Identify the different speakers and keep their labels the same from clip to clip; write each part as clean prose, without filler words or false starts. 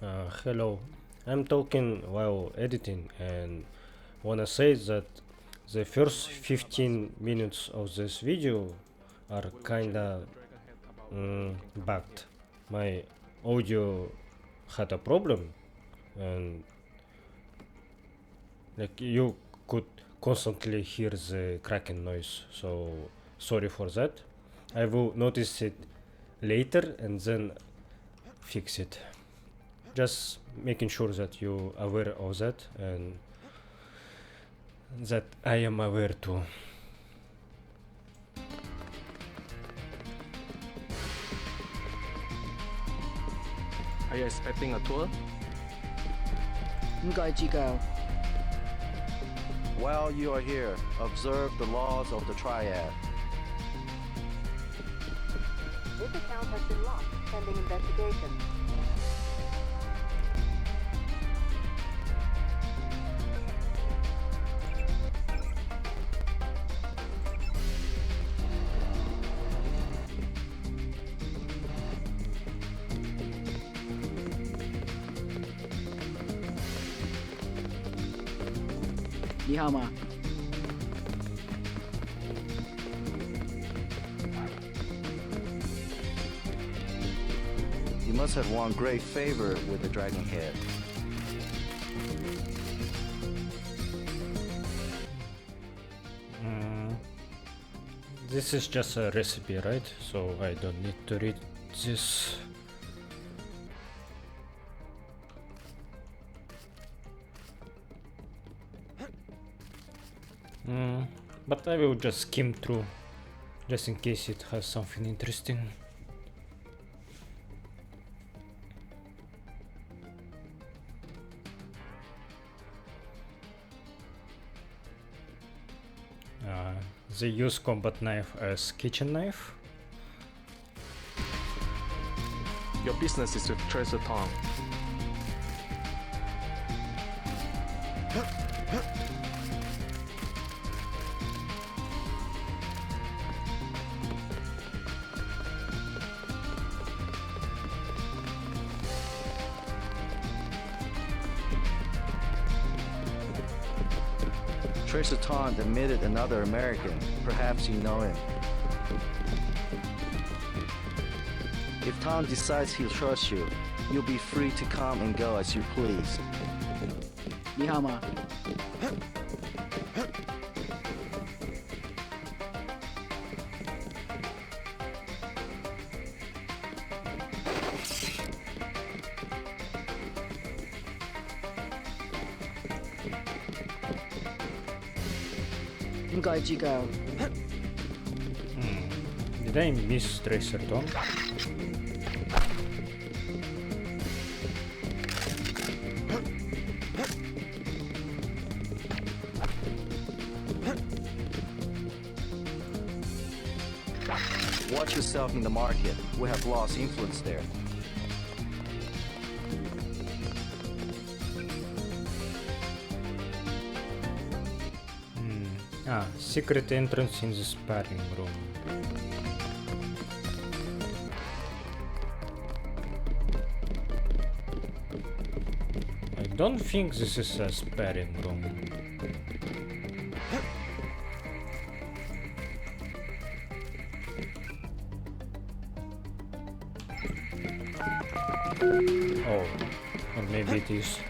Speaker 1: Hello, I'm talking while editing and wanna say that the first 15 minutes of this video are kinda bugged. My audio had a problem and like you could constantly hear the cracking noise, so sorry for that. I will notice it later and then fix it. Just making sure that you aware of that and that I am aware too.
Speaker 2: Are you expecting a tour?
Speaker 3: 唔該指教。
Speaker 4: While you are here, observe the laws of the triad.
Speaker 5: This account has been locked, pending investigation.
Speaker 3: You
Speaker 4: You must have won great favor with the Dragon Head.
Speaker 1: This is just a recipe, right? So I don't need to read this. But I will just skim through, just in case it has something interesting. They use combat knife as kitchen knife.
Speaker 2: Your business is with Tracer Tong.
Speaker 4: Tracer Taunt admitted another American. Perhaps you know him. If Tom decides he'll trust you, you'll be free to come and go as you please.
Speaker 3: 你好嗎？唔該指教。
Speaker 1: Did I miss Tracer Tong?
Speaker 4: Watch yourself in the market. We have lost influence there.
Speaker 1: Secret entrance in the sparring room. I don't think this is a sparring room. Oh, or maybe it is.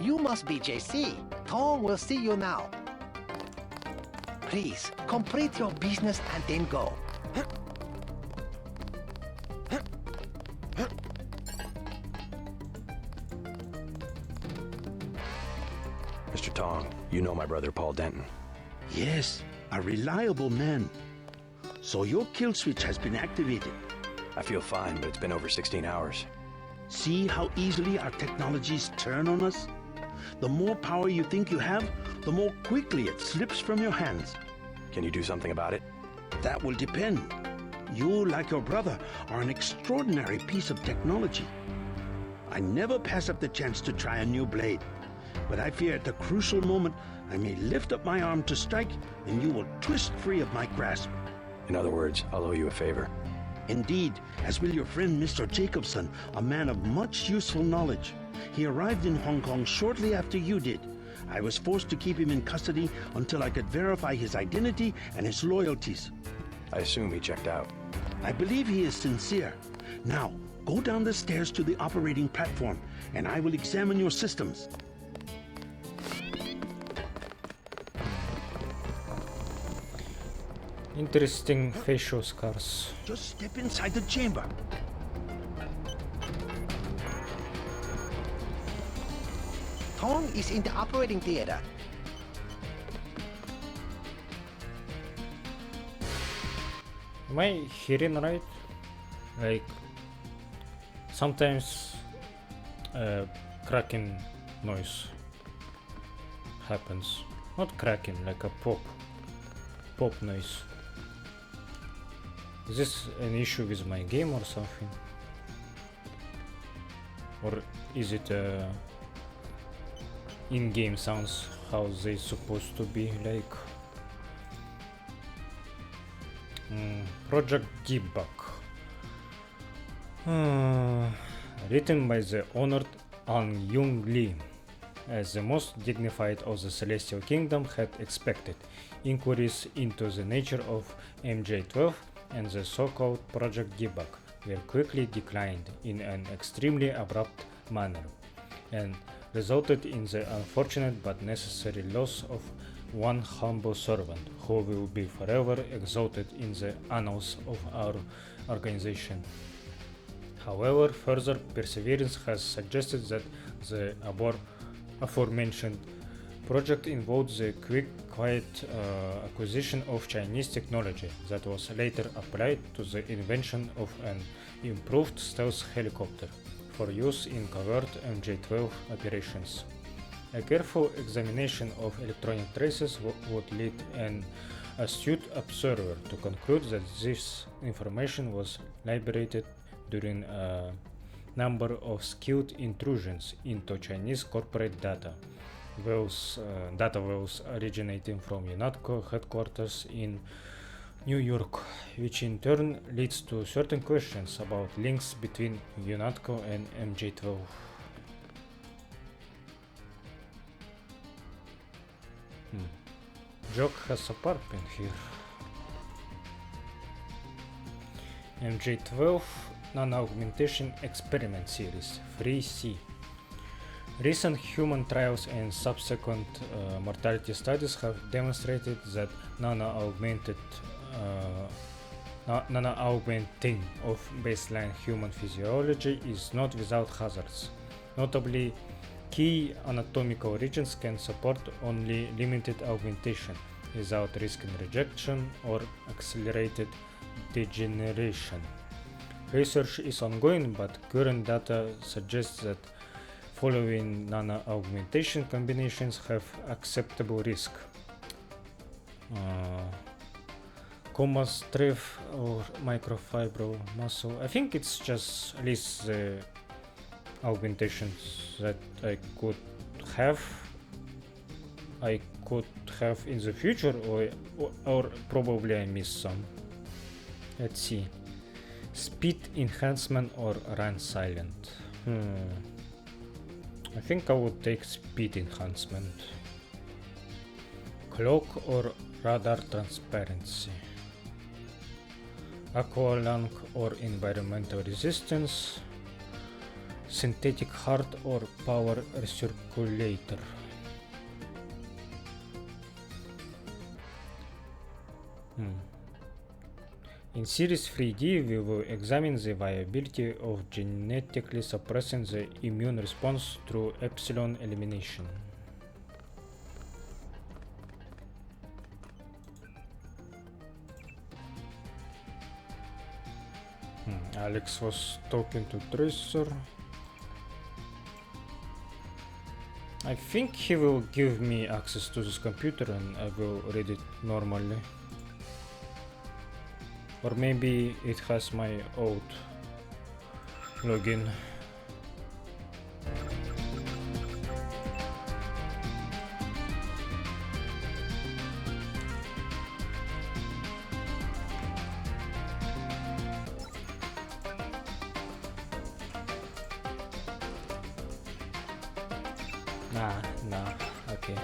Speaker 6: You must be JC. Tom will see you now. Please, complete your business and then go.
Speaker 7: Mr. Tong, you know my brother Paul Denton.
Speaker 8: Yes, a reliable man. So your kill switch has been activated.
Speaker 7: I feel fine, but it's been over 16 hours.
Speaker 8: See how easily our technologies turn on us? The more power you think you have, the more quickly it slips from your hands.
Speaker 7: Can you do something about it?
Speaker 8: That will depend. You, like your brother, are an extraordinary piece of technology. I never pass up the chance to try a new blade. But I fear at the crucial moment I may lift up my arm to strike, and you will twist free of my grasp.
Speaker 7: In other words, I'll owe you a favor.
Speaker 8: Indeed, as will your friend Mr. Jacobson, a man of much useful knowledge. He arrived in Hong Kong shortly after you did. I was forced to keep him in custody until I could verify his identity and his loyalties.
Speaker 7: I assume he checked out.
Speaker 8: I believe he is sincere. Now, go down the stairs to the operating platform, and I will examine your systems.
Speaker 1: Interesting facial scars.
Speaker 8: Just step inside the chamber.
Speaker 6: Tong is in the operating theater.
Speaker 1: Am I hearing right? Like sometimes cracking noise happens. Not cracking, like a pop noise. Is this an issue with my game or something? Or is it in-game sounds how they supposed to be like? Project Debug. Written by the honored Ang Yung Lee. As the most dignified of the Celestial Kingdom had expected, inquiries into the nature of MJ-12 and the so-called Project Debug were quickly declined in an extremely abrupt manner, and resulted in the unfortunate but necessary loss of one humble servant who will be forever exalted in the annals of our organization. However, further perseverance has suggested that the aforementioned project involved the quiet acquisition of Chinese technology that was later applied to the invention of an improved stealth helicopter for use in covert MJ-12 operations. A careful examination of electronic traces would lead an astute observer to conclude that this information was liberated during a number of skilled intrusions into Chinese corporate data wells originating from UNATCO headquarters in New York, which in turn leads to certain questions about links between UNATCO and MJ-12. Jock has a apartment here. MJ-12 Non-Augmentation Experiment Series 3C. Recent human trials and subsequent mortality studies have demonstrated that nano-augmenting of baseline human physiology is not without hazards. Notably, key anatomical regions can support only limited augmentation without risking rejection or accelerated degeneration. Research is ongoing, but current data suggests that following nano-augmentation combinations have acceptable risk. Comas-Trev or microfibril muscle. I think it's just at least the augmentations that I could have in the future, or probably I missed some. Let's see. Speed enhancement or run silent. I think I would take speed enhancement. Cloak or radar transparency. Aqualung or environmental resistance. Synthetic heart or power recirculator. In Series 3D, we will examine the viability of genetically suppressing the immune response through epsilon elimination. Alex was talking to Tracer. I think he will give me access to this computer and I will read it normally. Or maybe it has my old login. Nah, okay.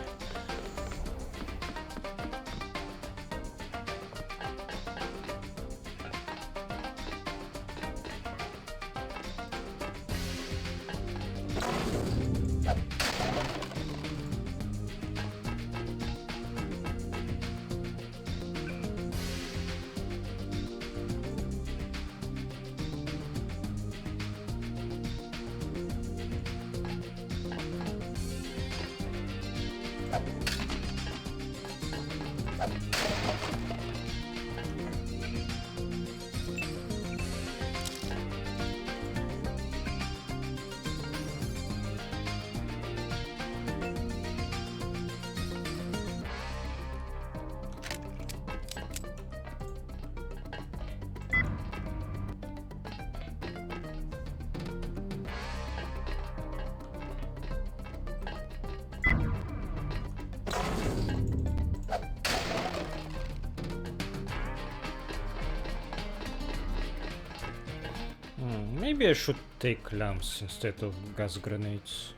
Speaker 1: Maybe I should take lamps instead of gas grenades.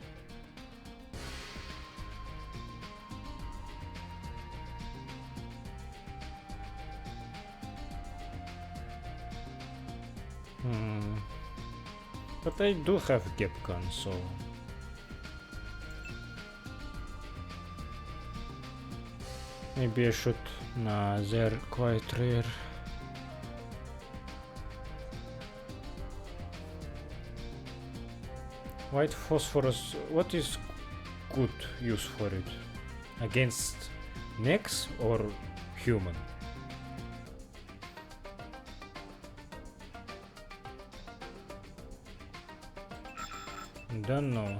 Speaker 1: But I do have gap gun, so maybe I should. Nah, they're quite rare. White phosphorus, what is good use for it? Against mechs or human? Don't know.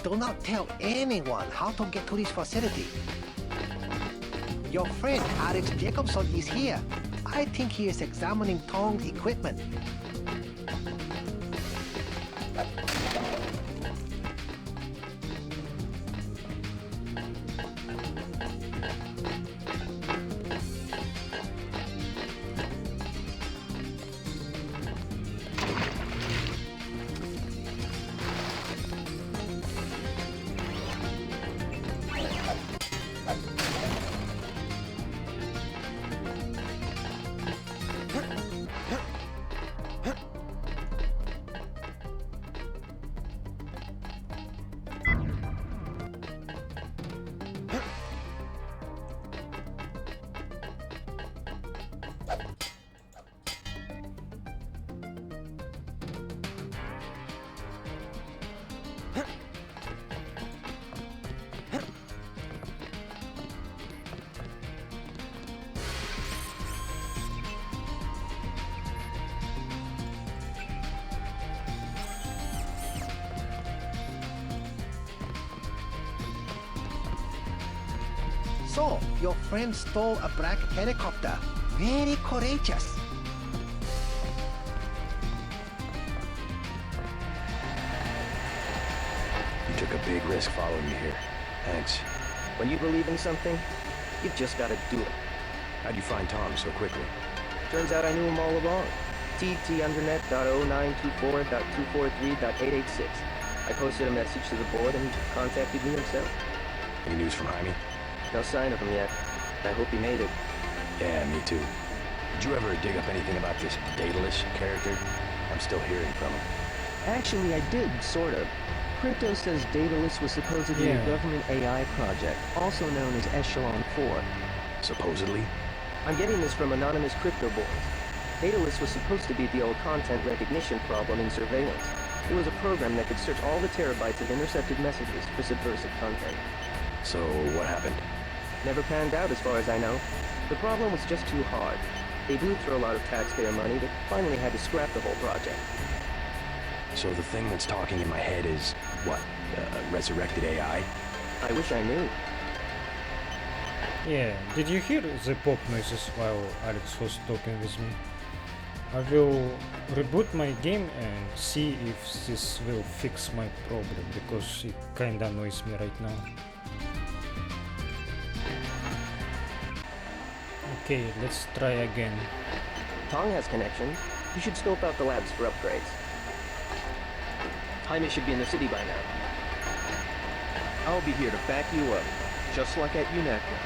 Speaker 6: Do not tell anyone how to get to this facility. Your friend Alex Jacobson is here. I think he is examining Tong's equipment. So, your friend stole a black helicopter. Very courageous.
Speaker 7: You took a big risk following me here. Thanks.
Speaker 9: When you believe in something, you've just got to do it.
Speaker 7: How'd you find Tom so quickly?
Speaker 9: Turns out I knew him all along. tt_undernet.0924.243.886. I posted a message to the board and he contacted me himself.
Speaker 7: Any news from Jaime?
Speaker 9: No sign of him yet. I hope he made it.
Speaker 7: Yeah, me too. Did you ever dig up anything about this Daedalus character? I'm still hearing from him.
Speaker 9: Actually, I did, sort of. Crypto says Daedalus was supposedly a government AI project, also known as Echelon 4.
Speaker 7: Supposedly?
Speaker 9: I'm getting this from anonymous crypto boards. Daedalus was supposed to be the old content recognition problem in surveillance. It was a program that could search all the terabytes of intercepted messages for subversive content.
Speaker 7: So, what happened?
Speaker 9: Never panned out as far as I know. The problem was just too hard. They blew through a lot of taxpayer money that finally had to scrap the whole project.
Speaker 7: So the thing that's talking in my head is, what, resurrected AI?
Speaker 9: I wish I knew.
Speaker 1: Yeah, did you hear the pop noises while Alex was talking with me? I will reboot my game and see if this will fix my problem, because it kinda annoys me right now. Okay, let's try again.
Speaker 9: Tong has connections. You should scope out the labs for upgrades. Jaime should be in the city by now.
Speaker 10: I'll be here to back you up, just like at UNACRA.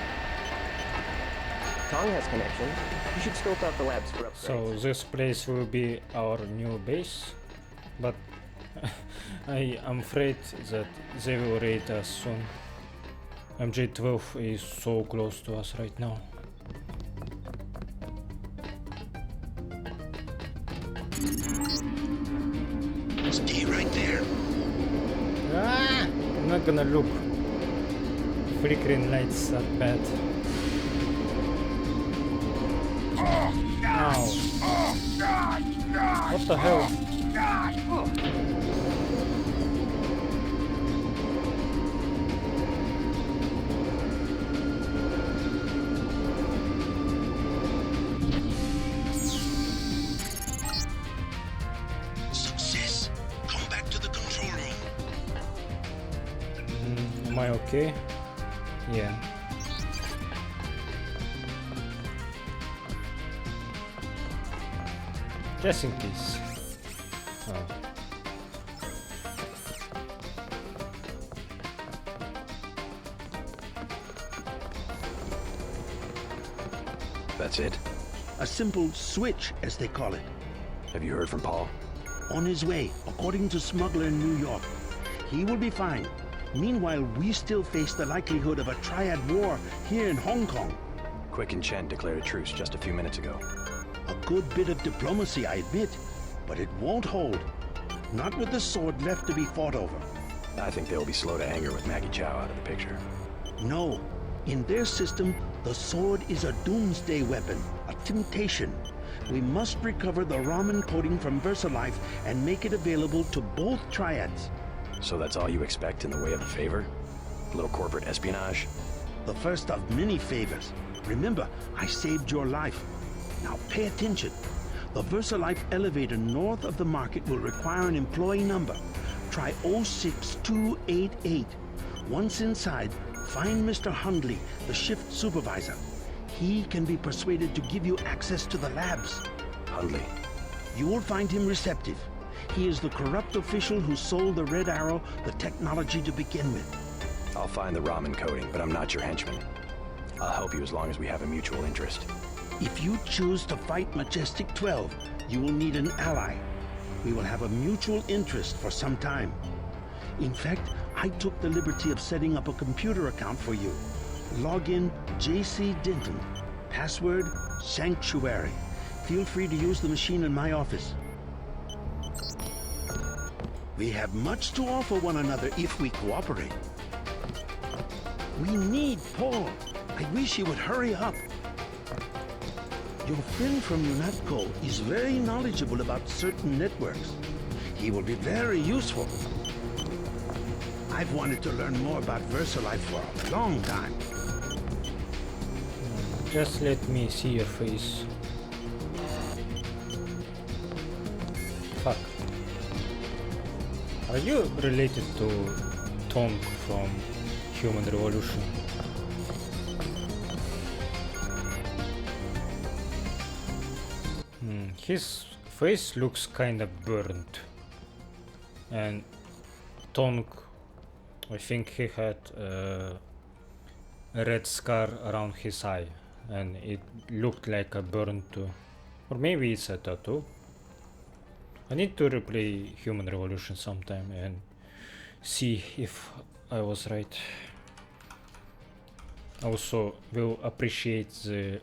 Speaker 9: Tong has connections. You should scope out the labs for upgrades.
Speaker 1: So this place will be our new base, but I am afraid that they will raid us soon. MJ12 is so close to us right now.
Speaker 8: Stay right there.
Speaker 1: Ah! I'm not gonna look. Flickering lights are bad. Ow. What the hell?
Speaker 8: Success. Come back to the control room.
Speaker 1: Am I okay? Yeah. Just in case. Oh.
Speaker 7: That's it?
Speaker 8: A simple switch, as they call it.
Speaker 7: Have you heard from Paul?
Speaker 8: On his way, according to Smuggler in New York. He will be fine. Meanwhile, we still face the likelihood of a triad war here in Hong Kong.
Speaker 7: Quick and Chen declared a truce just a few minutes ago.
Speaker 8: A good bit of diplomacy, I admit, but it won't hold. Not with the sword left to be fought over.
Speaker 7: I think they'll be slow to anger with Maggie Chow out of the picture.
Speaker 8: No. In their system, the sword is a doomsday weapon, a temptation. We must recover the Raman coding from VersaLife and make it available to both triads.
Speaker 7: So that's all you expect in the way of a favor? A little corporate espionage?
Speaker 8: The first of many favors. Remember, I saved your life. Now pay attention. The VersaLife elevator north of the market will require an employee number. Try 06288. Once inside, find Mr. Hundley, the shift supervisor. He can be persuaded to give you access to the labs.
Speaker 7: Hundley.
Speaker 8: You will find him receptive. He is the corrupt official who sold the Red Arrow the technology to begin with.
Speaker 7: I'll find the Raman coding, but I'm not your henchman. I'll help you as long as we have a mutual interest.
Speaker 8: If you choose to fight Majestic 12, you will need an ally. We will have a mutual interest for some time. In fact, I took the liberty of setting up a computer account for you. Login JC Denton. Password Sanctuary. Feel free to use the machine in my office. We have much to offer one another if we cooperate. We need Paul. I wish he would hurry up. Your friend from UNATCO is very knowledgeable about certain networks. He will be very useful. I've wanted to learn more about VersaLife for a long time.
Speaker 1: Just let me see your face. Fuck. Are you related to Tong from Human Revolution? His face looks kinda burnt. And Tong, I think he had a red scar around his eye. And it looked like a burn too. Or maybe it's a tattoo. I need to replay Human Revolution sometime and see if I was right. Also will appreciate the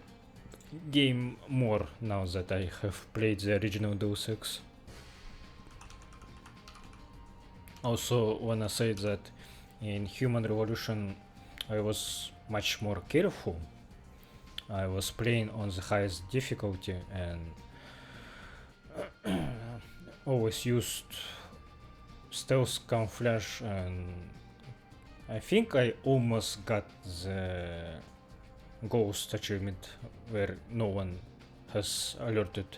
Speaker 1: game more now that I have played the original Deus Ex. Also wanna say that in Human Revolution I was much more careful. I was playing on the highest difficulty and always used stealth camouflage, and I think I almost got the ghost achievement where no one has alerted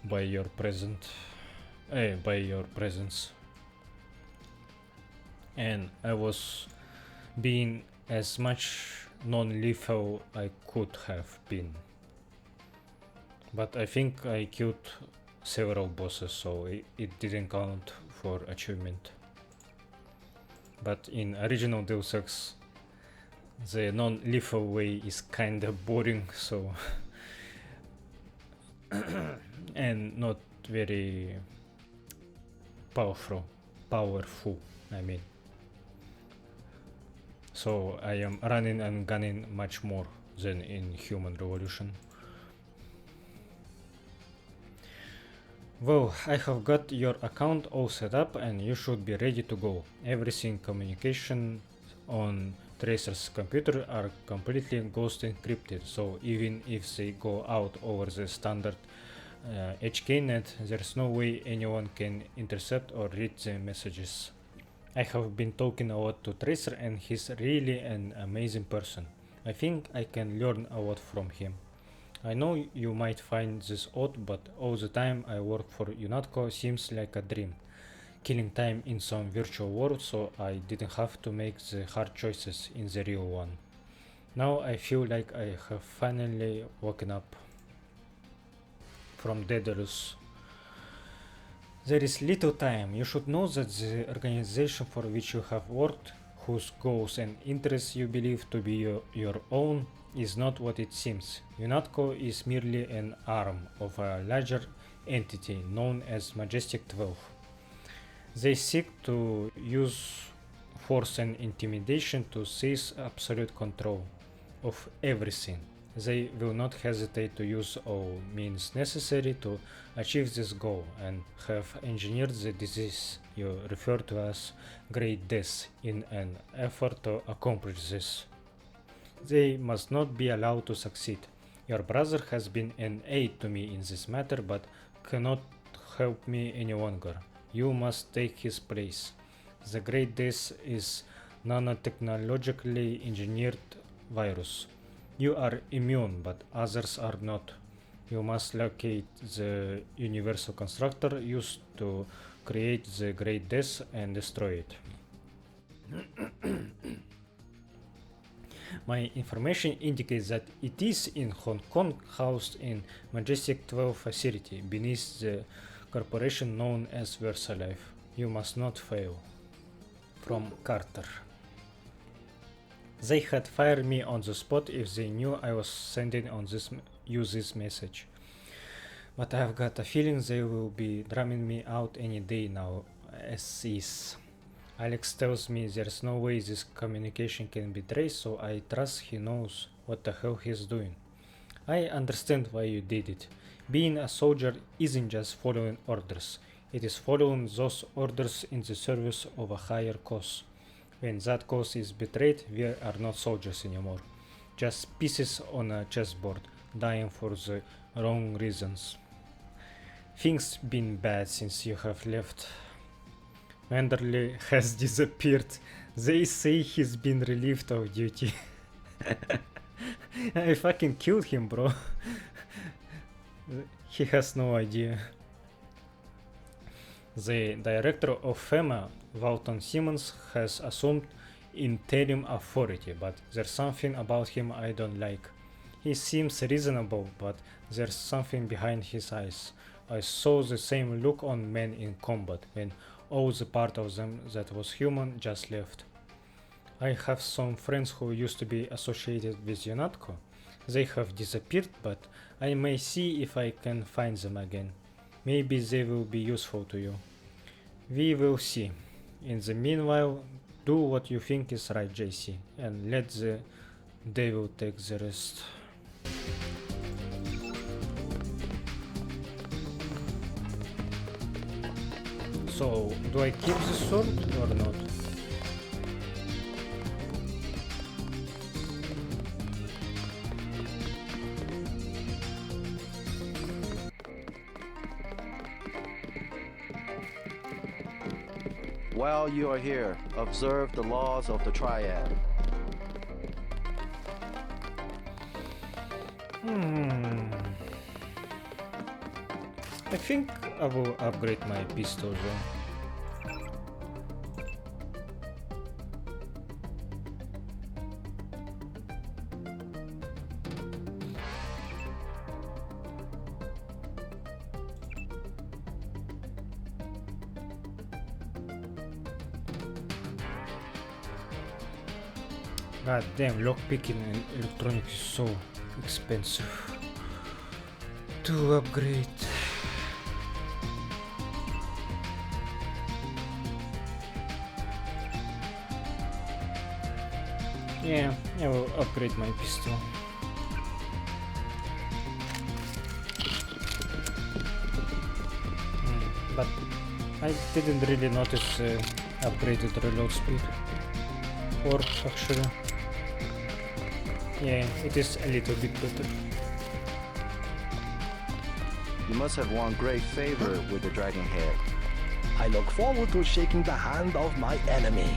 Speaker 1: by your presence. And I was being as much non-lethal I could have been. But I think I killed several bosses, so it didn't count for achievement. But in original Deus Ex, the non-lethal way is kinda boring, so and not very powerful, I mean. So I am running and gunning much more than in Human Revolution. Well, I have got your account all set up and you should be ready to go. Everything communication on Tracer's computer are completely ghost encrypted, so even if they go out over the standard HKNet, there's no way anyone can intercept or read the messages. I have been talking a lot to Tracer and he's really an amazing person. I think I can learn a lot from him. I know you might find this odd, but all the time I work for UNATCO seems like a dream. Killing time in some virtual world so I didn't have to make the hard choices in the real one. Now I feel like I have finally woken up from Daedalus. There is little time. You should know that the organization for which you have worked, whose goals and interests you believe to be your own, is not what it seems. UNATCO is merely an arm of a larger entity known as Majestic 12. They seek to use force and intimidation to seize absolute control of everything. They will not hesitate to use all means necessary to achieve this goal and have engineered the disease you refer to as Great Death in an effort to accomplish this. They must not be allowed to succeed. Your brother has been an aid to me in this matter but cannot help me any longer. You must take his place. The Great Death is nanotechnologically engineered virus. You are immune, but others are not. You must locate the universal constructor used to create the Great Death and destroy it. My information indicates that it is in Hong Kong, housed in Majestic 12 facility beneath the corporation known as VersaLife. You must not fail. From Carter. They had fired me on the spot if they knew I was sending you this message. But I've got a feeling they will be drumming me out any day now, as is. Alex tells me there's no way this communication can be traced, so I trust he knows what the hell he's doing. I understand why you did it. Being a soldier isn't just following orders, it is following those orders in the service of a higher cause. When that cause is betrayed, we are not soldiers anymore, just pieces on a chessboard, dying for the wrong reasons. Things been bad since you have left. Manderley has disappeared. They say he's been relieved of duty. I fucking killed him, bro. He has no idea. The director of FEMA, Walton Simmons, has assumed interim authority, but there's something about him I don't like. He seems reasonable, but there's something behind his eyes. I saw the same look on Men in Combat when all the part of them that was human just left. I have some friends who used to be associated with UNATCO. They have disappeared, but I may see if I can find them again. Maybe they will be useful to you. We will see. In the meanwhile, do what you think is right, JC, and let the devil take the rest. So, do I keep the sword or not?
Speaker 4: While you are here, observe the laws of the Triad.
Speaker 1: I think I will upgrade my pistol though. God damn, lockpicking and electronics is so expensive to upgrade. Yeah, I will upgrade my pistol. But I didn't really notice upgraded reload speed. Or actually, yeah, it is a little bit better.
Speaker 4: You must have won great favor with the Dragon Head.
Speaker 6: I look forward to shaking the hand of my enemy.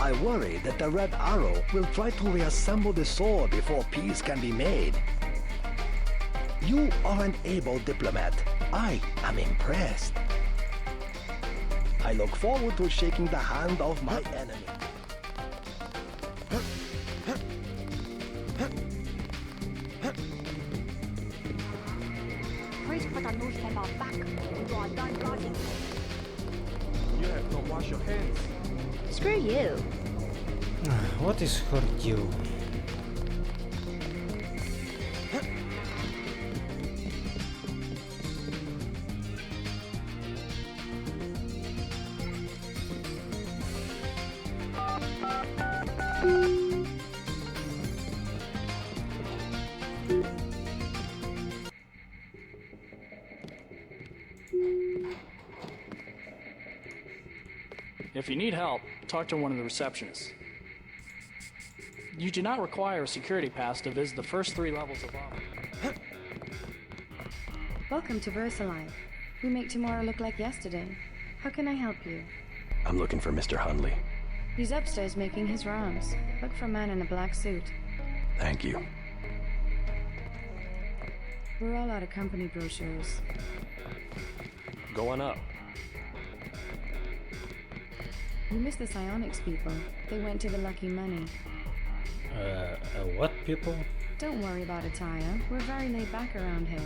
Speaker 6: I worry that the Red Arrow will try to reassemble the sword before peace can be made. You are an able diplomat. I am impressed. I look forward to shaking the hand of my enemy.
Speaker 5: Please put a newspaper back. You are done guarding.
Speaker 2: You have not washed your hands.
Speaker 5: Screw you.
Speaker 1: What is hurt you?
Speaker 11: If you need help, talk to one of the receptionists. You do not require a security pass to visit the first 3 levels of office.
Speaker 12: Welcome to VersaLife. We make tomorrow look like yesterday. How can I help you?
Speaker 7: I'm looking for Mr. Hundley.
Speaker 12: He's upstairs making his rounds. Look for a man in a black suit.
Speaker 7: Thank you.
Speaker 12: We're all out of company brochures.
Speaker 2: Going up.
Speaker 12: You missed the psionics people. They went to the Lucky Money.
Speaker 1: What people?
Speaker 12: Don't worry about attire. We're very laid back around here.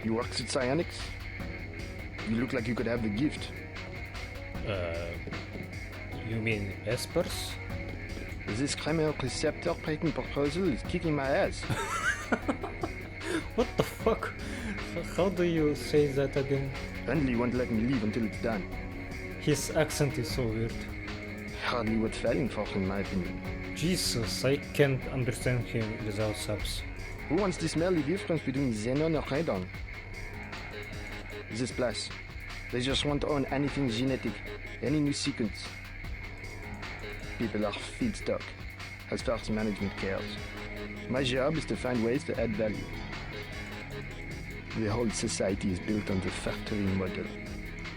Speaker 10: You work at Psionics? You look like you could have the gift.
Speaker 1: You mean Espers?
Speaker 10: This Kramer receptor patent proposal is kicking my ass.
Speaker 1: What the fuck? How do you say that again?
Speaker 10: Hundley won't let me leave until it's done.
Speaker 1: His accent is so weird.
Speaker 10: Hardly worth fighting for, in my opinion.
Speaker 1: Jesus, I can't understand him without subs.
Speaker 10: Who wants to smell the difference between Xenon and Radon? This place. They just want to own anything genetic, any new sequence. People are feedstock, as far as management cares. My job is to find ways to add value. The whole society is built on the factory model.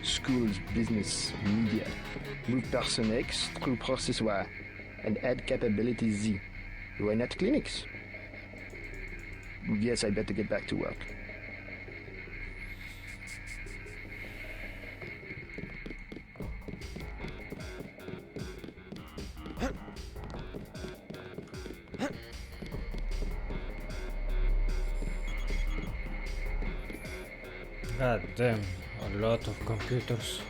Speaker 10: Schools, business, media. Move person X through process Y and add capability Z. Why not clinics? Yes, I better get back to work.
Speaker 1: God damn, a lot of computers.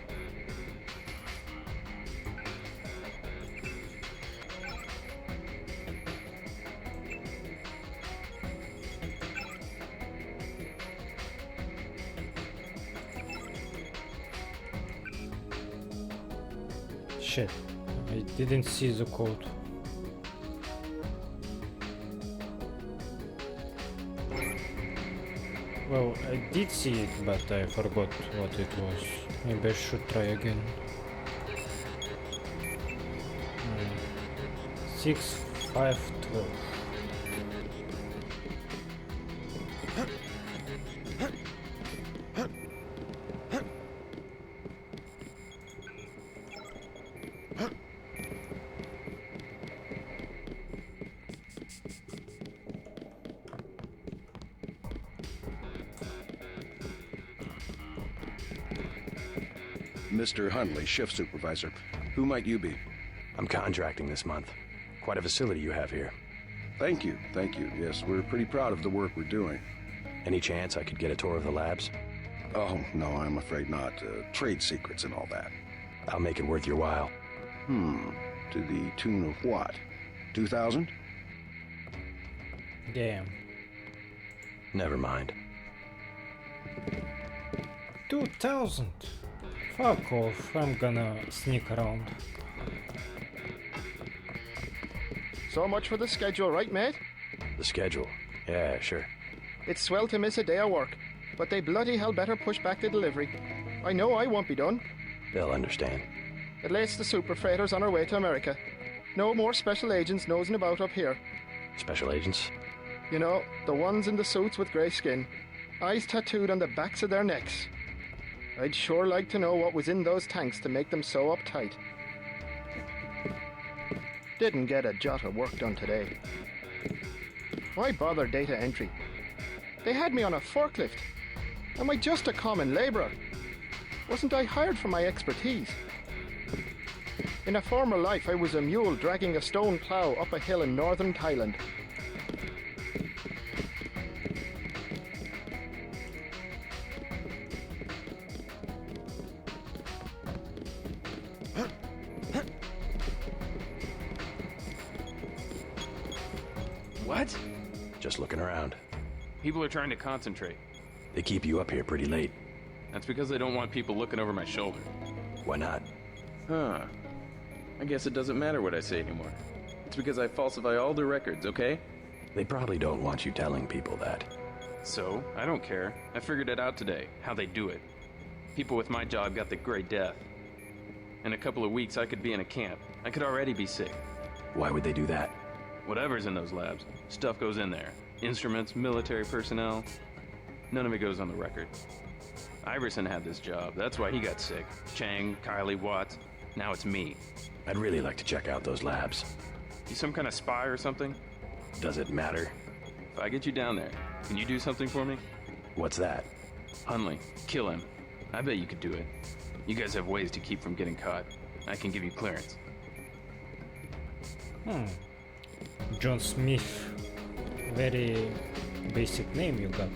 Speaker 1: Shit, I didn't see the code. Well, I did see it, but I forgot what it was. Maybe I should try again. 6, 5, 12.
Speaker 13: Mr. Hundley, shift supervisor. Who might you be?
Speaker 7: I'm contracting this month. Quite a facility you have here.
Speaker 13: Thank you, thank you. Yes, we're pretty proud of the work we're doing.
Speaker 7: Any chance I could get a tour of the labs?
Speaker 13: Oh, no, I'm afraid not. Trade secrets and all that.
Speaker 7: I'll make it worth your while.
Speaker 13: To the tune of what? 2,000?
Speaker 1: Damn.
Speaker 7: Never mind.
Speaker 1: 2,000. Fuck off. I'm gonna sneak around.
Speaker 10: So much for the schedule, right, mate?
Speaker 7: The schedule? Yeah, sure.
Speaker 10: It's swell to miss a day of work, but they bloody hell better push back the delivery. I know I won't be done.
Speaker 7: They'll understand.
Speaker 10: At least the super freighters on our way to America. No more special agents nosing about up here.
Speaker 7: Special agents?
Speaker 10: You know, the ones in the suits with grey skin. Eyes tattooed on the backs of their necks. I'd sure like to know what was in those tanks to make them so uptight. Didn't get a jot of work done today. Why bother data entry? They had me on a forklift. Am I just a common labourer? Wasn't I hired for my expertise? In a former life, I was a mule dragging a stone plough up a hill in northern Thailand.
Speaker 2: What?
Speaker 7: Just looking around.
Speaker 2: People are trying to concentrate.
Speaker 7: They keep you up here pretty late.
Speaker 2: That's because they don't want people looking over my shoulder.
Speaker 7: Why not?
Speaker 2: Huh. I guess it doesn't matter what I say anymore. It's because I falsify all their records, okay?
Speaker 7: They probably don't want you telling people that.
Speaker 2: So, I don't care. I figured it out today, how they do it. People with my job got the Great Death. In a couple of weeks, I could be in a camp. I could already be sick.
Speaker 7: Why would they do that?
Speaker 2: Whatever's in those labs, stuff goes in there. Instruments, military personnel. None of it goes on the record. Iverson had this job, that's why he got sick. Chang, Kylie, Watts. Now it's me.
Speaker 7: I'd really like to check out those labs.
Speaker 2: You some kind of spy or something?
Speaker 7: Does it matter?
Speaker 2: If I get you down there, can you do something for me?
Speaker 7: What's that?
Speaker 2: Hunley, kill him. I bet you could do it. You guys have ways to keep from getting caught. I can give you clearance.
Speaker 1: John Smith. Very basic name you got.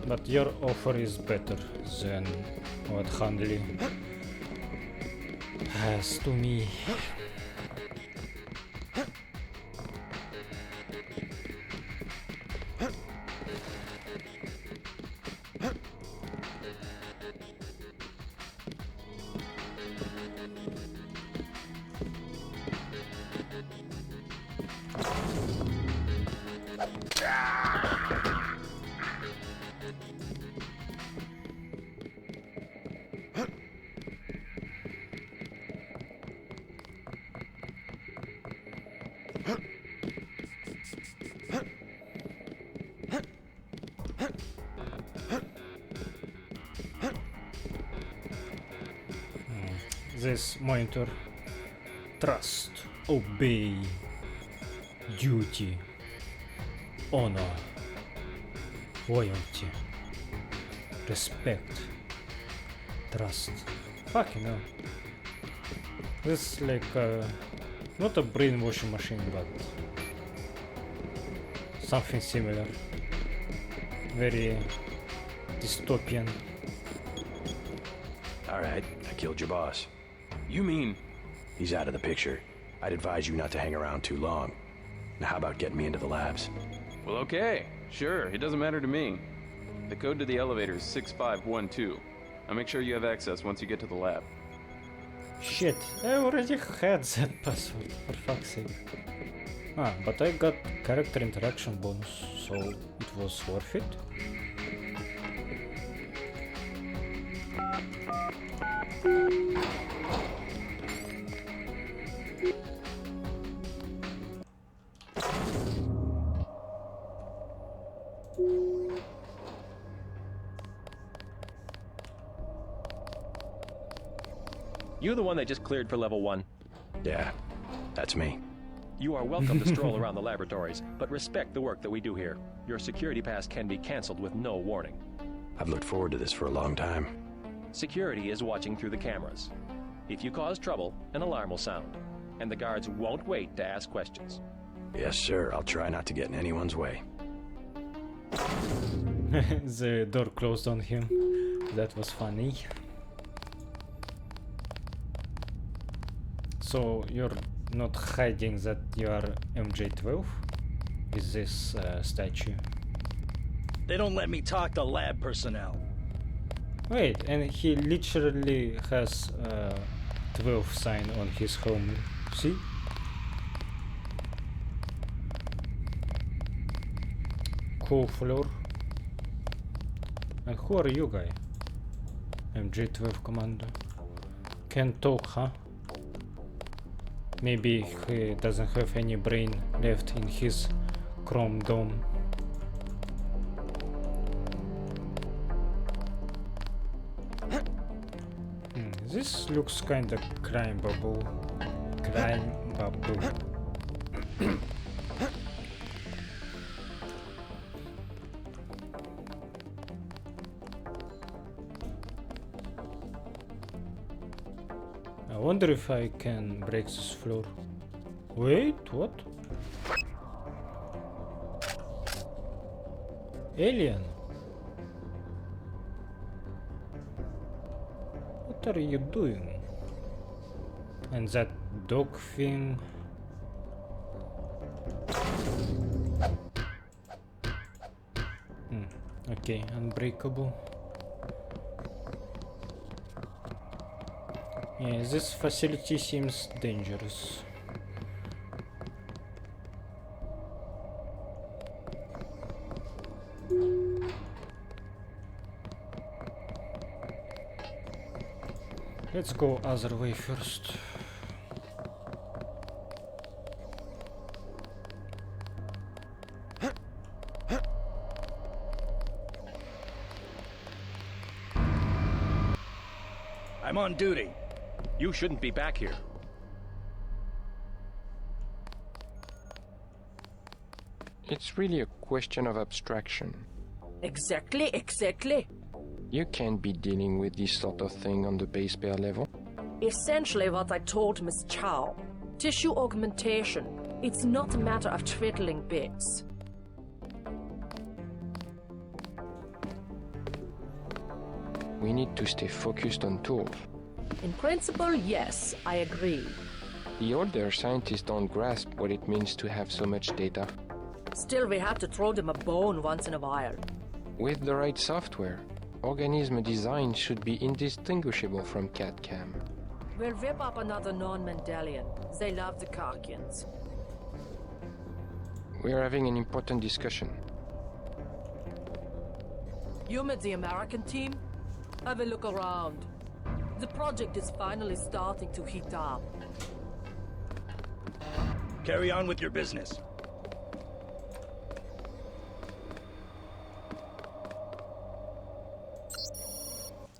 Speaker 1: But your offer is better than what Hunley has to me. This monitor: trust, obey, duty, honor, loyalty, respect, trust. Fucking hell. This is like not a brainwashing machine, but something similar. Very dystopian.
Speaker 7: Alright, I killed your boss.
Speaker 2: You mean?
Speaker 7: He's out of the picture. I'd advise you not to hang around too long. Now how about getting me into the labs?
Speaker 2: Well, okay. Sure, it doesn't matter to me. The code to the elevator is 6512. I'll make sure you have access once you get to the lab.
Speaker 1: Shit, I already had that password, for fuck's sake. But I got character interaction bonus, so it was worth it.
Speaker 14: You the one they just cleared for level 1?
Speaker 7: Yeah, that's me.
Speaker 14: You are welcome to stroll around the laboratories, but respect the work that we do here. Your security pass can be canceled with no warning.
Speaker 7: I've looked forward to this for a long time.
Speaker 14: Security is watching through the cameras. If you cause trouble, an alarm will sound, and the guards won't wait to ask questions.
Speaker 7: Yes, sir. I'll try not to get in anyone's way.
Speaker 1: The door closed on him. That was funny. So you're not hiding that you are MJ-12? Is this statue?
Speaker 15: They don't let me talk to lab personnel.
Speaker 1: Wait, and he literally has 12 sign on his helmet. See? Cool floor. And who are you, guy? MJ-12 commando. Can't talk, huh? Maybe he doesn't have any brain left in his chrome dome. This looks kinda crime bubble. Crime bubble. I wonder if I can break this floor. Wait, what? Alien? What are you doing? And that dog thing? Okay, unbreakable. Yeah, this facility seems dangerous. Let's go other way first.
Speaker 15: I'm on duty.
Speaker 14: You shouldn't be back here.
Speaker 16: It's really a question of abstraction.
Speaker 17: Exactly.
Speaker 16: You can't be dealing with this sort of thing on the base pair level.
Speaker 17: Essentially what I told Miss Chow. Tissue augmentation. It's not a matter of twiddling bits.
Speaker 16: We need to stay focused on tools.
Speaker 17: In principle, yes, I agree.
Speaker 16: The older scientists don't grasp what it means to have so much data.
Speaker 17: Still, we have to throw them a bone once in a while.
Speaker 16: With the right software, organism design should be indistinguishable from CAD/CAM.
Speaker 17: We'll whip up another non-Mendelian. They love the Karkians.
Speaker 16: We are having an important discussion.
Speaker 17: You met the American team? Have a look around. The project is finally starting to heat up.
Speaker 15: Carry on with your business.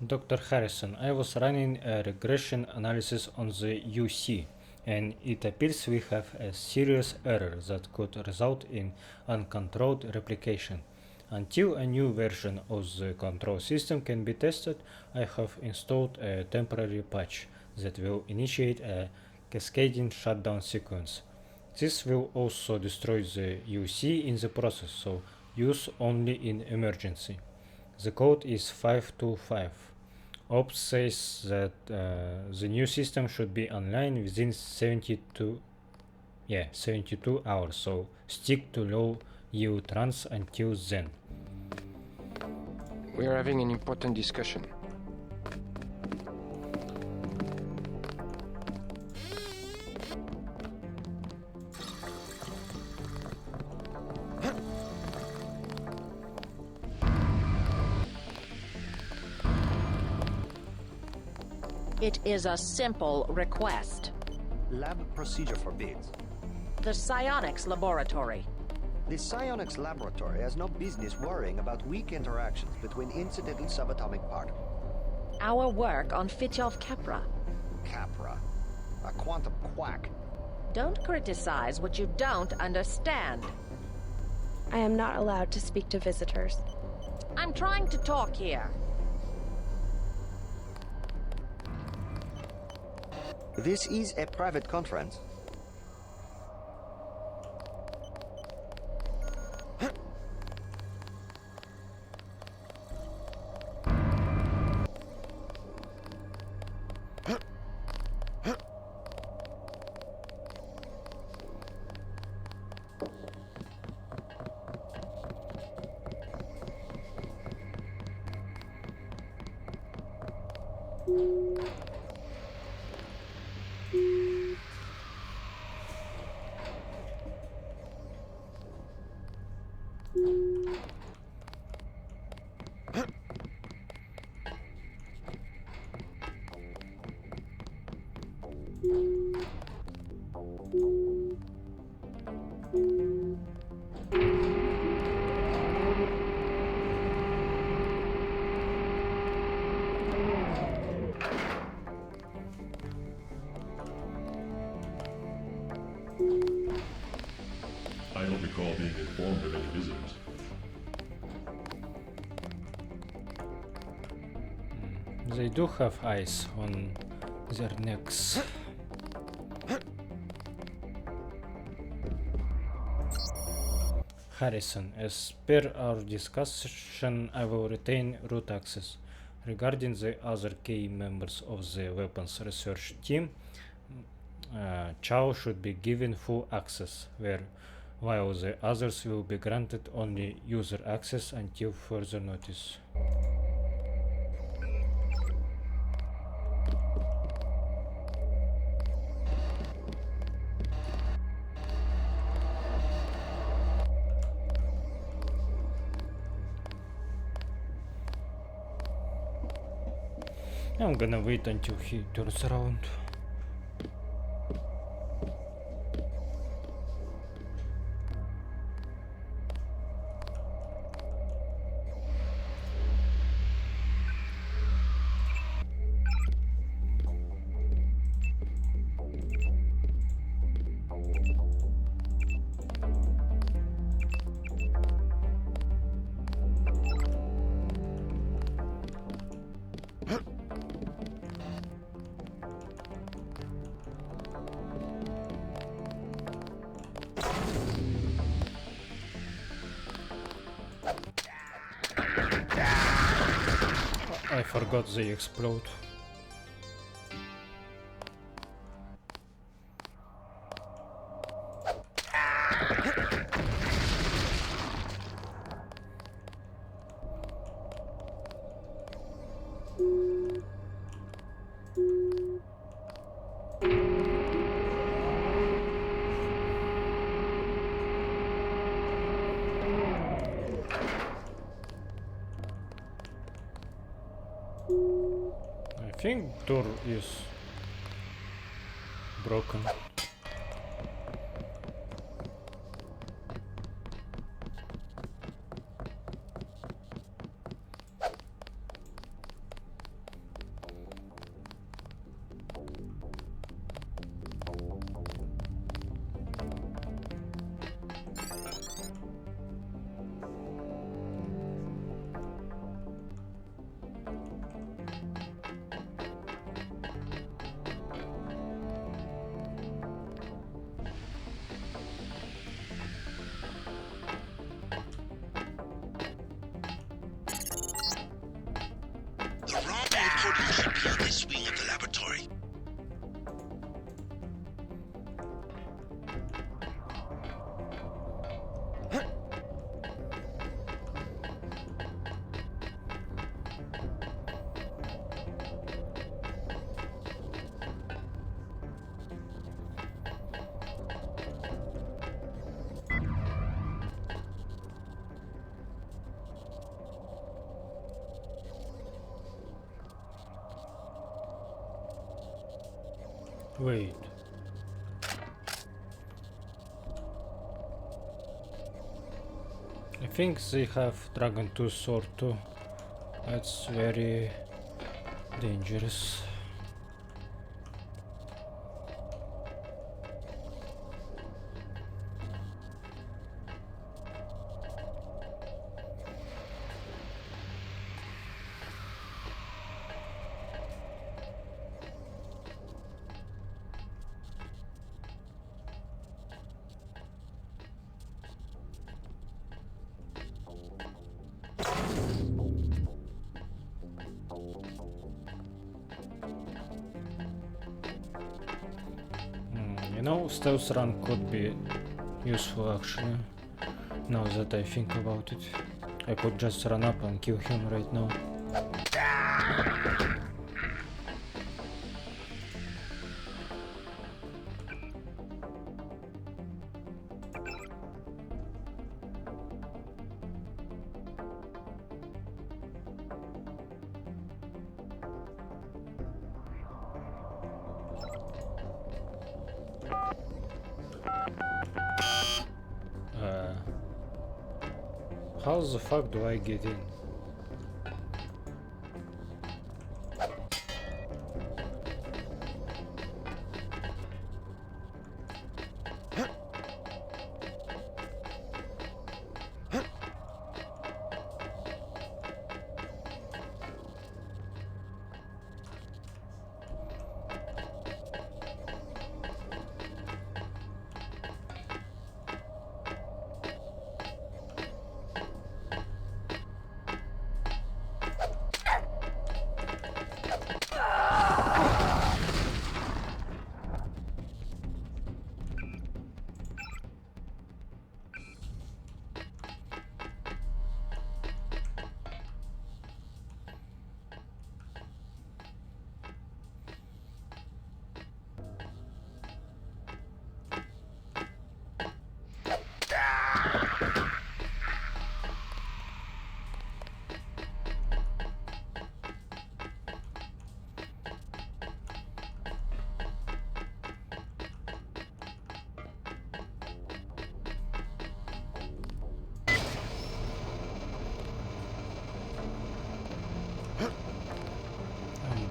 Speaker 1: Dr. Harrison, I was running a regression analysis on the UC, and it appears we have a serious error that could result in uncontrolled replication. Until a new version of the control system can be tested, I have installed a temporary patch that will initiate a cascading shutdown sequence. This will also destroy the UC in the process, so use only in emergency. The code is 525. Ops says that the new system should be online within 72 hours, so stick to low yield runs until then.
Speaker 16: We are having an important discussion.
Speaker 17: It is a simple request.
Speaker 18: Lab procedure forbids.
Speaker 17: The psionics laboratory.
Speaker 18: The psionics laboratory has no business worrying about weak interactions between incidental subatomic particles.
Speaker 17: Our work on Fitjof Capra.
Speaker 18: Capra. A quantum quack.
Speaker 17: Don't criticize what you don't understand.
Speaker 19: I am not allowed to speak to visitors.
Speaker 17: I'm trying to talk here.
Speaker 18: This is a private conference.
Speaker 20: I don't recall being informed of any visitors.
Speaker 1: They do have eyes on their necks. Harrison, as per our discussion, I will retain root access. Regarding the other key members of the weapons research team, Chow should be given full access, while the others will be granted only user access until further notice. I'm gonna wait until he turns around. I forgot they explode. I think door is broken.
Speaker 8: This wing of the laboratory.
Speaker 1: Wait. I think they have Dragon Tooth sword too. That's very dangerous. You know, stealth run could be useful actually, now that I think about it. I could just run up and kill him right now. How the fuck do I get in?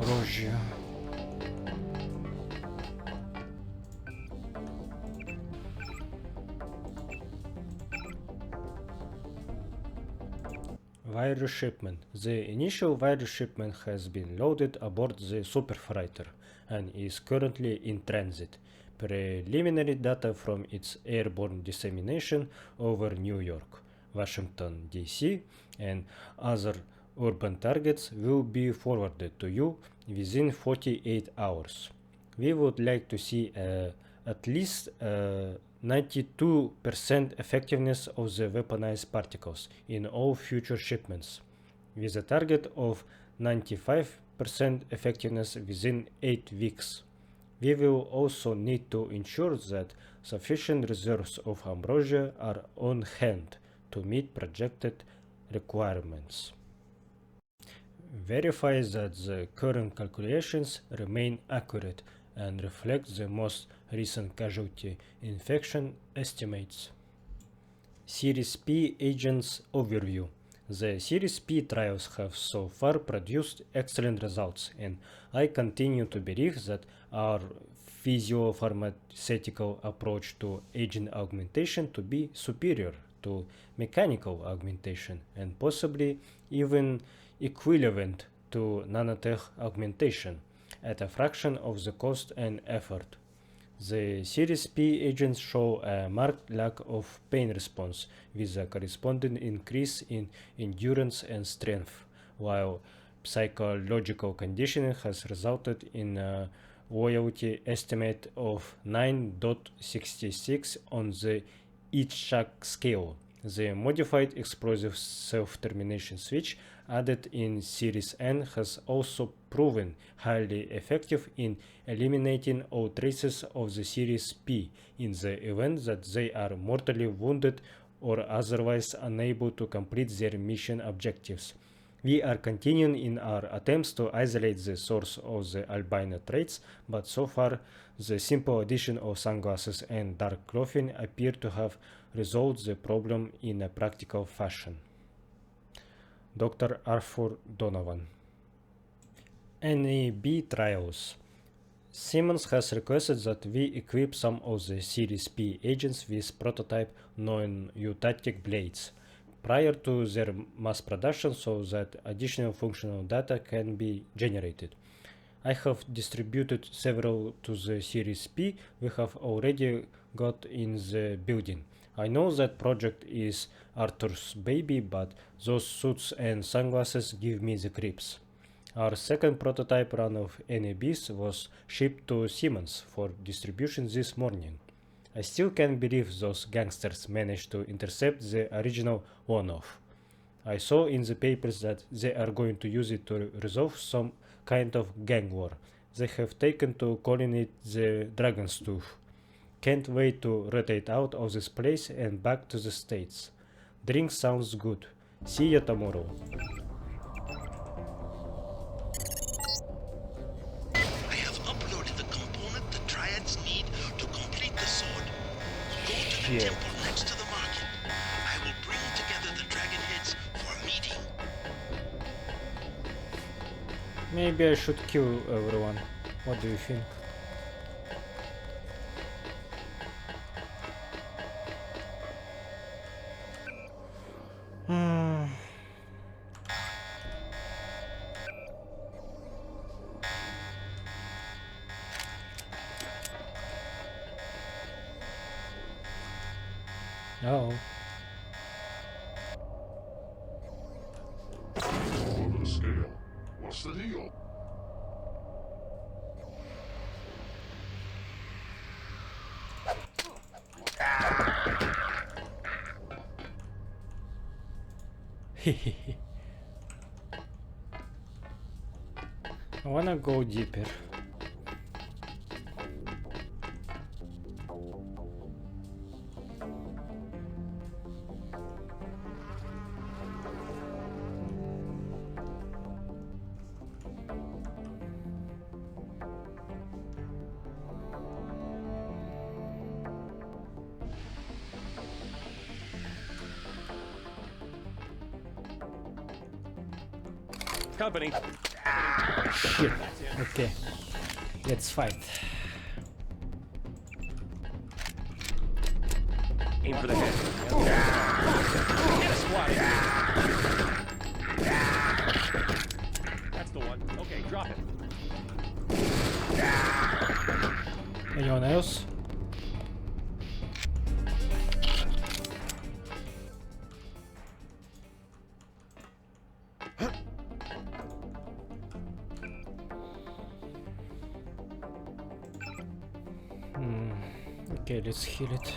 Speaker 1: Ambrosia. Virus shipment. The initial virus shipment has been loaded aboard the Superfreighter and is currently in transit. Preliminary data from its airborne dissemination over New York, Washington, D.C., and other urban targets will be forwarded to you within 48 hours. We would like to see at least 92% effectiveness of the weaponized particles in all future shipments, with a target of 95% effectiveness within 8 weeks. We will also need to ensure that sufficient reserves of ambrosia are on hand to meet projected requirements. Verify that the current calculations remain accurate and reflect the most recent casualty infection estimates. Series P Agents Overview. The Series P trials have so far produced excellent results, and I continue to believe that our physiopharmaceutical approach to agent augmentation to be superior to mechanical augmentation and possibly even equivalent to nanotech augmentation at a fraction of the cost and effort. The Series P agents show a marked lack of pain response with a corresponding increase in endurance and strength, while psychological conditioning has resulted in a loyalty estimate of 9.66 on the Itchak scale. The modified explosive self-termination switch added in Series N has also proven highly effective in eliminating all traces of the Series P in the event that they are mortally wounded or otherwise unable to complete their mission objectives. We are continuing in our attempts to isolate the source of the albino traits, but so far the simple addition of sunglasses and dark clothing appear to have resolved the problem in a practical fashion. Dr. Arthur Donovan. NEB trials. Siemens has requested that we equip some of the Series P agents with prototype non-eutatic blades prior to their mass production so that additional functional data can be generated. I have distributed several to the Series P we have already got in the building. I know that project is Arthur's baby, but those suits and sunglasses give me the creeps. Our second prototype run of NEBs was shipped to Siemens for distribution this morning. I still can't believe those gangsters managed to intercept the original one-off. I saw in the papers that they are going to use it to resolve some kind of gang war. They have taken to calling it the Dragon's Tooth. Can't wait to rotate out of this place and back to the States. Drink sounds good. See you tomorrow.
Speaker 8: I have uploaded the component the Triads need to complete the sword. Go to the temple next to the market. I will bring together the dragon
Speaker 1: Maybe I should kill everyone. What do you think? Oh.
Speaker 20: Over the scale. What's the deal?
Speaker 1: I wanna go deeper.
Speaker 14: Company.
Speaker 1: Shit. Okay. Let's fight.
Speaker 14: Aim for the head. Get a squad. That's the one. Okay, drop it.
Speaker 1: Anyone else? Okay, let's heal it.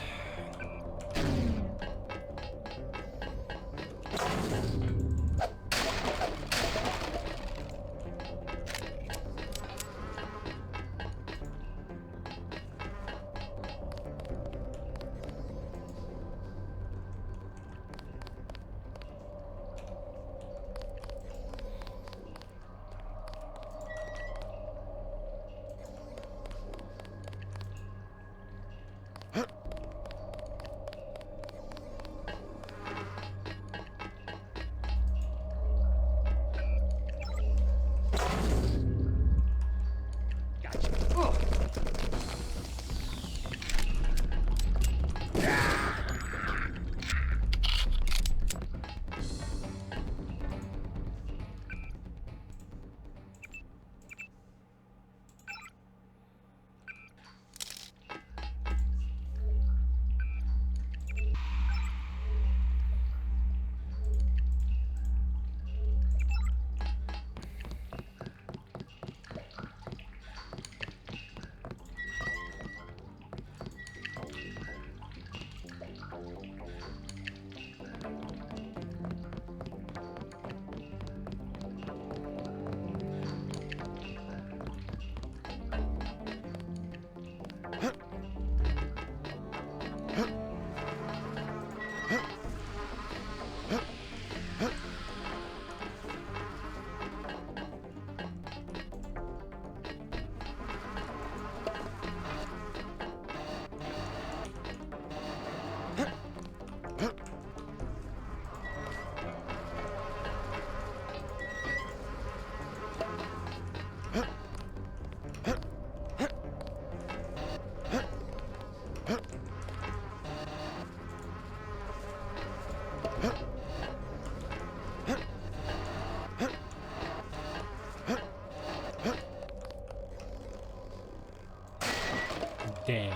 Speaker 1: Damn.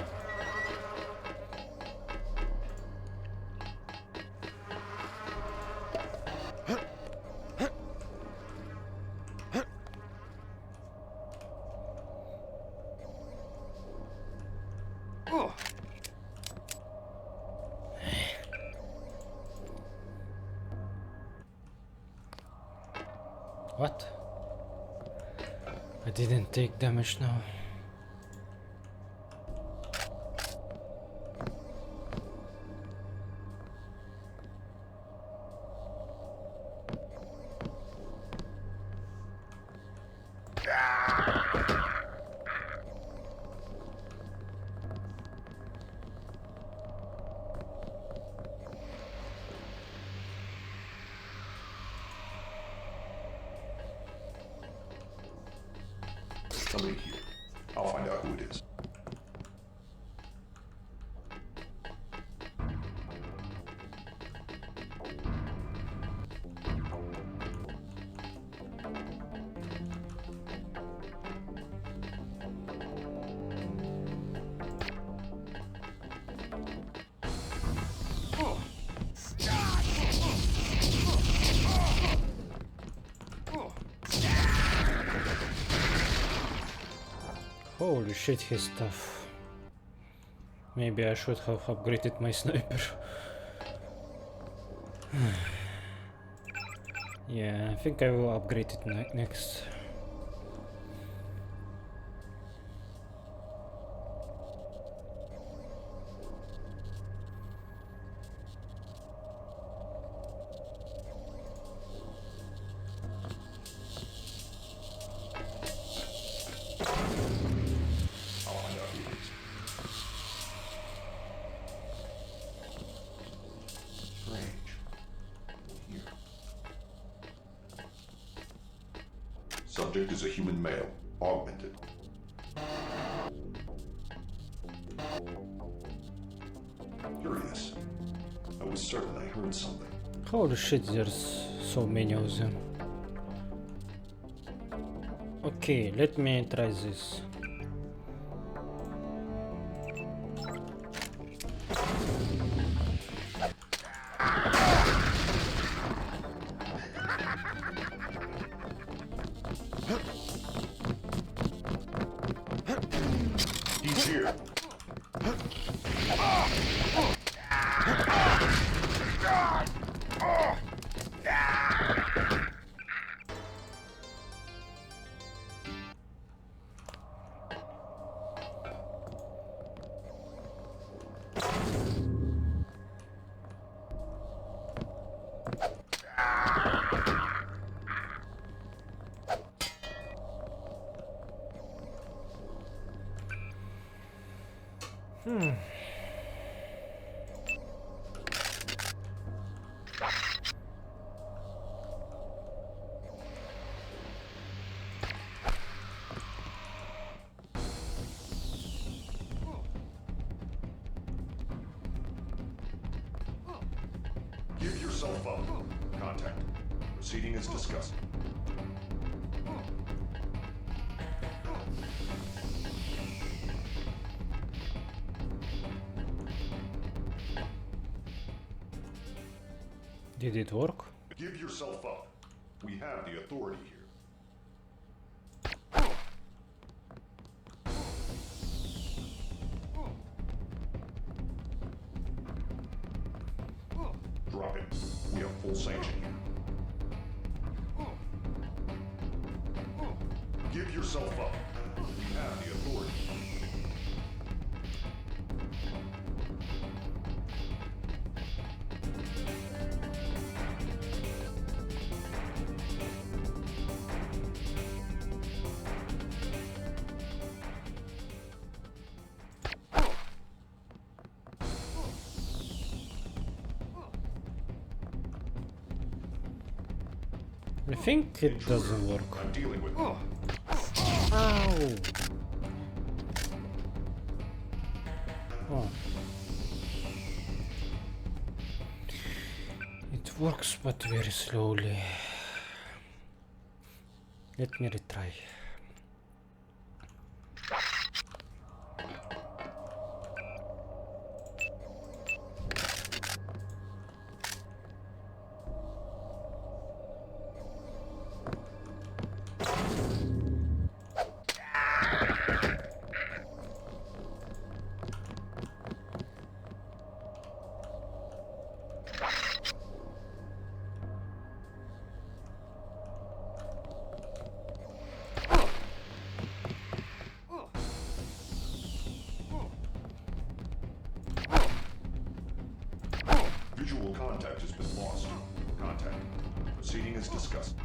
Speaker 1: What? I didn't take damage now.
Speaker 20: Somebody here. I'll find out who it is.
Speaker 1: Holy shit, his stuff. Maybe I should have upgraded my sniper. Yeah, I think I will upgrade it next.
Speaker 20: Subject is a human male, augmented. Curious. I was certain I heard something.
Speaker 1: Holy shit, there's so many of them. Okay, let me try this.
Speaker 20: He's here. Give yourself up. Contact. Proceeding is discussed.
Speaker 1: Did it work?
Speaker 20: Give yourself up. We have the authority here. Drop it. We have full sanction here. Give yourself up. We have the authority.
Speaker 1: I think it doesn't work.
Speaker 20: I'm dealing with
Speaker 1: Ow! Oh. It works, but very slowly. Let me retry.
Speaker 20: Visual contact has been lost. Contact. Proceeding is discussed.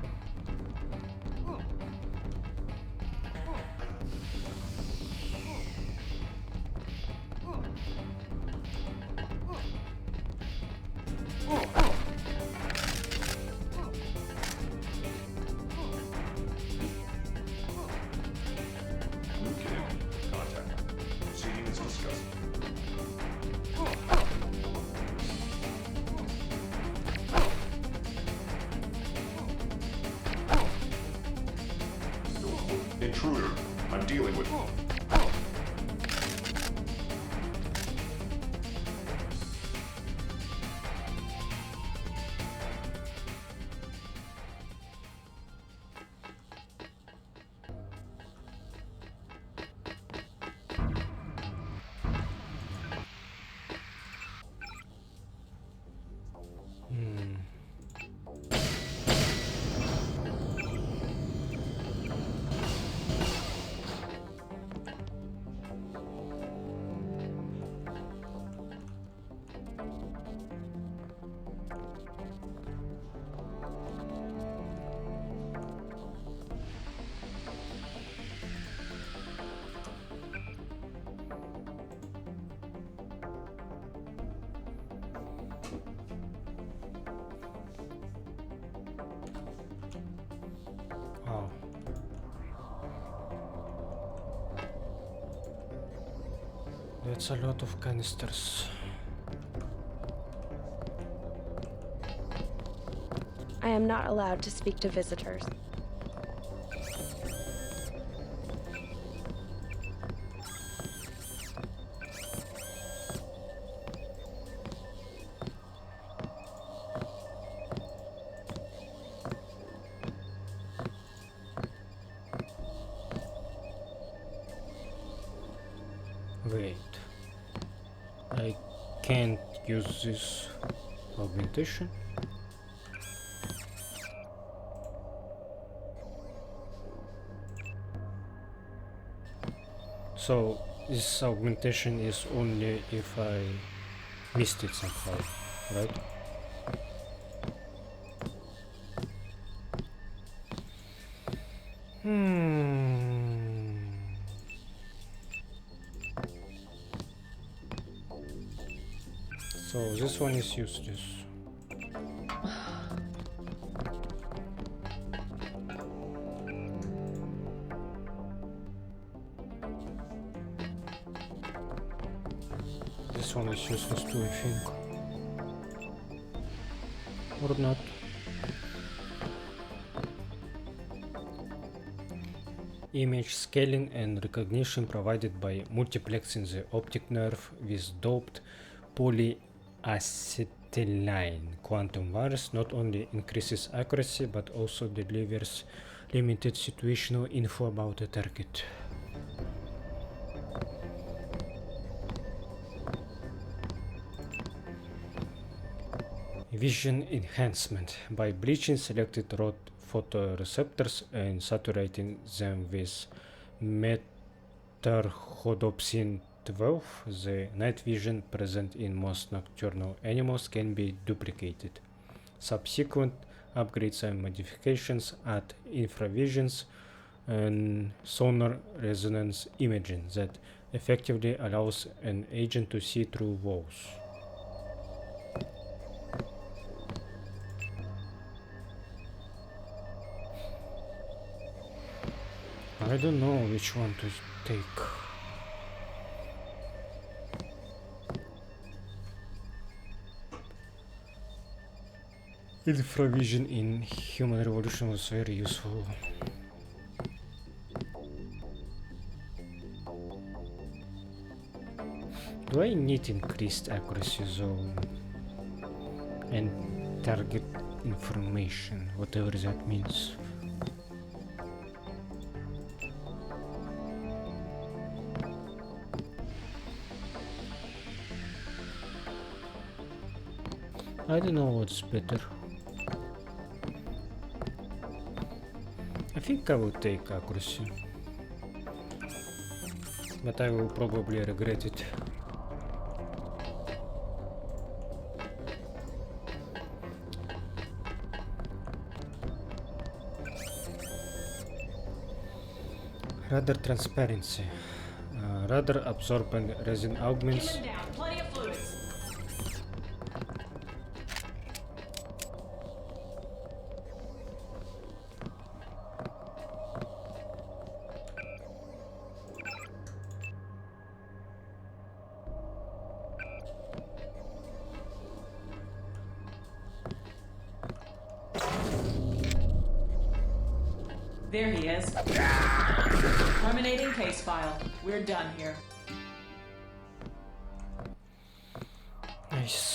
Speaker 20: intruder. I'm dealing with...
Speaker 1: Wow. That's a lot of canisters.
Speaker 19: I am not allowed to speak to visitors.
Speaker 1: Wait. I can't use this augmentation. So this augmentation is only if I missed it somehow, right? So this one is useless. This one is useless too, I think. Or not. Image scaling and recognition provided by multiplexing the optic nerve with doped polyacetylene quantum wires not only increases accuracy but also delivers limited situational info about the target. Vision enhancement by bleaching selected rod photoreceptors and saturating them with methotrexate 12, the night vision present in most nocturnal animals can be duplicated. Subsequent upgrades and modifications add infravisions and sonar resonance imaging that effectively allows an agent to see through walls. I don't know which one to take. Infravision in Human Revolution was very useful. Do I need increased accuracy zone and target information, whatever that means? I don't know what's better. I think I will take accuracy, but I will probably regret it. Radar transparency. Radar absorbent resin augments.
Speaker 21: There he is. Terminating case file. We're done here.
Speaker 1: Nice.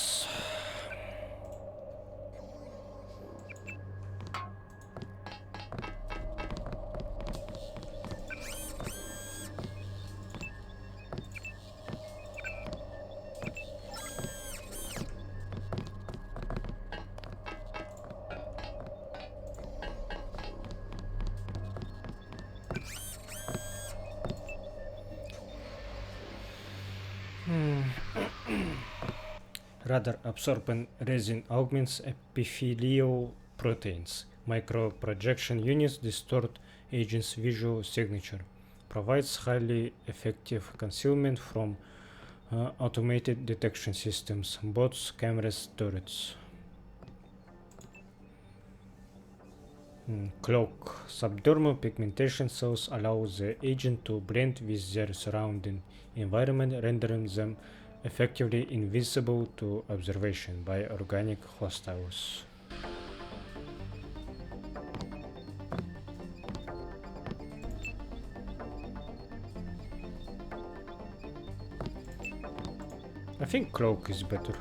Speaker 1: Radar absorbent resin augments epithelial proteins. Microprojection units distort agent's visual signature. Provides highly effective concealment from automated detection systems, bots, cameras, turrets. Cloak. Subdermal pigmentation cells allow the agent to blend with their surrounding environment, rendering them effectively invisible to observation by organic hostiles. I think cloak is better.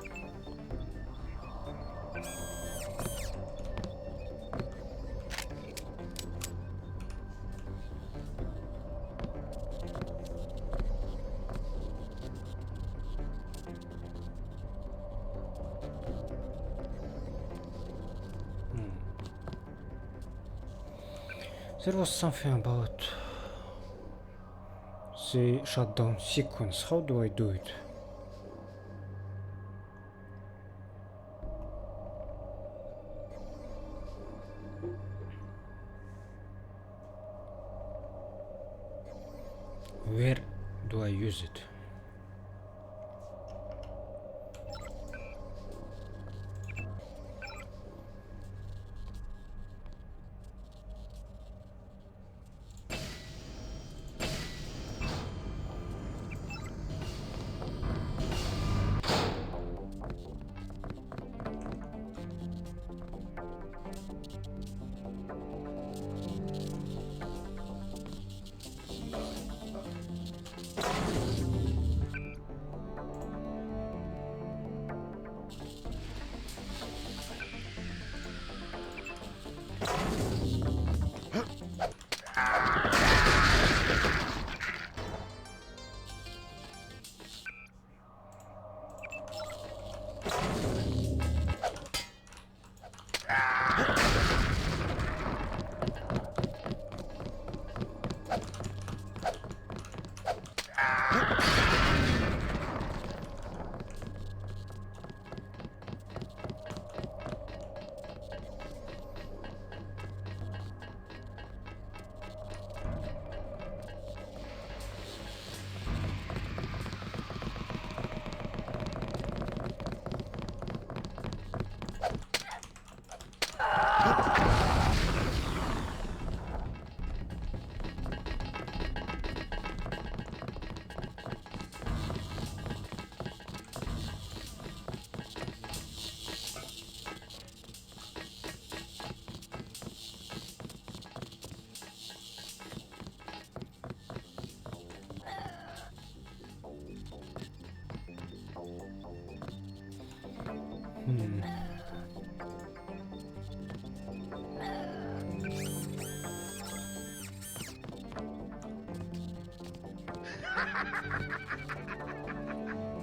Speaker 1: There was something about the shutdown sequence. How do I do it? Where do I use it?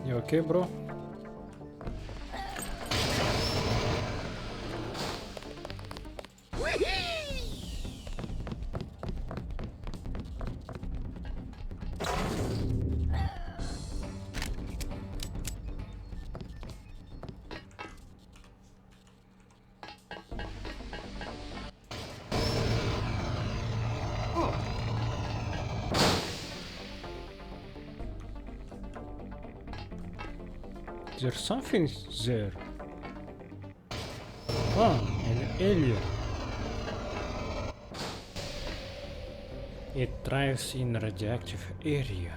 Speaker 1: You okay, bro? There's something there. Ah, an alien. It thrives in radioactive area.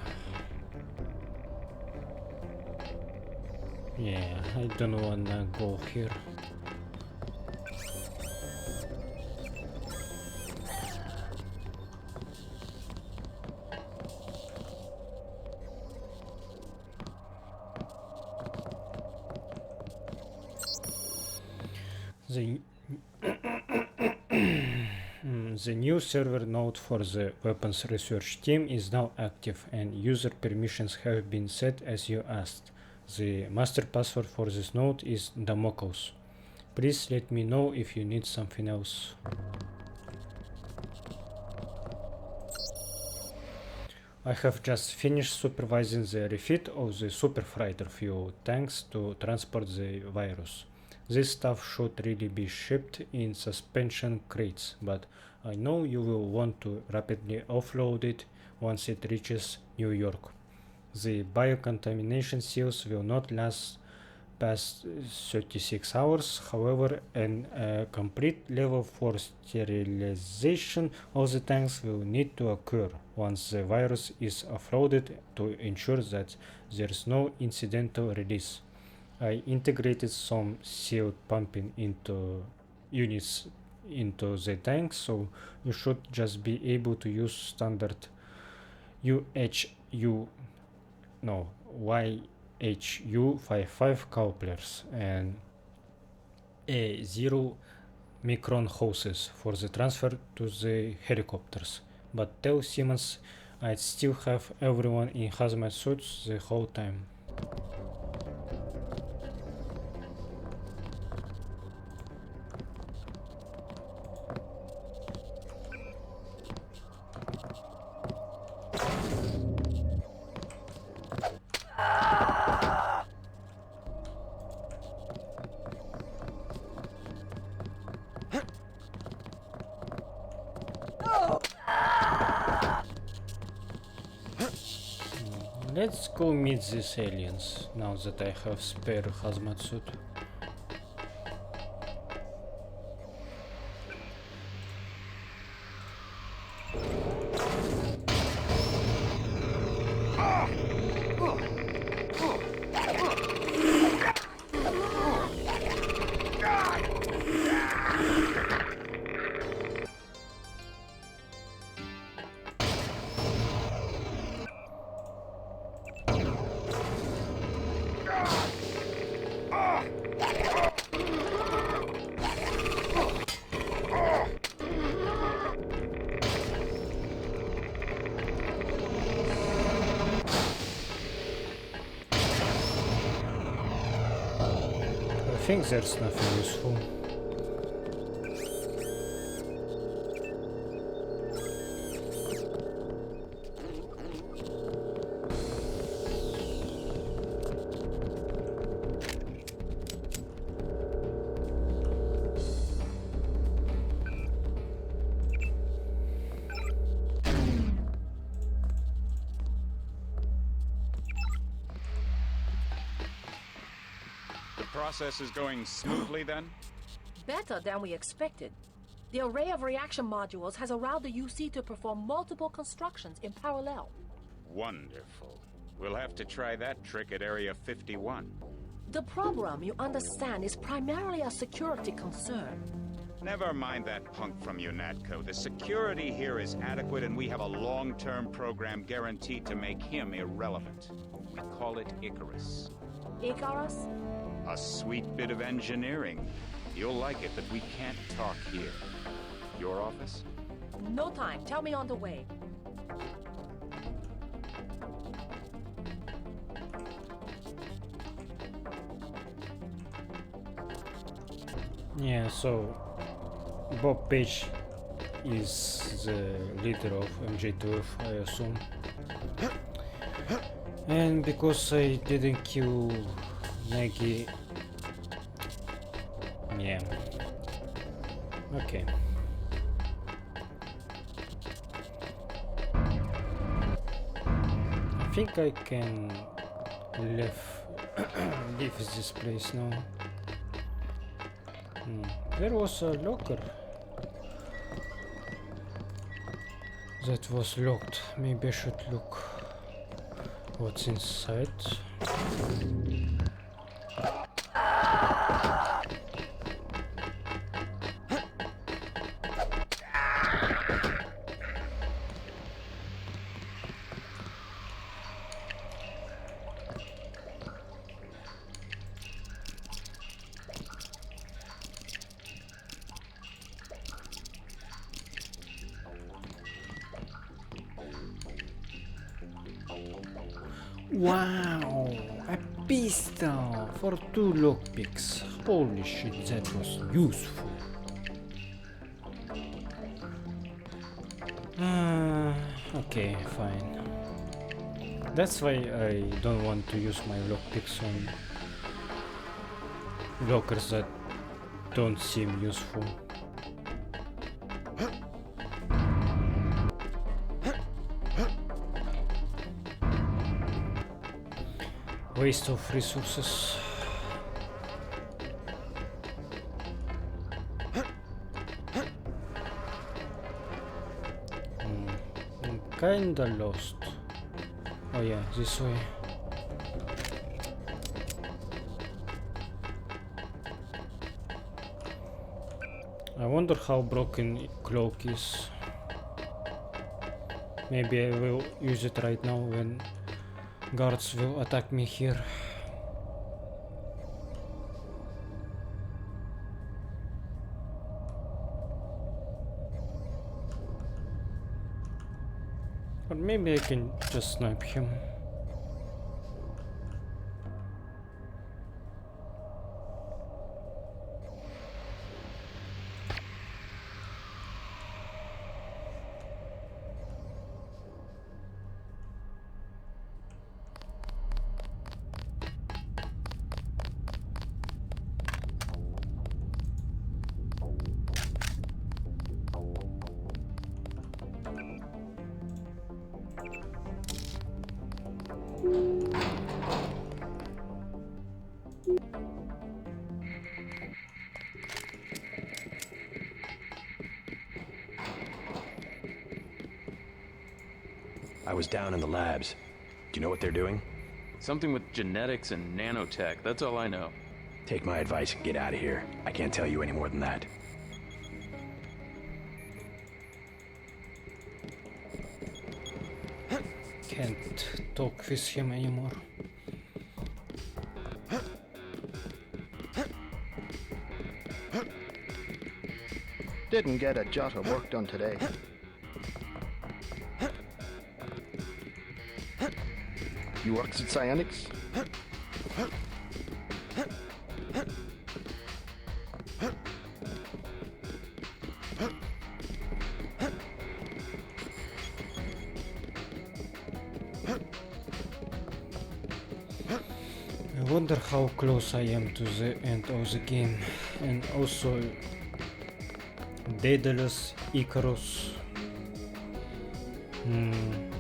Speaker 1: Yeah, I don't wanna go here. The the new server node for the weapons research team is now active and user permissions have been set as you asked. The master password for this node is Damokos. Please let me know if you need something else. I have just finished supervising the refit of the Super Freighter fuel tanks to transport the virus. This stuff should really be shipped in suspension crates, but I know you will want to rapidly offload it once it reaches New York. The biocontamination seals will not last past 36 hours, however, a complete level 4 sterilization of the tanks will need to occur once the virus is offloaded to ensure that there is no incidental release. I integrated some sealed pumping into units into the tank, so you should just be able to use standard YHU 55 couplers and a 0 micron hoses for the transfer to the helicopters. But tell Simmons I'd still have everyone in hazmat suits the whole time. Let's go meet these aliens, now that I have spare hazmat suit. I think there's nothing useful.
Speaker 3: Process is going smoothly then?
Speaker 17: Better than we expected. The array of reaction modules has allowed the UC to perform multiple constructions in parallel.
Speaker 3: Wonderful. We'll have to try that trick at Area 51.
Speaker 17: The problem, you understand, is primarily a security concern.
Speaker 3: Never mind that punk from UNATCO. The security here is adequate and we have a long-term program guaranteed to make him irrelevant. We call it Icarus.
Speaker 17: Icarus?
Speaker 3: A sweet bit of engineering. You'll like it, but we can't talk here. Your office?
Speaker 17: No time. Tell me on the way.
Speaker 1: Yeah, so Bob Page is the leader of MJ12, I assume. And because I didn't kill Maggie, yeah, okay. I think I can leave this place now. There was a locker that was locked. Maybe I should look what's inside. Wow, a pistol for 2 lockpicks. Holy shit, that was useful. Okay, fine. That's why I don't want to use my lockpicks on lockers that don't seem useful. Waste of resources. I'm kinda lost. Oh yeah, this way. I wonder how broken cloak is. Maybe I will use it right now when guards will attack me here. Or maybe I can just snipe him.
Speaker 7: I was down in the labs. Do you know what they're doing?
Speaker 2: Something with genetics and nanotech, that's all I know.
Speaker 7: Take my advice and get out of here. I can't tell you any more than that.
Speaker 1: Can't talk with him anymore.
Speaker 10: Didn't get a jot of work done today. You works at Psionics?
Speaker 1: I wonder how close I am to the end of the game. And also Daedalus, Icarus.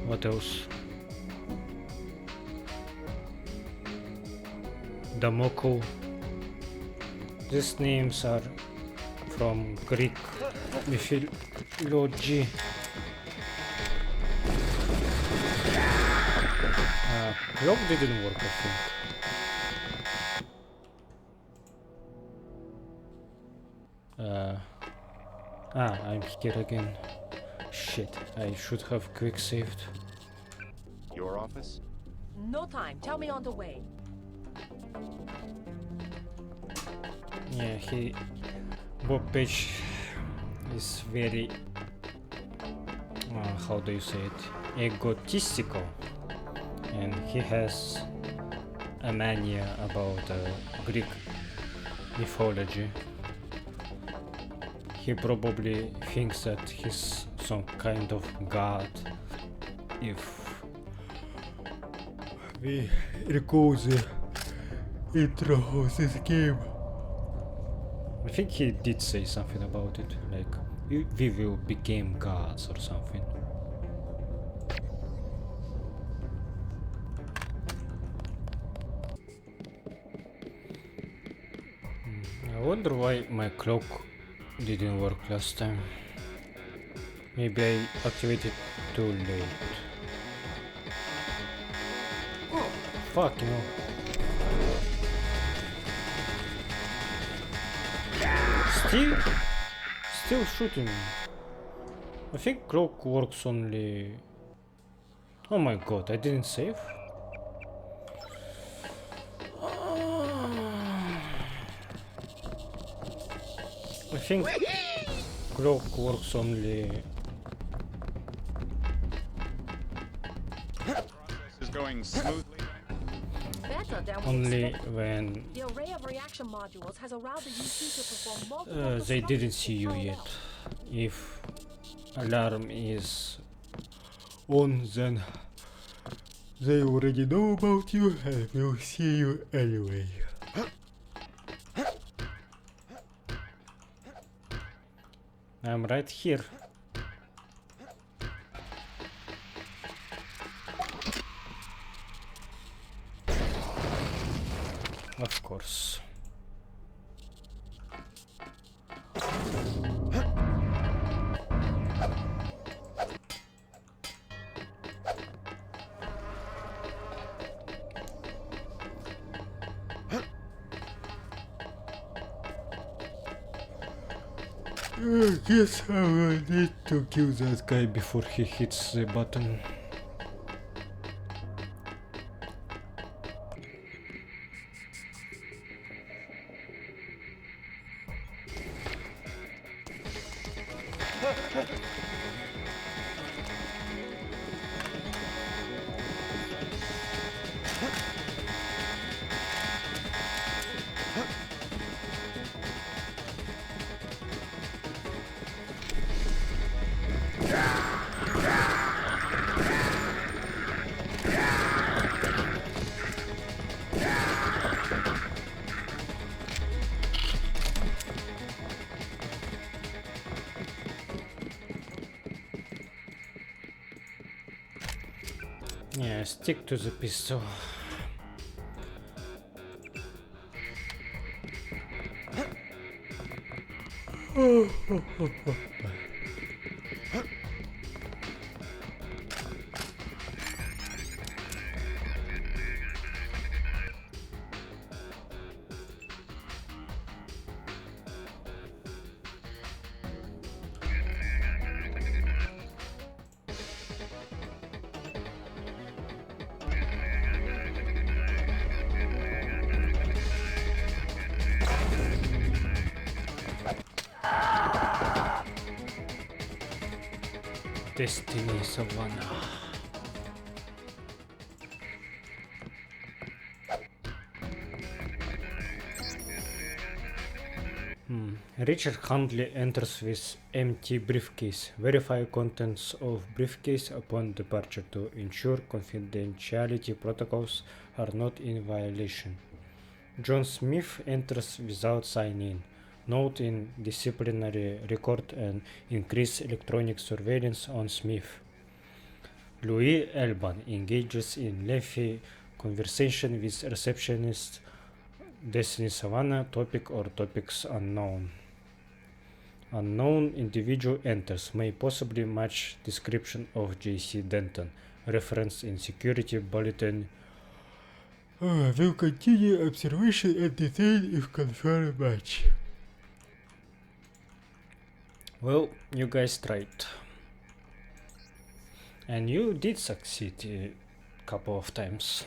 Speaker 1: What else? Damoko. These names are from Greek mythology. Clock didn't work, I think. I'm here again. Shit, I should have quick saved.
Speaker 3: Your office?
Speaker 17: No time. Tell me on the way.
Speaker 1: Yeah, Bob Page is very, how do you say it, egotistical, and he has a mania about Greek mythology. He probably thinks that he's some kind of god if we recall the intro of this game. I think he did say something about it, like we will become gods or something. I wonder why my clock didn't work last time. Maybe I activated too late. Oh, fuck you know. Still shooting me. I think clock works only. Oh my god, I didn't save. I think clock works only.
Speaker 3: going smoothly?
Speaker 17: Better than we
Speaker 1: Only
Speaker 17: expected.
Speaker 1: when
Speaker 17: The array of reaction modules has allowed the UC to perform multiple
Speaker 1: they didn't
Speaker 17: constructions
Speaker 1: see
Speaker 17: in
Speaker 1: you
Speaker 17: parallel.
Speaker 1: yet. If alarm is on, then they already know about you and will see you anyway. I'm right here. Of course. I guess I will need to kill that guy before he hits the button. Yeah, stick to the pistol. Destiny Savannah. Richard Handley enters with empty briefcase. Verify contents of briefcase upon departure to ensure confidentiality protocols are not in violation. John Smith enters without sign-in. Note in disciplinary record and increase electronic surveillance on Smith. Louis Elban engages in lengthy conversation with receptionist Destiny Savannah, topic or topics unknown. Unknown individual enters, may possibly match description of J.C. Denton, reference in security bulletin. Will continue observation and detain if confirmed match. Well, you guys tried. And you did succeed a couple of times.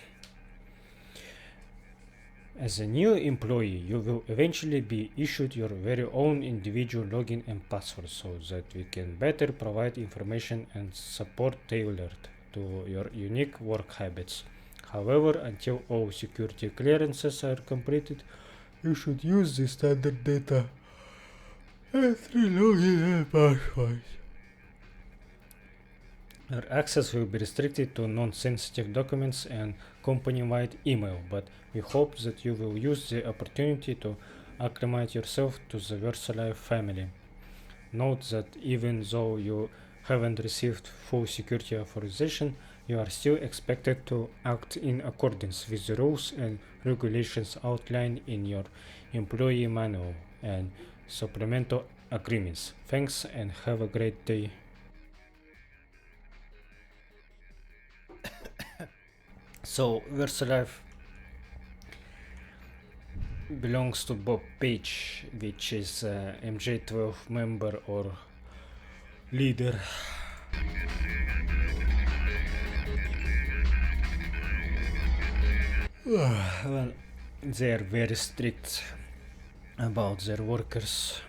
Speaker 1: As a new employee, you will eventually be issued your very own individual login and password so that we can better provide information and support tailored to your unique work habits. However, until all security clearances are completed, you should use the standard data entry login and password. Your access will be restricted to non-sensitive documents and company-wide email, but we hope that you will use the opportunity to acclimate yourself to the VersaLife family. Note that even though you haven't received full security authorization, you are still expected to act in accordance with the rules and regulations outlined in your employee manual and supplemental agreements. Thanks and have a great day. So, VersaLife belongs to Bob Page, which is MJ12 member or leader. Well, they are very strict about their workers,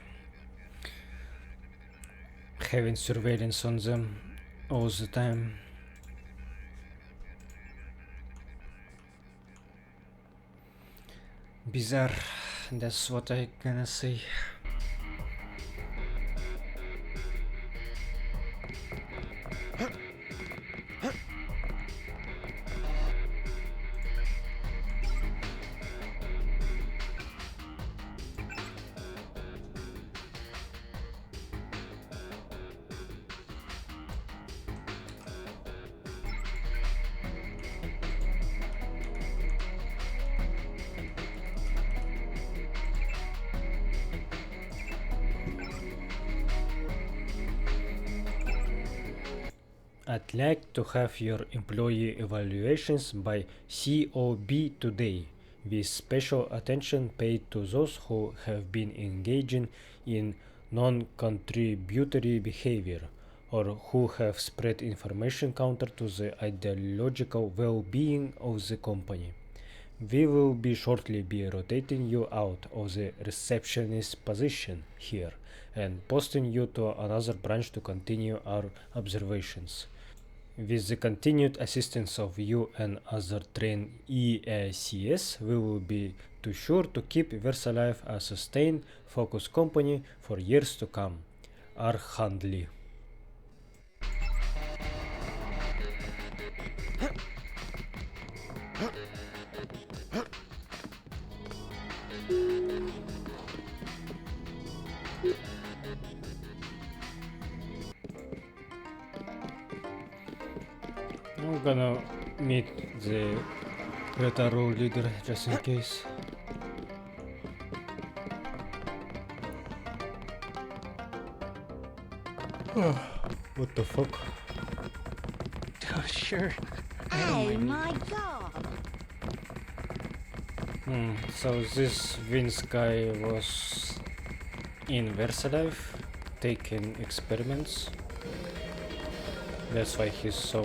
Speaker 1: having surveillance on them all the time. Bizarre, that's what I gonna say. I'd like to have your employee evaluations by COB today, with special attention paid to those who have been engaging in non-contributory behavior, or who have spread information counter to the ideological well-being of the company. We will be shortly be rotating you out of the receptionist position here and posting you to another branch to continue our observations. With the continued assistance of you and other trained EACS, we will be too sure to keep VersaLife a sustained, focused company for years to come. R. Handley. I'm gonna meet the Red Arrow leader just in case. What the fuck?
Speaker 15: Oh, sure.
Speaker 9: Oh my god!
Speaker 1: So this Vince guy was in VersaLife taking experiments. That's why he's so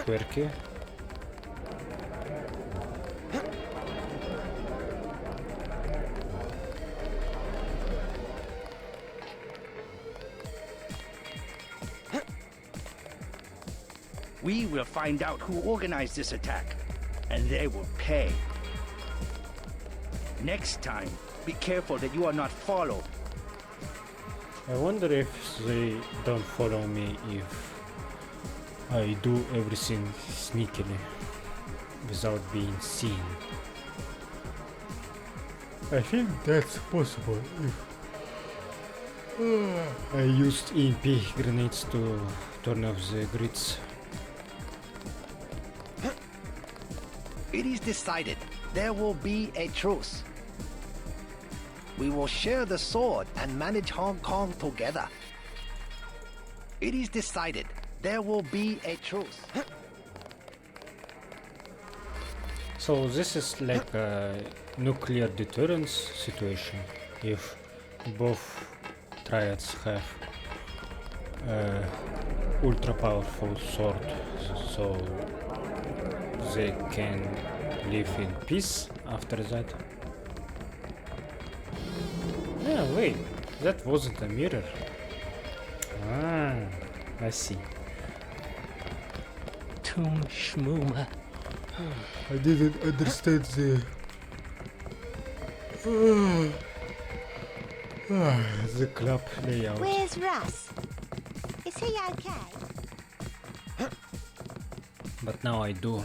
Speaker 1: quirky.
Speaker 22: We will find out who organized this attack, and they will pay. Next time, be careful that you are not followed.
Speaker 1: I wonder if they don't follow me if I do everything sneakily without being seen. I think that's possible if I used EMP grenades to turn off the grids.
Speaker 6: It is decided. There will be a truce. We will share the sword and manage Hong Kong together. It is decided. There will be a truce.
Speaker 1: So this is like a nuclear deterrence situation. If both triads have ultra powerful sword, so they can live in peace after that. Yeah, wait, that wasn't a mirror. Ah, I see.
Speaker 15: Tum Shmuma.
Speaker 1: I didn't understand the club layout.
Speaker 9: Where's Russ? Is he okay?
Speaker 1: But now I do.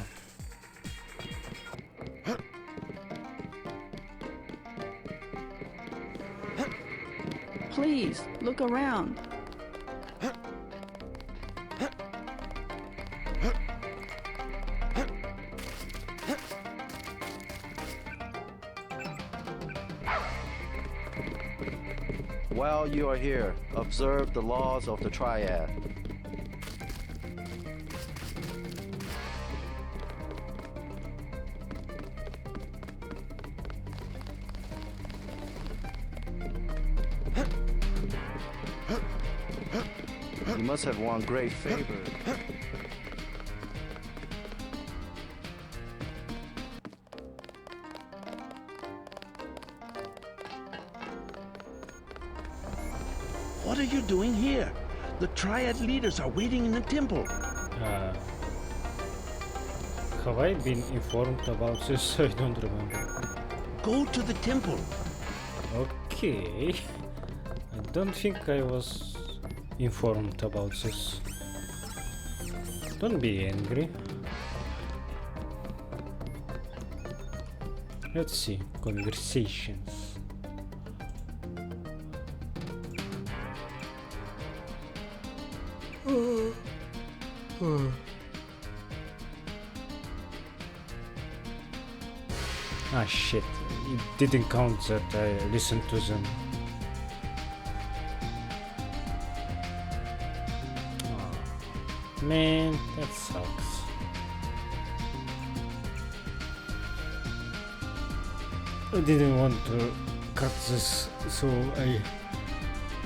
Speaker 23: Please, look around.
Speaker 4: While you are here, observe the laws of the Triad. You must have won great favor.
Speaker 8: What are you doing here? The Triad leaders are waiting in the temple.
Speaker 1: have I been informed about this? I don't remember.
Speaker 8: Go to the temple.
Speaker 1: Okay. I don't think I was informed about this. Don't be angry. Let's see. Conversations. Ah shit, it didn't count that I listened to them. Oh, man, that sucks. I didn't want to cut this, so I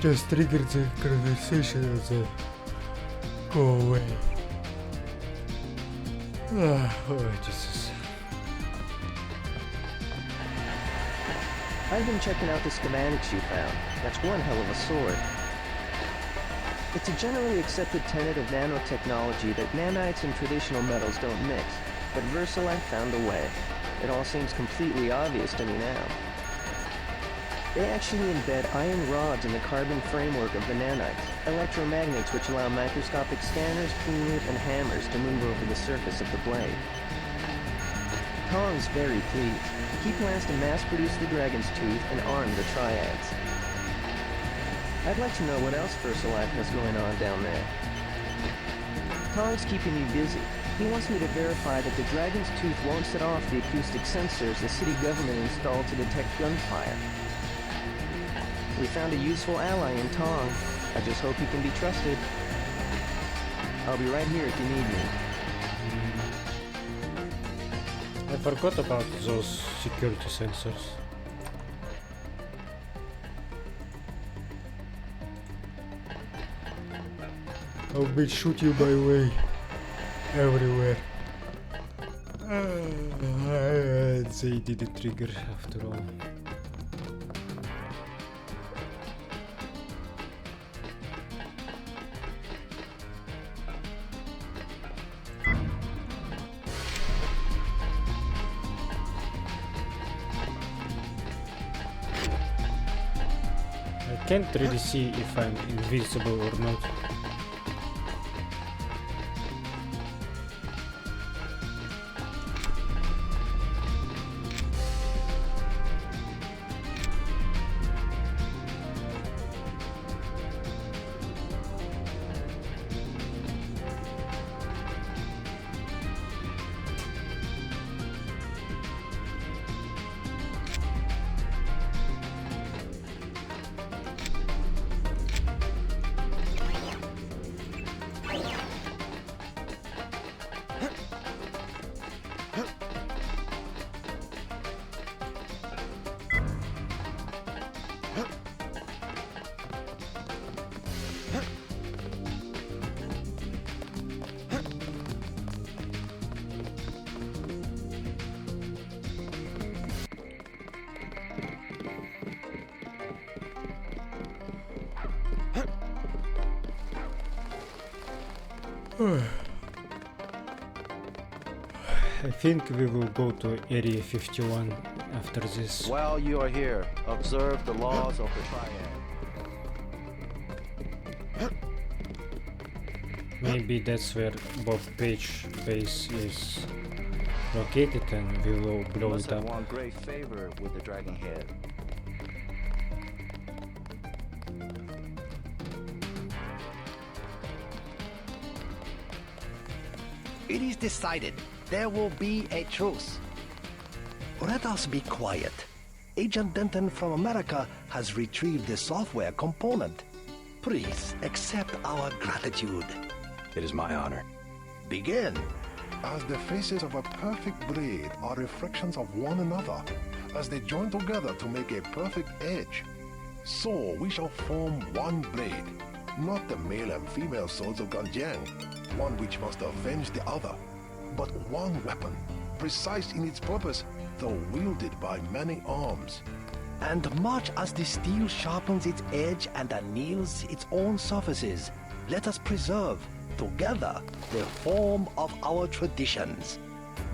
Speaker 1: just triggered the conversation and then go away. Oh, Jesus.
Speaker 5: I've been checking out the schematics you found. That's one hell of a sword. It's a generally accepted tenet of nanotechnology that nanites and traditional metals don't mix, but VersaLife found a way. It all seems completely obvious to me now. They actually embed iron rods in the carbon framework of the nanites, electromagnets which allow microscopic scanners, cleaners, and hammers to move over the surface of the blade. Tong's very pleased. He plans to mass-produce the Dragon's Tooth and arm the Triads. I'd like to know what else VersaLife has going on down there. Tong's keeping me busy. He wants me to verify that the Dragon's Tooth won't set off the acoustic sensors the city government installed to detect gunfire. We found a useful ally in Tong. I just hope he can be trusted. I'll be right here if you need me.
Speaker 1: I forgot about those security sensors. I'll be shoot you by way everywhere. They didn't trigger after all. I can't really see if I'm invisible or not. I think we will go to Area 51 after this.
Speaker 4: While you are here, observe the laws of the Triad.
Speaker 1: Maybe that's where Bob Page base is located and we will blow
Speaker 4: Must
Speaker 1: it
Speaker 4: have
Speaker 1: up.
Speaker 4: won great favor with the Dragon Head.
Speaker 6: It is decided. There will be a truce. Let us be quiet. Agent Denton from America has retrieved the software component. Please accept our gratitude.
Speaker 7: It is my honor.
Speaker 6: Begin.
Speaker 11: As the faces of a perfect blade are reflections of one another, as they join together to make a perfect edge, so we shall form one blade, not the male and female swords of Ganjiang, one which must avenge the other, but one weapon, precise in its purpose, though wielded by many arms.
Speaker 6: And much as the steel sharpens its edge and anneals its own surfaces, let us preserve, together, the form of our traditions.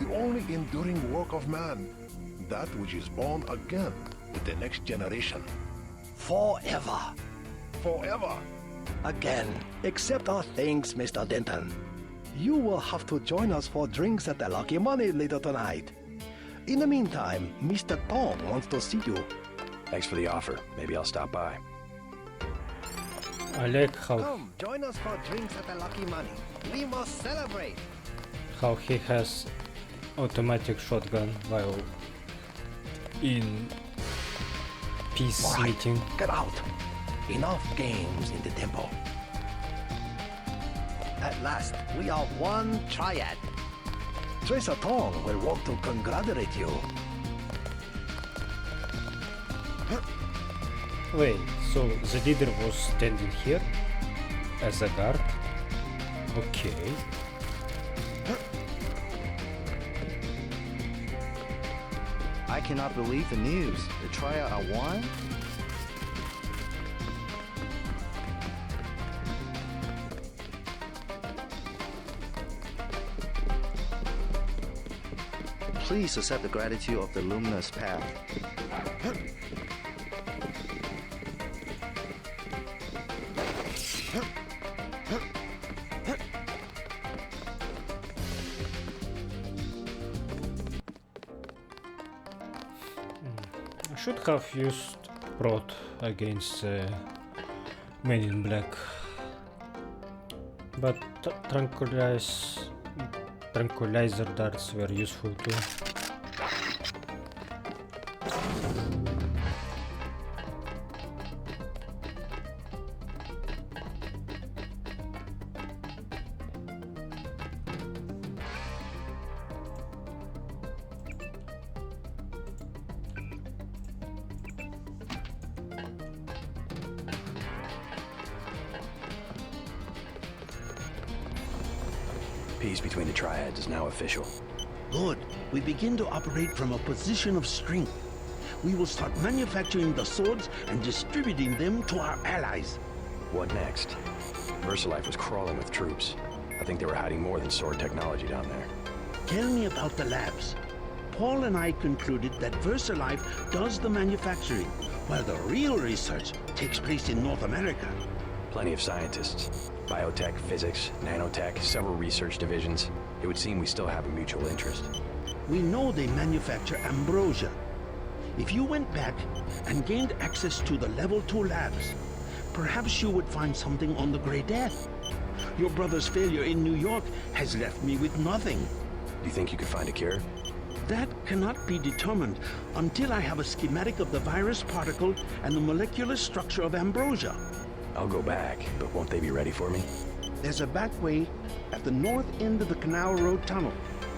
Speaker 11: the only enduring work of man, that which is born again with the next generation.
Speaker 6: Forever.
Speaker 11: Forever.
Speaker 6: Again. Accept our thanks, Mr. Denton. You will have to join us for drinks at the Lucky Money later tonight. In the meantime, Mr. Tong wants to see you.
Speaker 7: Thanks for the offer. Maybe I'll stop by.
Speaker 1: I like
Speaker 6: Come, join us for drinks at the Lucky Money. We must celebrate.
Speaker 1: how he has automatic shotgun while in peace
Speaker 6: All right,
Speaker 1: meeting.
Speaker 6: get out. Enough games in the temple. At last, we are one triad. Tracer Tong will want to congratulate you.
Speaker 1: Wait, so the leader was standing here as a guard? Okay.
Speaker 4: I cannot believe the news. The triad are one? Please accept the gratitude of the luminous path.
Speaker 1: I should have used Prot against Men in Black, but tranquilizer darts were useful too.
Speaker 7: Peace between the triads is now official.
Speaker 8: Good. We begin to operate from a position of strength. We will start manufacturing the swords and distributing them to our allies.
Speaker 7: What next? VersaLife was crawling with troops. I think they were hiding more than sword technology down there.
Speaker 8: Tell me about the labs. Paul and I concluded that VersaLife does the manufacturing, while the real research takes place in North America.
Speaker 7: Plenty of scientists. Biotech, physics, nanotech, several research divisions. It would seem we still have a mutual interest.
Speaker 8: We know they manufacture ambrosia. If you went back and gained access to the Level 2 labs, perhaps you would find something on the Grey Death. Your brother's failure in New York has left me with nothing.
Speaker 7: Do you think you could find a cure?
Speaker 8: That cannot be determined until I have a schematic of the virus particle and the molecular structure of ambrosia.
Speaker 7: I'll go back, but won't they be ready for me?
Speaker 8: There's a back way at the north end of the Canal Road Tunnel,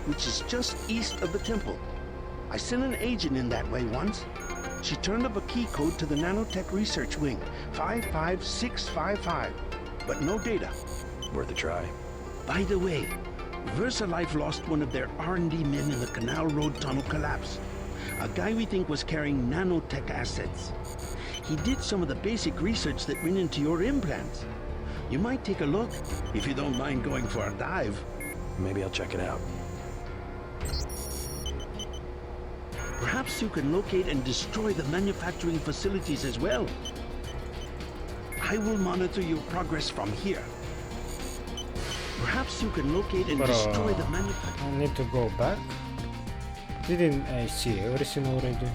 Speaker 8: which is just east of the temple. I sent an agent in that way once. She turned up a key code to the Nanotech Research Wing, 55655, but no data.
Speaker 7: Worth a try.
Speaker 8: By the way, VersaLife lost one of their R&D men in the Canal Road Tunnel collapse. A guy we think was carrying nanotech assets. He did some of the basic research that went into your implants. You might take a look, if you don't mind going for a dive.
Speaker 7: Maybe I'll check it out.
Speaker 8: Perhaps you can locate and destroy the manufacturing facilities as well. I will monitor your progress from here. Perhaps you can locate and destroy the manufacturing...
Speaker 1: I need to go back. Didn't I see everything already?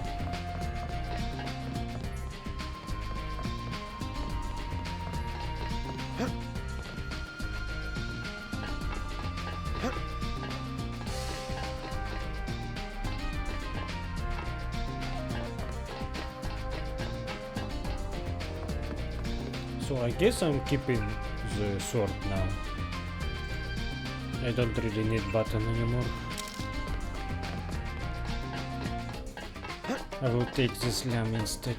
Speaker 1: So I guess I'm keeping the sword now. I don't really need button anymore. I will take this lamb instead.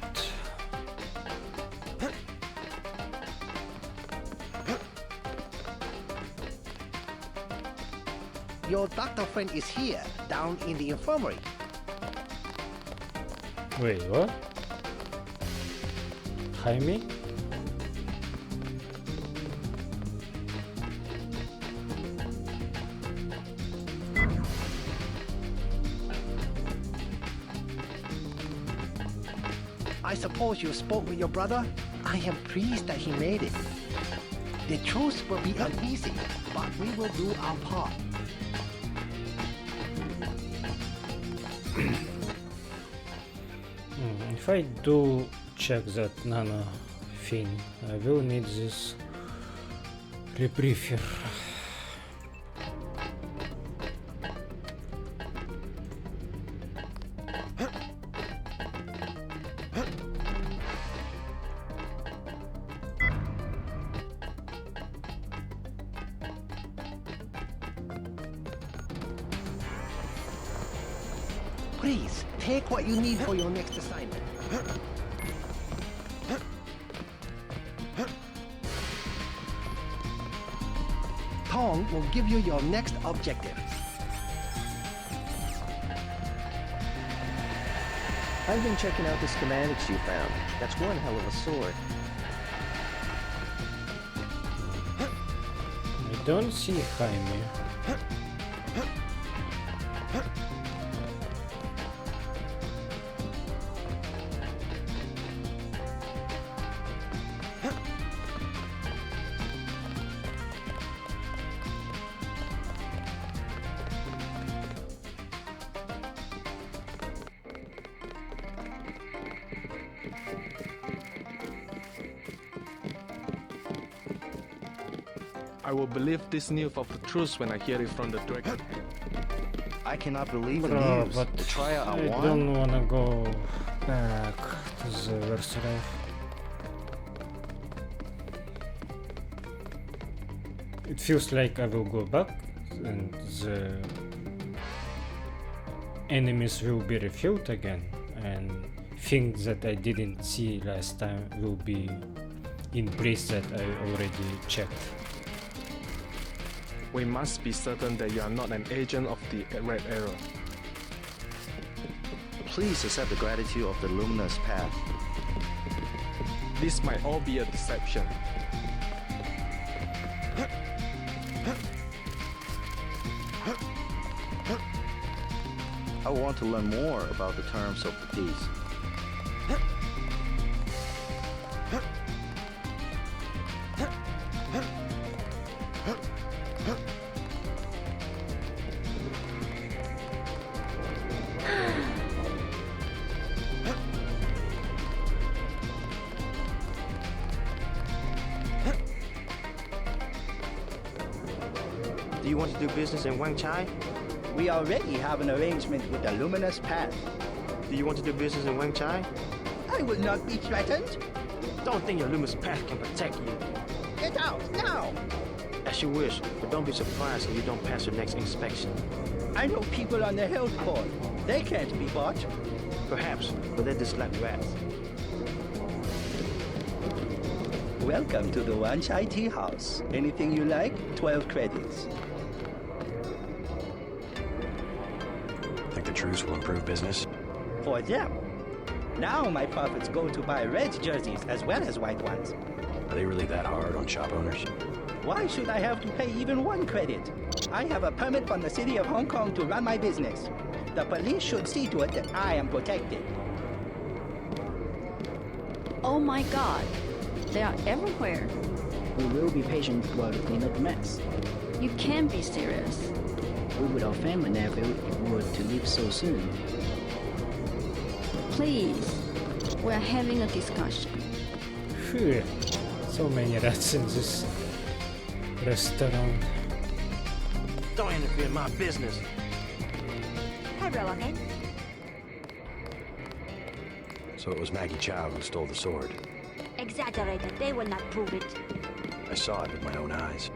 Speaker 18: Your doctor friend is here, down in the infirmary.
Speaker 1: Wait, what? Jaime?
Speaker 6: suppose you spoke with your brother? I am pleased that he made it. The truce will be uneasy, but we will do our part.
Speaker 1: If I do check that nano thing, I will need this rebriefer.
Speaker 6: Please, take what you need for your next assignment. Tong will give you your next objective.
Speaker 5: I've been checking out the schematics you found. That's one hell of a sword.
Speaker 1: I don't see Jaime.
Speaker 12: I will believe this news of the truth when I hear it from the dragon.
Speaker 4: I cannot believe the
Speaker 1: Bro,
Speaker 4: news.
Speaker 1: but
Speaker 4: The trial
Speaker 1: I
Speaker 4: are won.
Speaker 1: don't wanna go back to the Versailles. It feels like I will go back and the enemies will be refilled again, and things that I didn't see last time will be in place that I already checked.
Speaker 12: We must be certain that you are not an agent of the Red Arrow.
Speaker 4: Please accept the gratitude of the luminous path.
Speaker 12: This might all be a deception.
Speaker 4: I want to learn more about the terms of the peace. Do you want to do business in Wang Chai?
Speaker 22: We already have an arrangement with the Luminous Path.
Speaker 4: Do you want to do business in Wang Chai?
Speaker 22: I will not be threatened.
Speaker 7: Don't think your Luminous Path can protect you.
Speaker 22: Get out, now!
Speaker 7: As you wish, but don't be surprised if you don't pass your next inspection.
Speaker 22: I know people on the health board. They can't be bought.
Speaker 7: Perhaps, but they're just like rats.
Speaker 22: Welcome to the Wan Chai Tea House. Anything you like, 12 credits.
Speaker 7: Think the truce will improve business?
Speaker 22: For them. Now my profits go to buy red jerseys as well as white ones.
Speaker 7: Are they really that hard on shop owners?
Speaker 22: Why should I have to pay even 1 credit? I have a permit from the city of Hong Kong to run my business. The police should see to it that I am protected.
Speaker 13: Oh my god. They are everywhere.
Speaker 23: We will be patient while we clean up the mess.
Speaker 13: You can't be serious.
Speaker 23: We would offend my nephew if we were to leave so soon.
Speaker 13: Please. We are having a discussion.
Speaker 1: Phew, so many rats in this restaurant.
Speaker 7: Don't interfere in my business.
Speaker 9: Hi, Rowan.
Speaker 7: So it was Maggie Chow who stole the sword.
Speaker 9: Exaggerated. They will not prove it.
Speaker 7: I saw it with my own eyes.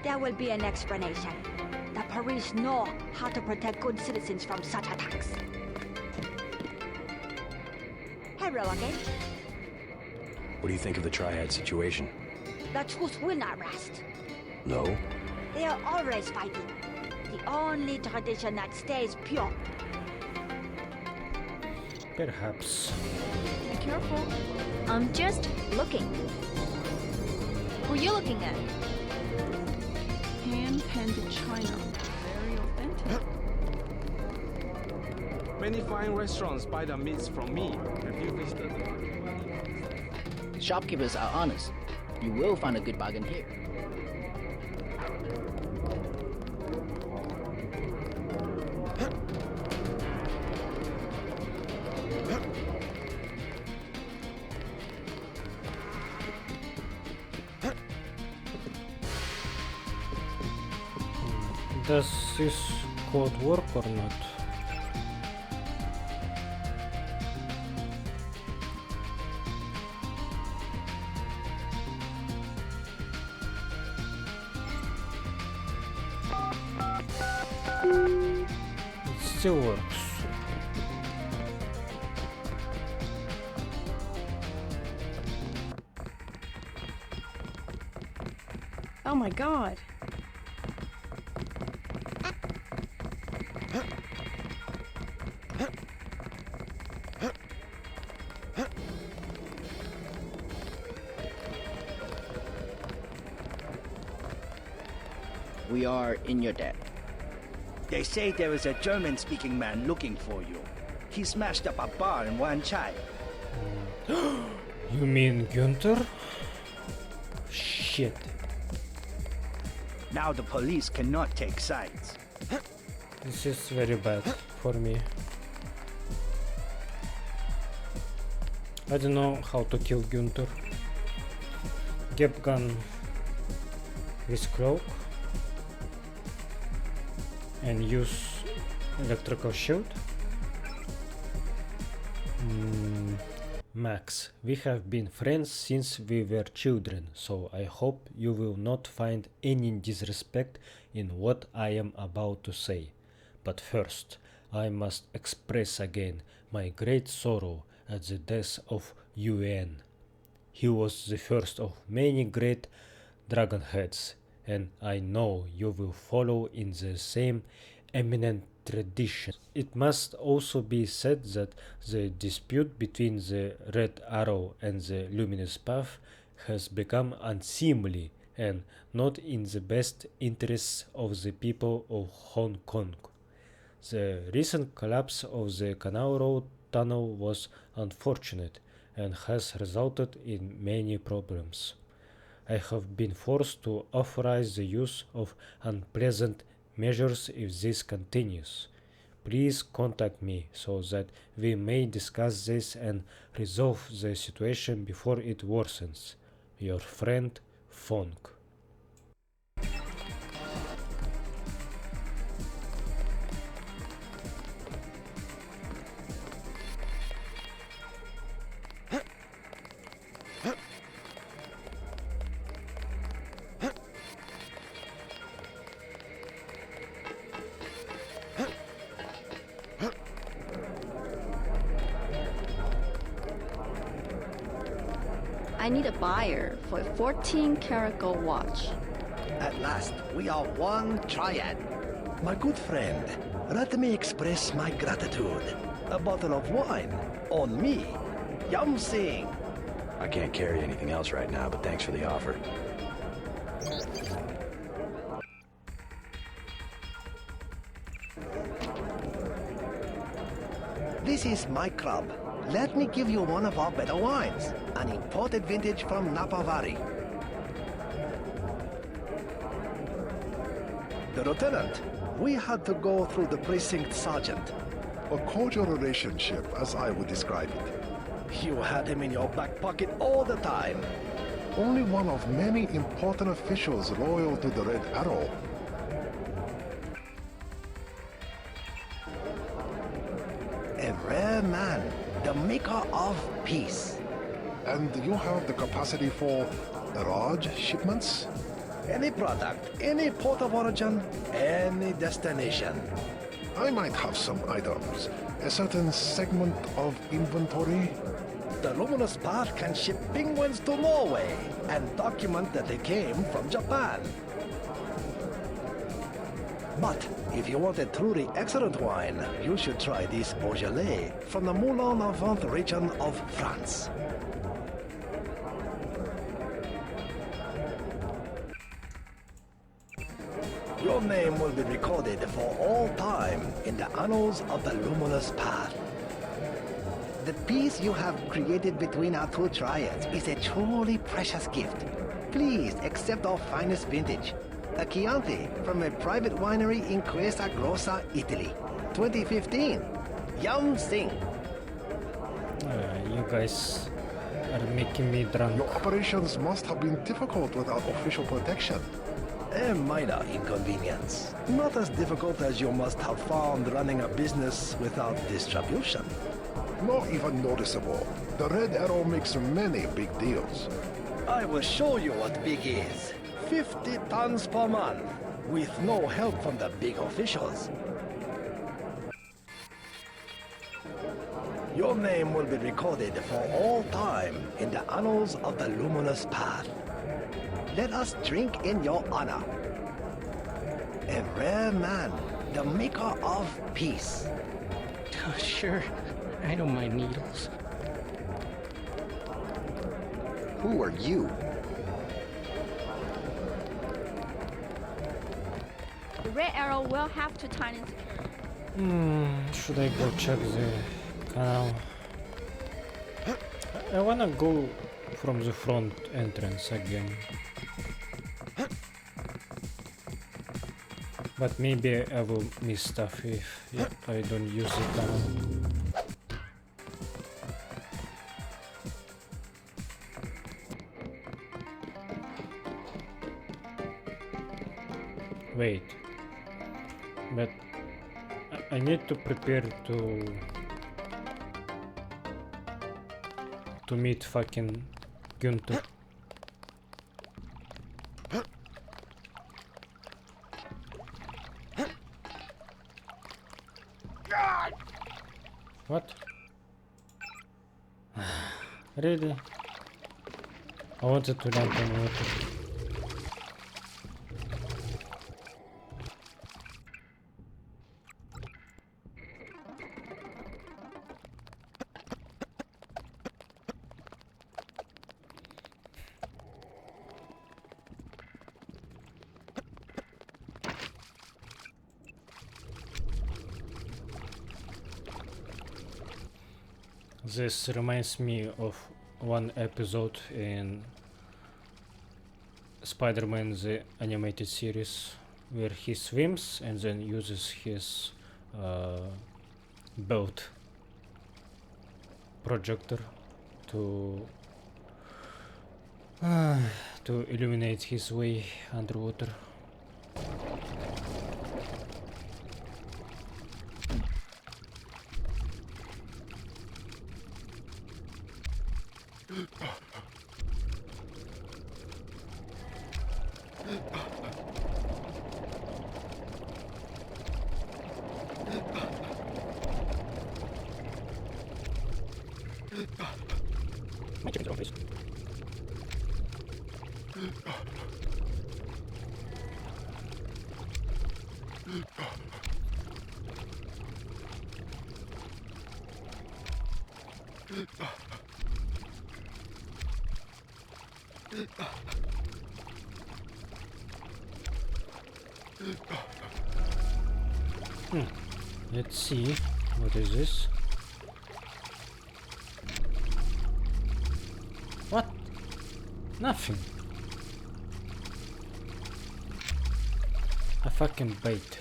Speaker 9: There will be an explanation. The police know how to protect good citizens from such attacks. Hey, Rowan.
Speaker 7: What do you think of the Triad situation?
Speaker 9: The truth will not rest.
Speaker 7: No?
Speaker 9: They are always fighting. The only tradition that stays pure.
Speaker 1: Perhaps.
Speaker 13: Be careful. I'm just looking. Who are you looking at? Hand painted china. Very authentic.
Speaker 12: Many fine restaurants buy their meats from me. Have you visited?
Speaker 23: Shopkeepers are honest. You will find a good bargain here.
Speaker 1: Does this code work or not? It still works.
Speaker 13: Oh my god.
Speaker 23: We are in your debt.
Speaker 22: They say there is a German-speaking man looking for you. He smashed up a bar in Wan Chai.
Speaker 1: You mean Günther? Shit.
Speaker 22: Now the police cannot take sides.
Speaker 1: This is very bad for me. I don't know how to kill Günther. Gap gun with cloak and use electrical shield. Max, we have been friends since we were children, so I hope you will not find any disrespect in what I am about to say. But first, I must express again my great sorrow at the death of Yuan. He was the first of many great dragonheads, and I know you will follow in the same eminent tradition. It must also be said that the dispute between the Red Arrow and the Luminous Path has become unseemly and not in the best interests of the people of Hong Kong. The recent collapse of the Canal Road tunnel was unfortunate and has resulted in many problems. I have been forced to authorize the use of unpleasant measures if this continues. Please contact me so that we may discuss this and resolve the situation before it worsens. Your friend, Fong.
Speaker 14: I need a buyer for a 14-karat gold watch.
Speaker 6: At last, we are one triad. My good friend, let me express my gratitude. A bottle of wine on me. Yum Sing.
Speaker 7: I can't carry anything else right now, but thanks for the offer.
Speaker 6: This is my club. Let me give you one of our better wines. An imported vintage from Napa Valley. The lieutenant, we had to go through the precinct sergeant.
Speaker 11: A cordial relationship, as I would describe it.
Speaker 6: You had him in your back pocket all the time.
Speaker 11: Only one of many important officials loyal to the Red Arrow.
Speaker 6: A rare man, the maker of peace.
Speaker 11: And you have the capacity for large shipments?
Speaker 6: Any product, any port of origin, any destination.
Speaker 11: I might have some items. A certain segment of inventory.
Speaker 6: The Luminous Path can ship penguins to Norway and document that they came from Japan. But if you want a truly excellent wine, you should try this Beaujolais from the Moulin-à-Vent region of France. Your name will be recorded for all time in the annals of the Luminous Path. The peace you have created between our two triads is a truly precious gift. Please accept our finest vintage, a Chianti from a private winery in Questa Grossa, Italy. 2015. Yum Sing.
Speaker 1: You guys are making me drunk.
Speaker 11: Your operations must have been difficult without official protection.
Speaker 6: A minor inconvenience. Not as difficult as you must have found running a business without distribution.
Speaker 11: Not even noticeable. The Red Arrow makes many big deals.
Speaker 6: I will show you what big is. 50 tons per month, with no help from the big officials. Your name will be recorded for all time in the annals of the Luminous Path. Let us drink in your honor. A rare man, the maker of peace.
Speaker 23: Oh, sure. I don't mind needles.
Speaker 18: Who are you?
Speaker 14: The Red Arrow will have to tighten security.
Speaker 1: Should I go check the canal? I wanna go from the front entrance again. But maybe I will miss stuff if I don't use the canal. Wait, but I need to prepare to meet fucking Gunther. What? Really? I wanted to land on water. This reminds me of one episode in Spider-Man the animated series where he swims and then uses his boat projector to illuminate his way underwater. My chicken's wrong, please. Let's see, what is this? What? Nothing. A fucking bait.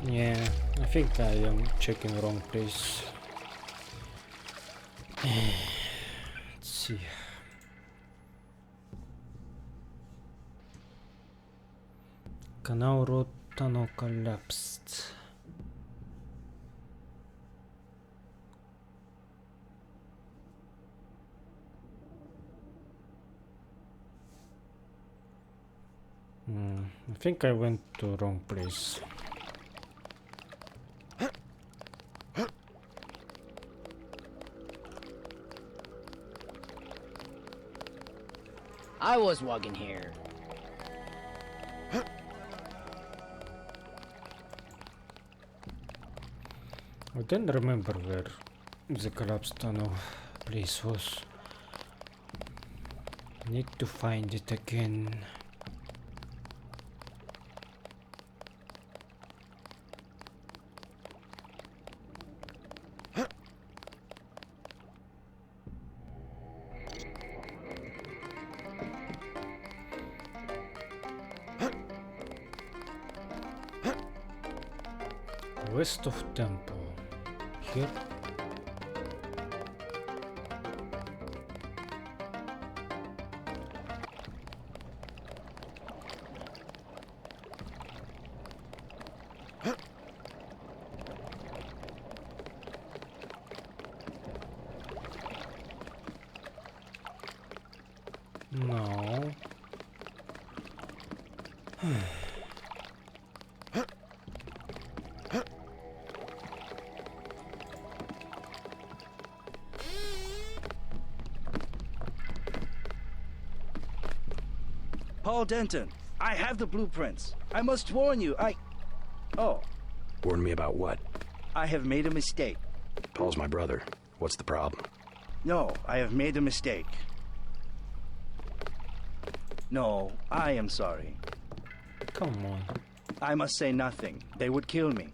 Speaker 1: Yeah, I think I am checking the wrong place. Let's see. Canal road tunnel collapsed. I think I went to wrong place.
Speaker 23: I was walking here.
Speaker 1: I don't remember where the collapsed tunnel place was. Need to find it again. West of temple. Here. No.
Speaker 22: Paul Denton, I have the blueprints. I must warn you, Oh,
Speaker 7: Warn me about what?
Speaker 22: I have made a mistake.
Speaker 7: Paul's my brother. What's the problem?
Speaker 22: No, I have made a mistake. No, I am sorry.
Speaker 1: Come on.
Speaker 22: I must say nothing. They would kill me.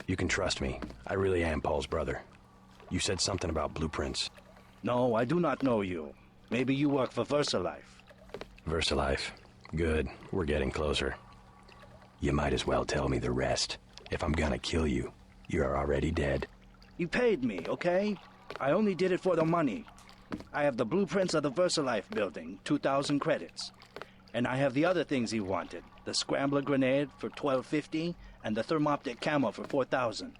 Speaker 7: You can trust me. I really am Paul's brother. You said something about blueprints.
Speaker 22: No, I do not know you. Maybe you work for VersaLife.
Speaker 7: VersaLife. Good. We're getting closer. You might as well tell me the rest. If I'm gonna kill you, you're already dead.
Speaker 22: You paid me, okay? I only did it for the money. I have the blueprints of the VersaLife building, 2,000 credits. And I have the other things he wanted. The Scrambler grenade for $12.50 and the thermoptic camo for $4,000.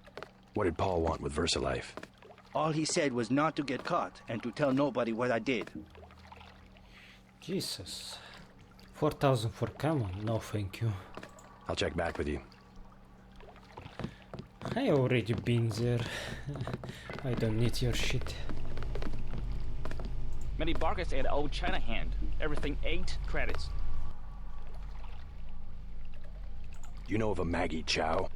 Speaker 7: What did Paul want with VersaLife?
Speaker 22: All he said was not to get caught and to tell nobody what I did.
Speaker 1: Jesus. 4,000 for camo? No, thank you.
Speaker 7: I'll check back with you.
Speaker 1: I already been there. I don't need your shit.
Speaker 16: Many bargains at Old China Hand. Everything 8 credits.
Speaker 7: You know of a Maggie Chow?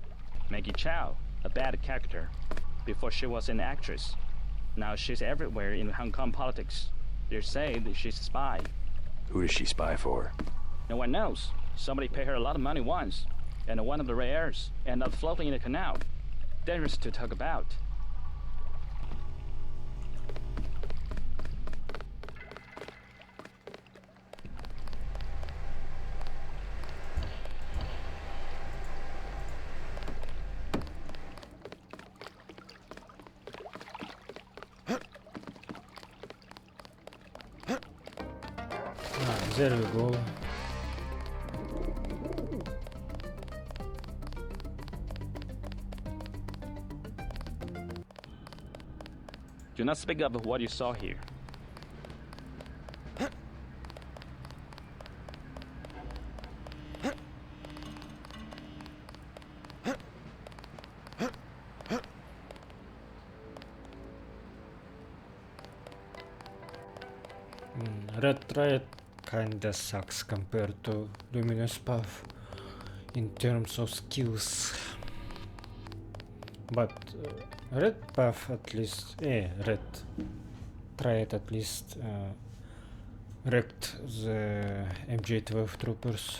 Speaker 16: Maggie Chow, a bad character. Before she was an actress. Now she's everywhere in Hong Kong politics. They say that she's a spy.
Speaker 7: Who does she spy for?
Speaker 16: No one knows. Somebody paid her a lot of money once, and one of the rare airs ended up floating in the canal. Dangerous to talk about.
Speaker 1: There we go.
Speaker 16: Do not speak of what you saw here.
Speaker 1: Red Riot kinda sucks compared to Luminous Path in terms of skills. But Red Path at least, Red Riot at least wrecked the MJ-12 troopers.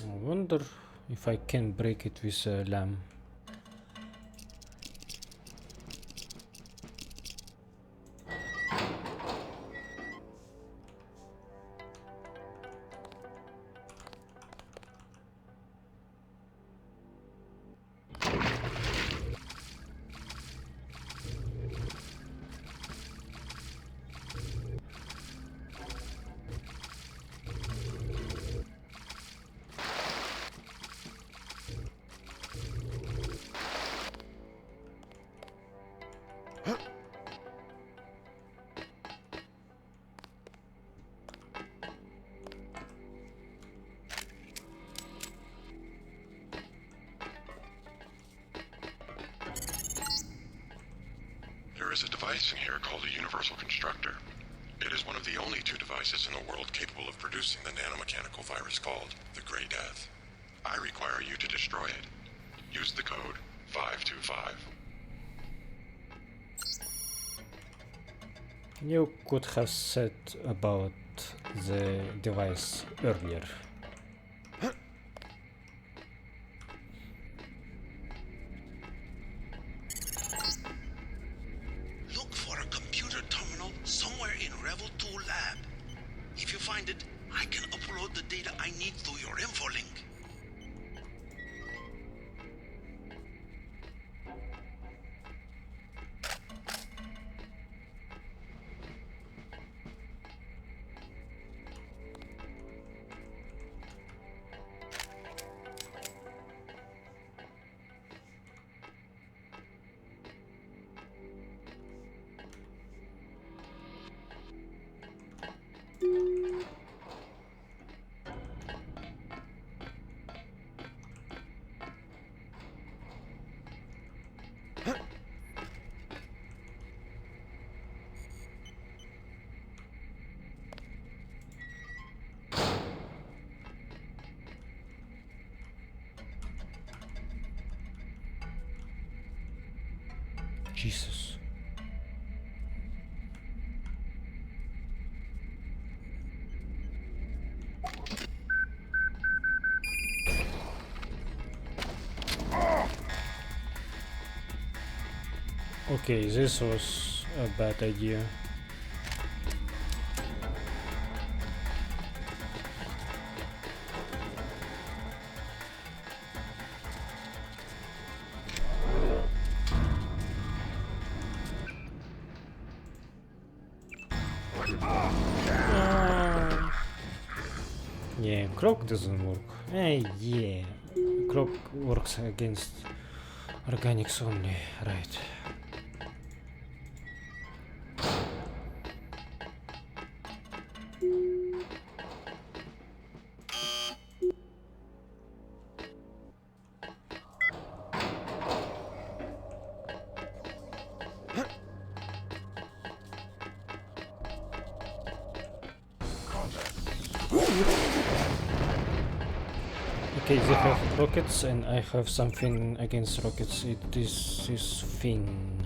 Speaker 1: I wonder if I can break it with a lamb.
Speaker 19: There is a device in here called a universal constructor. It is one of the only 2 devices in the world capable of producing the nanomechanical virus called the Grey Death. I require you to destroy it. Use the code 525.
Speaker 1: You could have said about the device earlier.
Speaker 8: Look for a computer terminal somewhere in Revel 2 lab. If you find it, I can upload the data I need through your infolink.
Speaker 1: Jesus. Okay, this was a bad idea. Yeah, Croc doesn't work. Yeah, Croc works against organics only, right? Okay, they have rockets and I have something against rockets. It is Finn.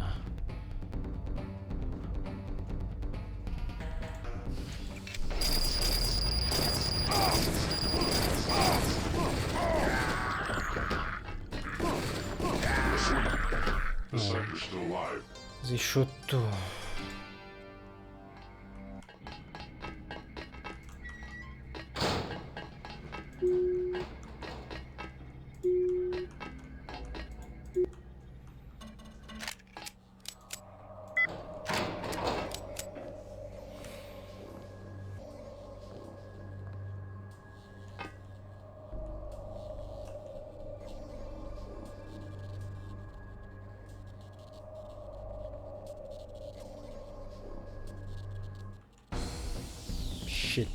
Speaker 19: The sector's still alive.
Speaker 1: They should too. Shit.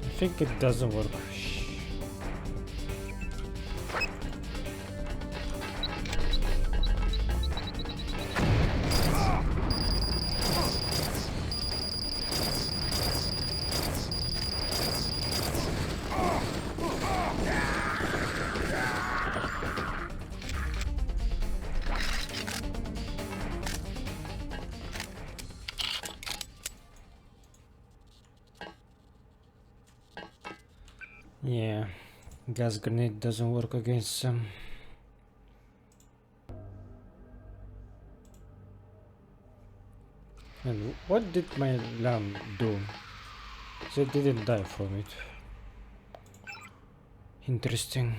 Speaker 1: I think it doesn't work. Yeah, gas grenade doesn't work against them. And what did my lamb do? They didn't die from it. Interesting.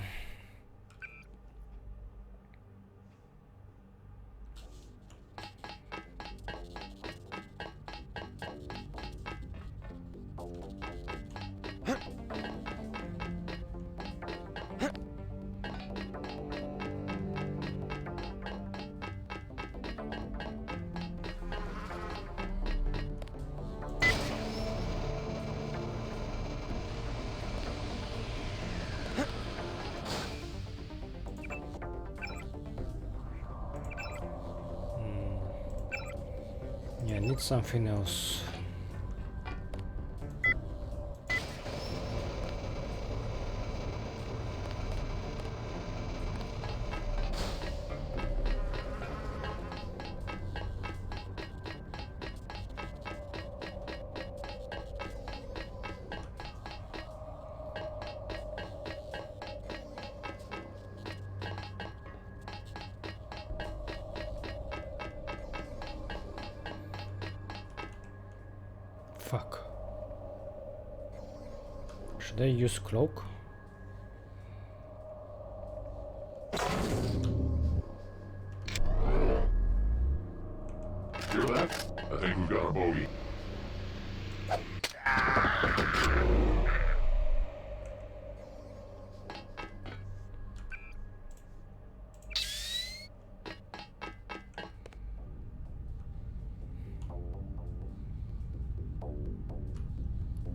Speaker 1: find something else. Fuck. Should I use cloak?
Speaker 2: Hear that? I think we've got a bogey.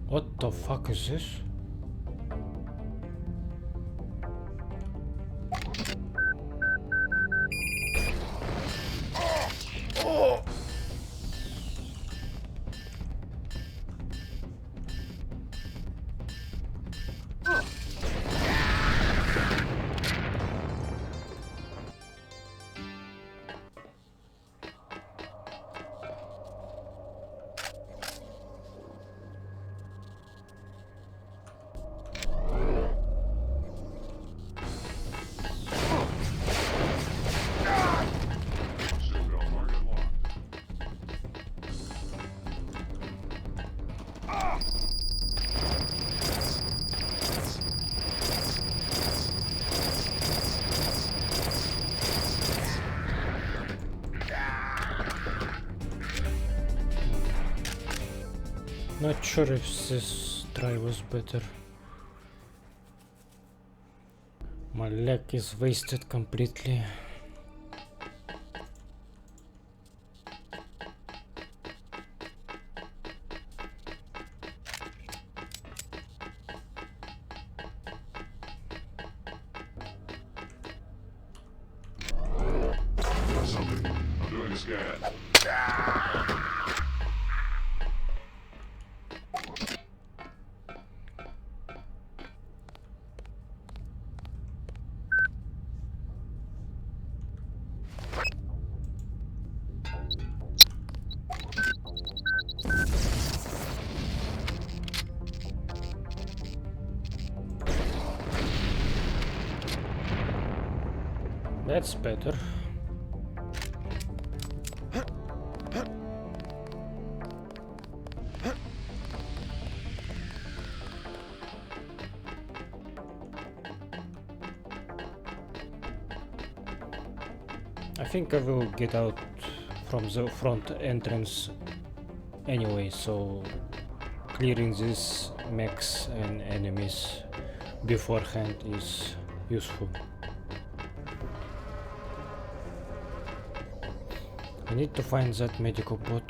Speaker 1: What the fuck is this? Not sure if this try was better. My leg is wasted completely.
Speaker 2: Something. I'm doing a scan.
Speaker 1: That's better. I think I will get out from the front entrance anyway, so clearing these mechs and enemies beforehand is useful. I need to find that medical pod.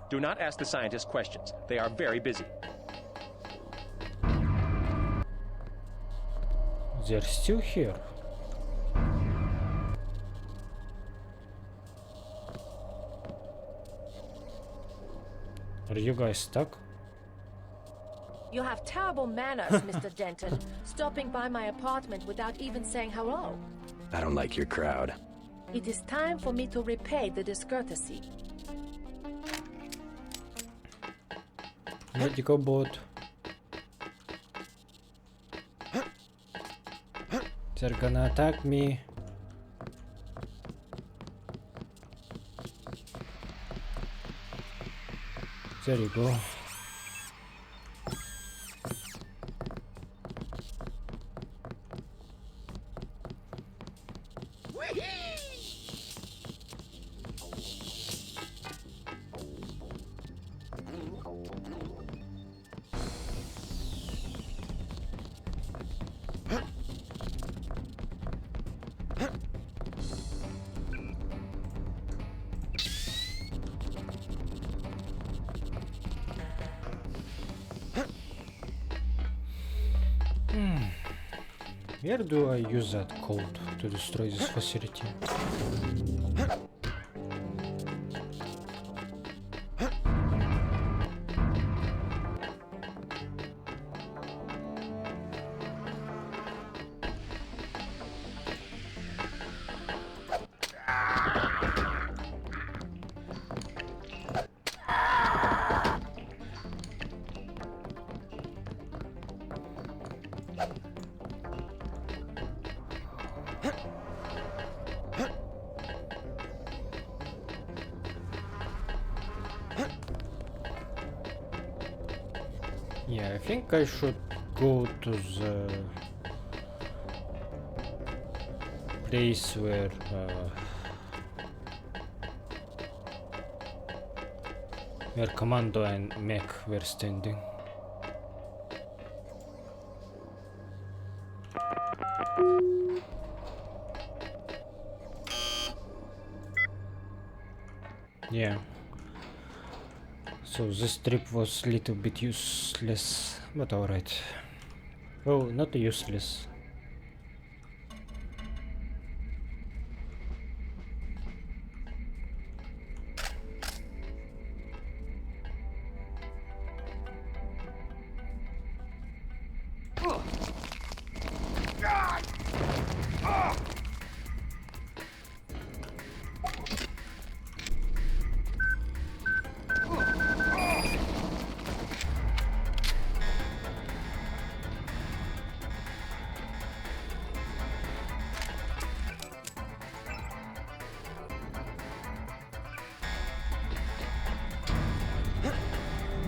Speaker 20: Do not ask the scientists questions. They are very busy.
Speaker 1: They're still here. Are you guys stuck?
Speaker 17: You have terrible manners, Mr. Denton, stopping by my apartment without even saying hello.
Speaker 7: I don't like your crowd.
Speaker 17: It is time for me to repay the discourtesy.
Speaker 1: Medical bot. They're gonna attack me. There you go. Where do I use that code to destroy this facility? Yeah, I think I should go to the place where Commando and Mech were standing. Yeah. So this trip was a little bit useless, but alright. Well, not useless.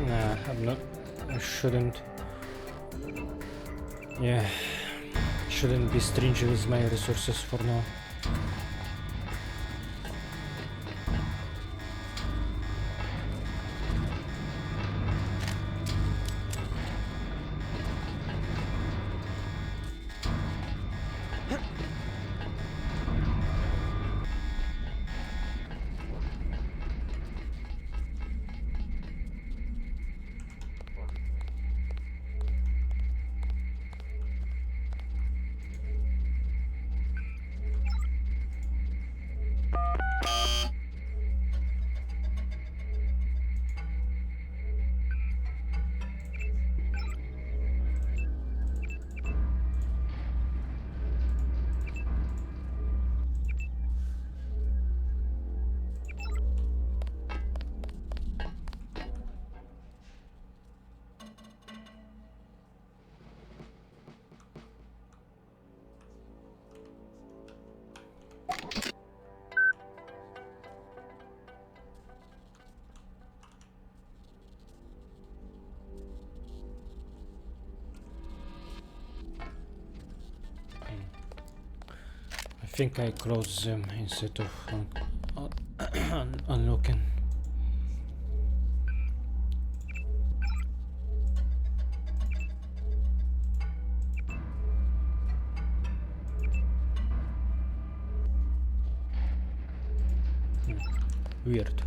Speaker 1: Nah, I'm not. I shouldn't. Yeah, shouldn't be stingy with my resources for now. I think I close them instead of unlocking. Weird.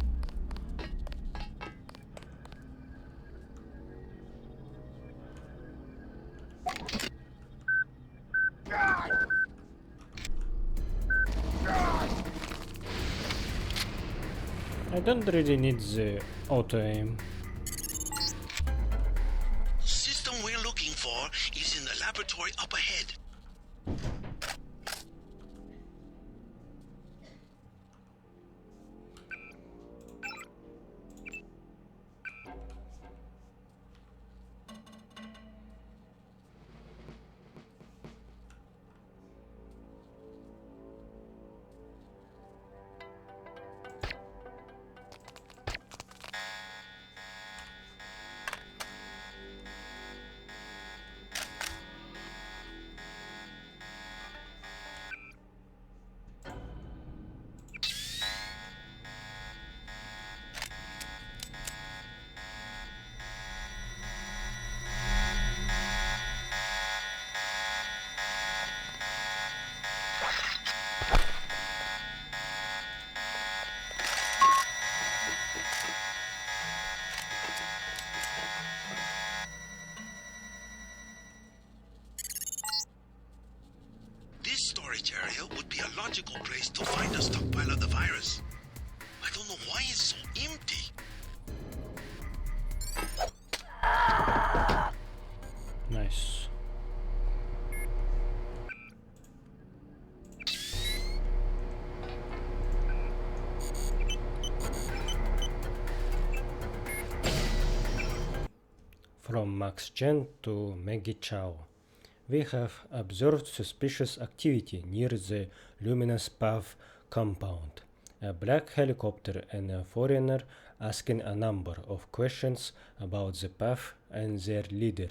Speaker 1: I don't really need the auto aim.
Speaker 8: System we're looking for is in the laboratory up ahead. storage area would be a logical place to find a stockpile of the virus. I don't know why it's so empty.
Speaker 1: Nice. From Max Chen to Maggie Chow. We have observed suspicious activity near the Luminous Path compound. A black helicopter and a foreigner asking a number of questions about the path and their leader.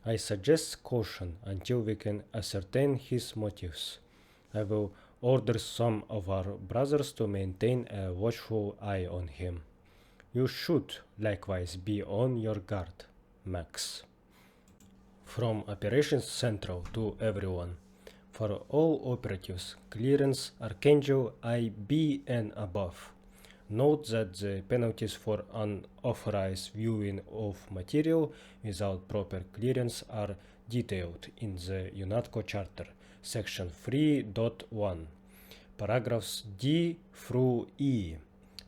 Speaker 1: I suggest caution until we can ascertain his motives. I will order some of our brothers to maintain a watchful eye on him. You should likewise be on your guard, Max. From Operations Central to everyone. For all operatives, clearance Archangel IB and above. Note that the penalties for unauthorized viewing of material without proper clearance are detailed in the UNATCO Charter, Section 3.1, paragraphs D through E.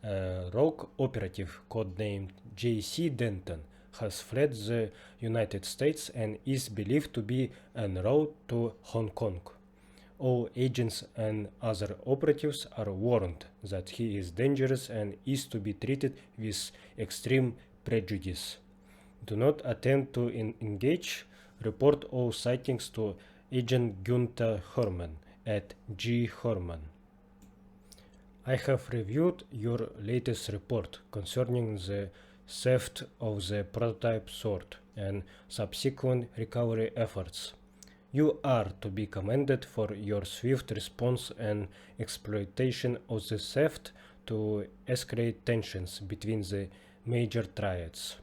Speaker 1: A rogue operative codenamed J.C. Denton has fled the United States and is believed to be en route to Hong Kong. All agents and other operatives are warned that he is dangerous and is to be treated with extreme prejudice. Do not attempt to engage. Report all sightings to Agent Gunther Herman at G. Herman. I have reviewed your latest report concerning the theft of the prototype sword and subsequent recovery efforts. You are to be commended for your swift response and exploitation of the theft to escalate tensions between the major triads.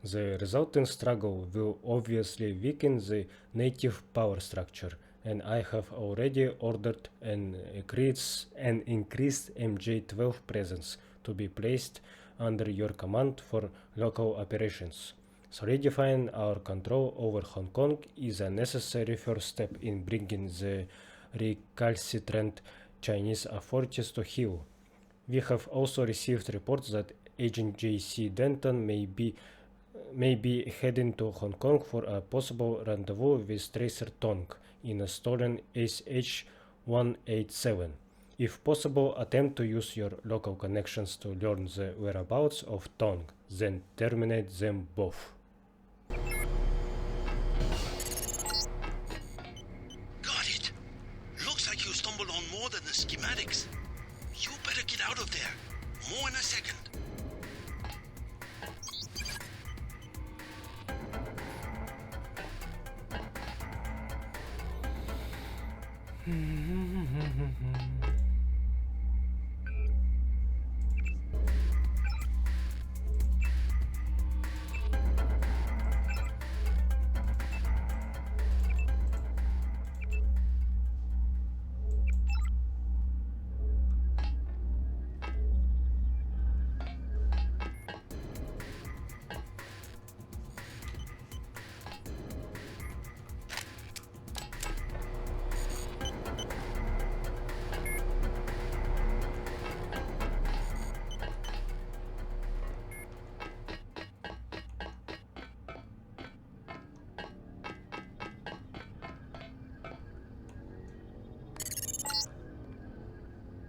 Speaker 1: The resulting struggle will obviously weaken the native power structure, and I have already ordered an increased MJ-12 presence to be placed under your command for local operations. Solidifying our control over Hong Kong is a necessary first step in bringing the recalcitrant Chinese authorities to heel. We have also received reports that Agent J.C. Denton may be heading to Hong Kong for a possible rendezvous with Tracer Tong in a stolen SH-187. If possible, attempt to use your local connections to learn the whereabouts of Tong, then terminate them both.
Speaker 8: Got it. Looks like you stumbled on more than the schematics. You better get out of there. More in a second.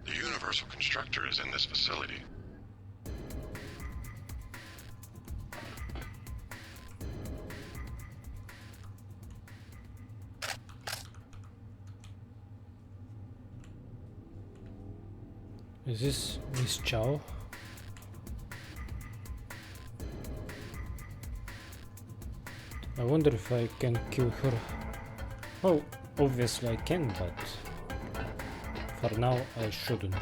Speaker 19: The Universal Constructor is in this facility.
Speaker 1: Is this Miss Chow? I wonder if I can kill her. Well, obviously I can, but for now I shouldn't.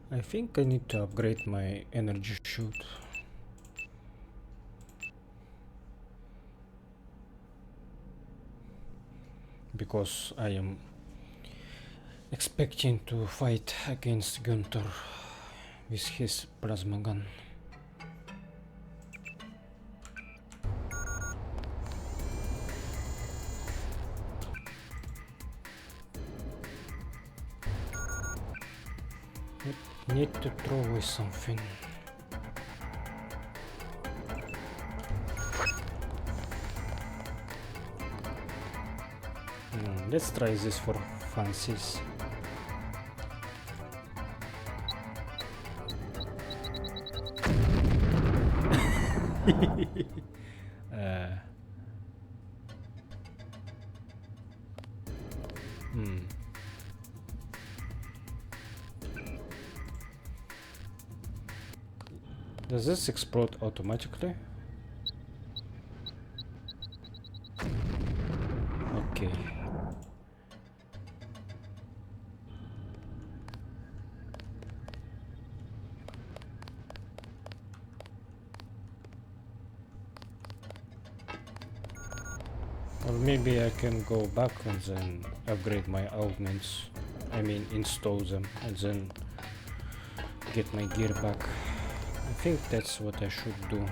Speaker 1: I think I need to upgrade my energy shield. Because I am expecting to fight against Gunther with his plasma gun. Need to throw away something. Let's try this for fancies. Does this explode automatically? Okay. Or maybe I can go back and then upgrade my augments. I mean install them and then get my gear back. I think that's what I should do.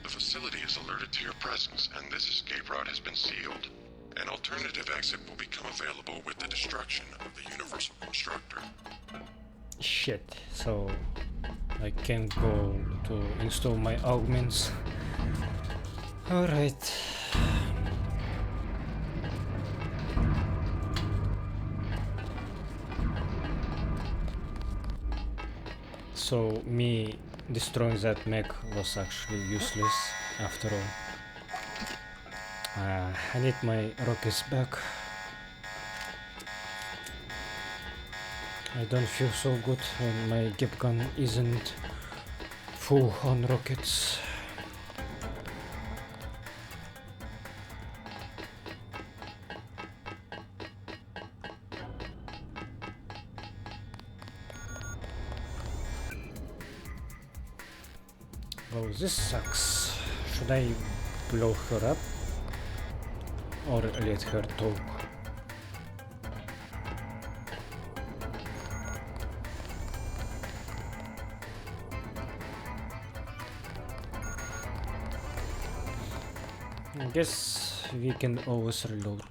Speaker 19: The facility is alerted to your presence, and this escape route has been sealed. An alternative exit will become available with the destruction of the Universal Constructor.
Speaker 1: Shit, so I can't go to install my augments. Alright. So me destroying that mech was actually useless after all. I need my rockets back. I don't feel so good when my gap gun isn't full on rockets. Oh, this sucks. Should I blow her up or let her talk? I guess we can always reload.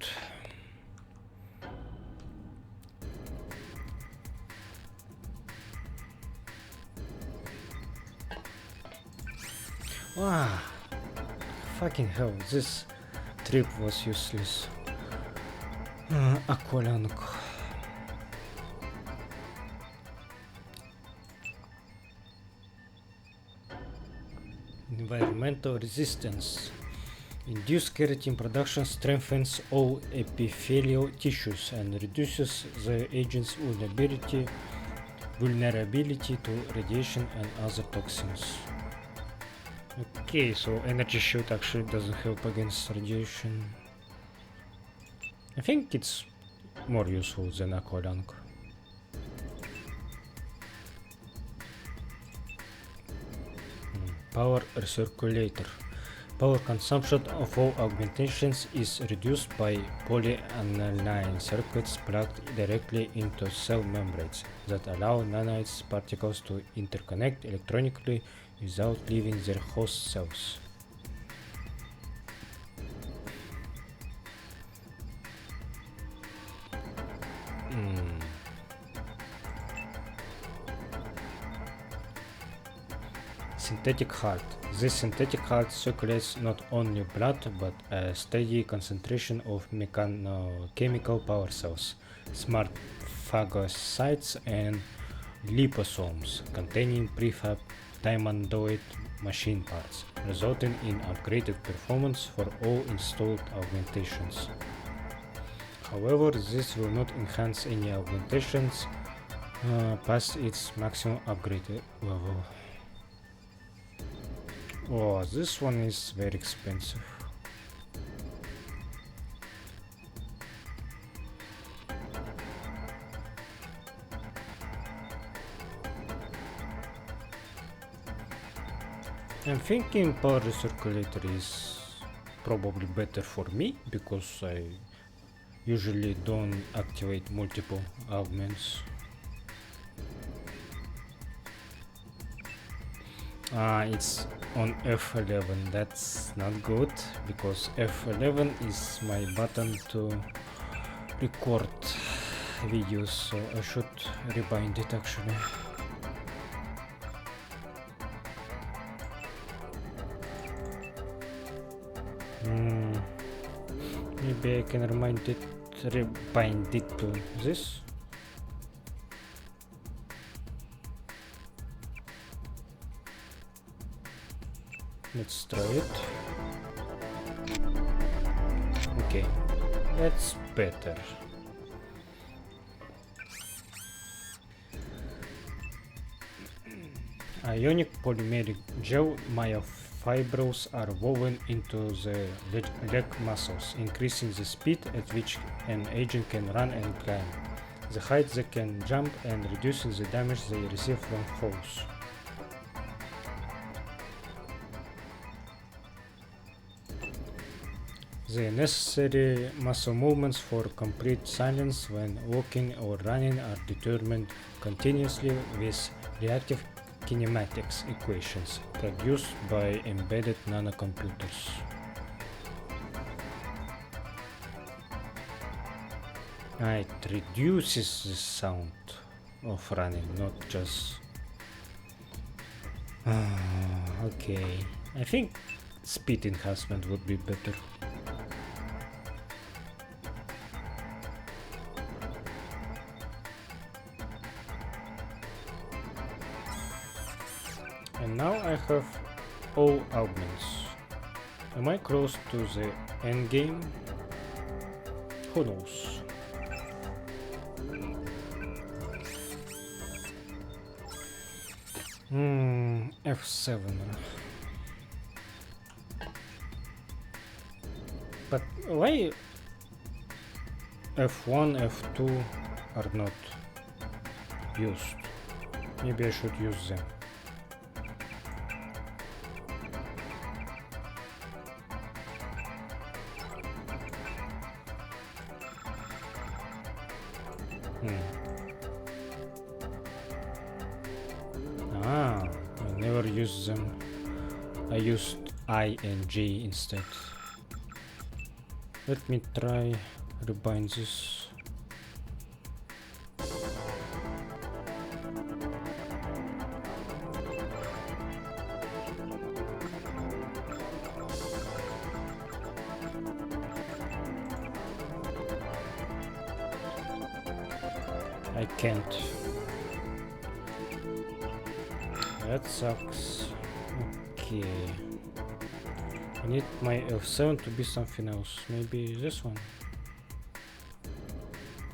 Speaker 1: Wow, fucking hell, this trip was useless. Aqualung. Environmental resistance. Induced keratin production strengthens all epithelial tissues and reduces the agent's vulnerability to radiation and other toxins. Okay, so energy shield actually doesn't help against radiation. I think it's more useful than Aqualung. Power recirculator. Power consumption of all augmentations is reduced by polyaniline circuits plugged directly into cell membranes that allow nanites particles to interconnect electronically without leaving their host cells. Synthetic heart. This synthetic heart circulates not only blood but a steady concentration of mechanochemical power cells, smart phagocytes and liposomes containing prefab diamondoid machine parts, resulting in upgraded performance for all installed augmentations. However, this will not enhance any augmentations past its maximum upgrade level. Oh, this one is very expensive. I'm thinking power recirculator is probably better for me because I usually don't activate multiple augments. It's on F11. That's not good because F11 is my button to record videos, so I should rebind it actually. Maybe I can rebind it to this. Let's try it. Okay, that's better. Ionic polymeric gel myofibrils are woven into the leg muscles, increasing the speed at which an agent can run and climb, the height they can jump, and reducing the damage they receive from falls. The necessary muscle movements for complete silence when walking or running are determined continuously with reactive kinematics equations produced by embedded nanocomputers. It reduces the sound of running, not just... okay, I think speed enhancement would be better. And now I have all augments. Am I close to the end game? Who knows? F7. But why F1, F2 are not used? Maybe I should use them. I never used them. I used I and J instead. Let me try rebind this. I can't. That sucks. Okay. I need my F7 to be something else. Maybe this one?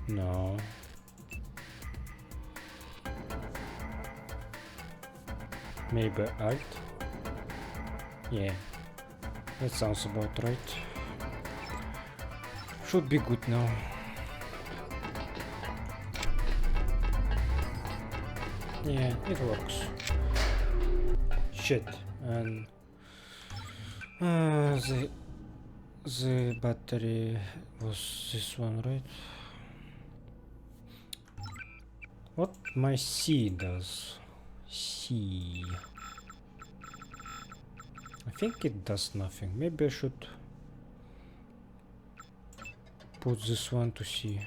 Speaker 1: No. Maybe Alt? Yeah. That sounds about right. Should be good now. Yeah, it works. Shit, and the battery was this one, right? What my C does? C. I think it does nothing. Maybe I should put this one to C.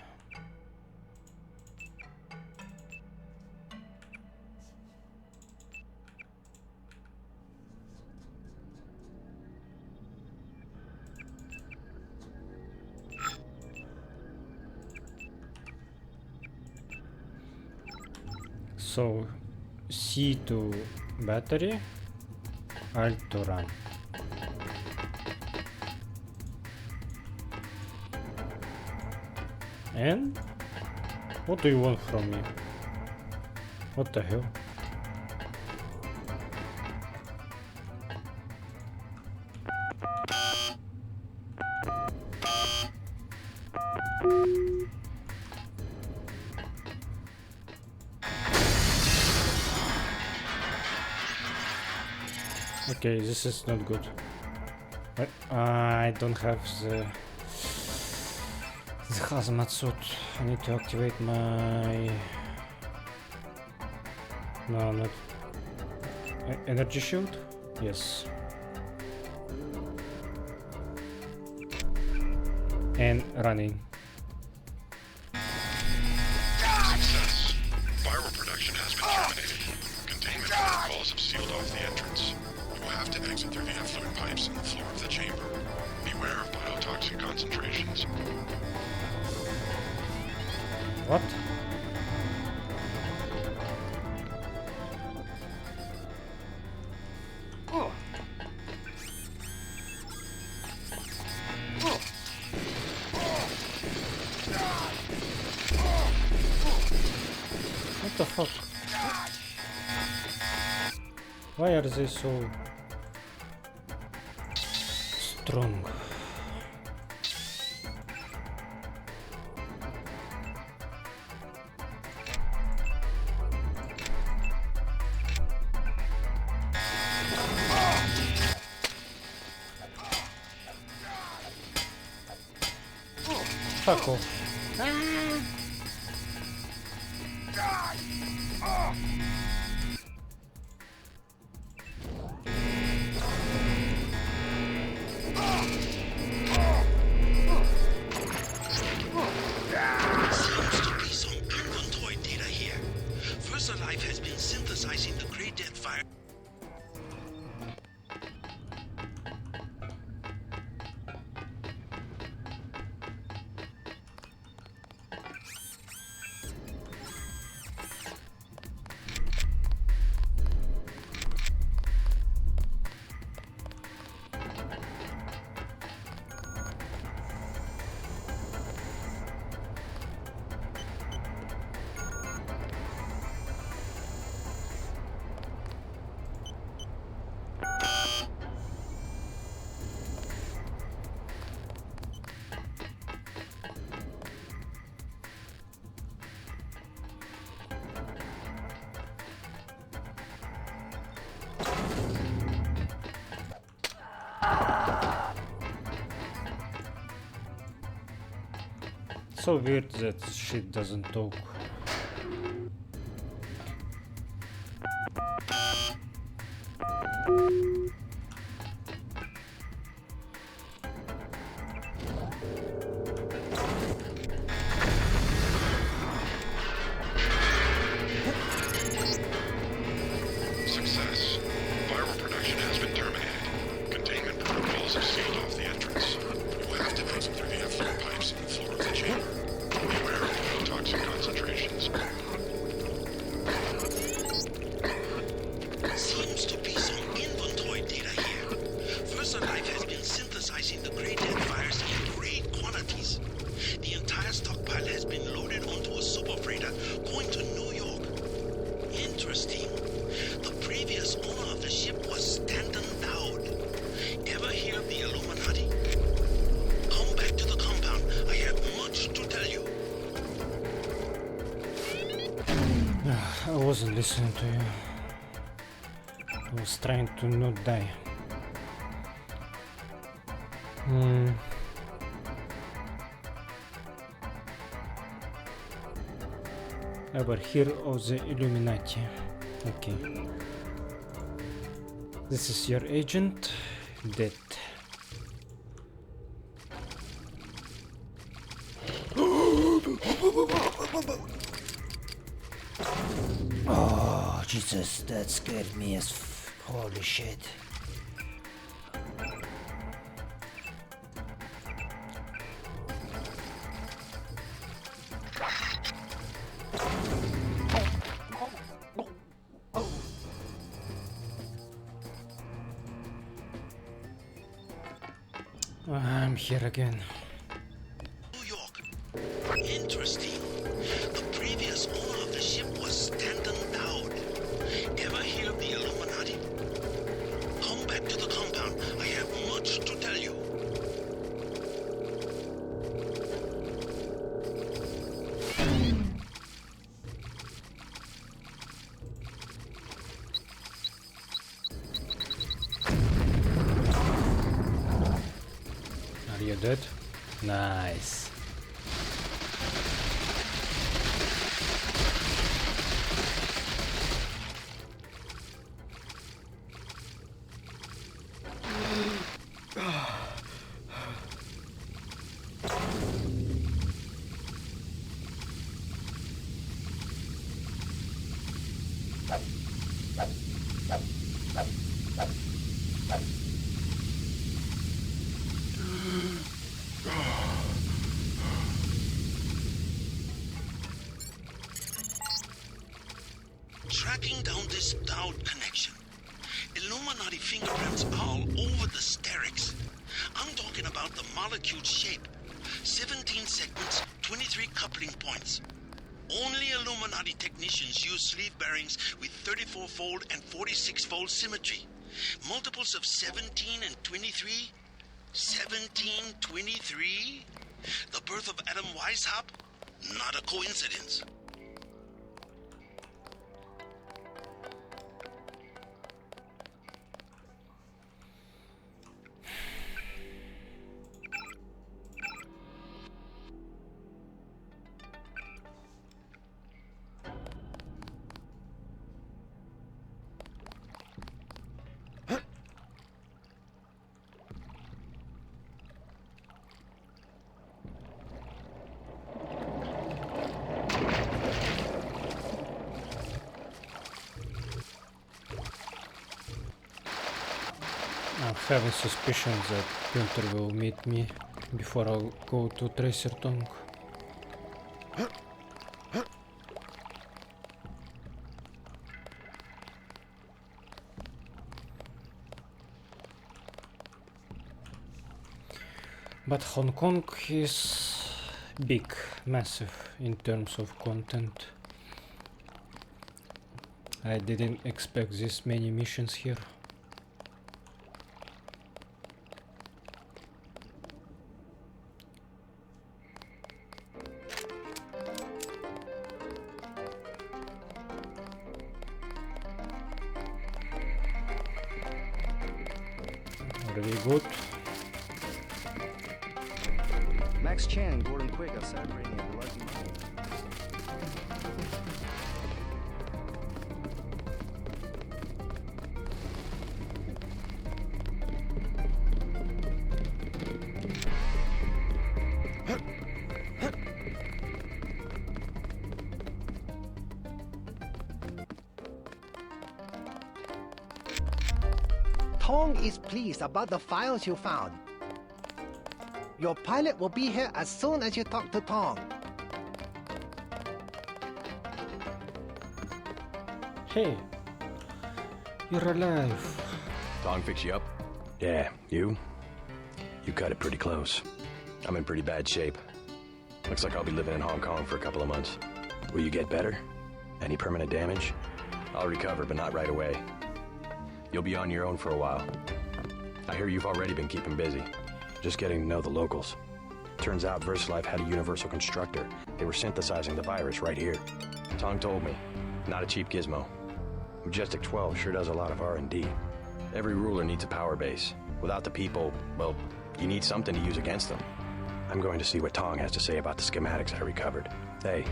Speaker 1: So C to battery, Alt to run. And what do you want from me? What the hell? Okay, this is not good. But I don't have the hazmat suit. I need to activate my... No, not... Energy shield? Yes. And running.
Speaker 19: Success. Viral production has been terminated. Containment protocols have sealed off the entrance. You will have to exit through the effluent pipes in the floor of the chamber. Beware of biotoxin concentrations.
Speaker 1: What? What the fuck? Why are they so strong? Fuck off.
Speaker 8: Seems to be some inventory data here. VersaLife has been synthesizing the Grey Death fire.
Speaker 1: So weird that shit doesn't talk.
Speaker 19: Success. Viral production has been terminated. Containment protocols have sealed off the entrance. You will have to exit through the effluent pipes in the floor of the chamber. Beware of biotoxin concentrations.
Speaker 8: Seems to be some inventory data here. VersaLife has been synthesizing the Grey Death virus in great quantities. The entire stockpile has been loaded onto a super freighter going to New York. Interesting. The previous owner of the ship was Stanton Dowd. Ever hear of the Illuminati? Come back to the compound. I have much to tell you.
Speaker 1: I wasn't listening to you. I was trying to not die. Ever hear of the Illuminati? Okay. This is your agent. Dead.
Speaker 3: Oh, Jesus, that scared me as holy shit.
Speaker 1: I'm here again.
Speaker 8: New York. Interesting. The previous owner of the ship was Stanton Dowd. Ever hear of the Illuminati? Come back to the compound. I have much to tell you.
Speaker 1: You dead? Nice.
Speaker 8: Tracking down this Dowd connection. Illuminati fingerprints all over the Sterix. I'm talking about the molecule shape. 17 segments, 23 coupling points. Only Illuminati technicians use sleeve bearings with 34-fold and 46-fold symmetry. Multiples of 17 and 23? 17, 23? The birth of Adam Weishaupt? Not a coincidence.
Speaker 1: I'm having suspicions that Günther will meet me before I go to Tracer Tongue. But Hong Kong is big, massive in terms of content. I didn't expect this many missions here. Really good.
Speaker 4: Max Chan and Gordon Quigg are celebrating a lucky moment.
Speaker 6: Tong is pleased about the files you found. Your pilot will be here as soon as you talk to Tong.
Speaker 1: Hey, you're alive.
Speaker 7: Tong fix you up? Yeah, you? You cut it pretty close. I'm in pretty bad shape. Looks like I'll be living in Hong Kong for a couple of months. Will you get better? Any permanent damage? I'll recover, but not right away. You'll be on your own for a while. I hear you've already been keeping busy. Just getting to know the locals. Turns out VersaLife had a universal constructor. They were synthesizing the virus right here. Tong told me. Not a cheap gizmo. Majestic 12 sure does a lot of R&D. Every ruler needs a power base. Without the people, well, you need something to use against them. I'm going to see what Tong has to say about the schematics I recovered. Hey,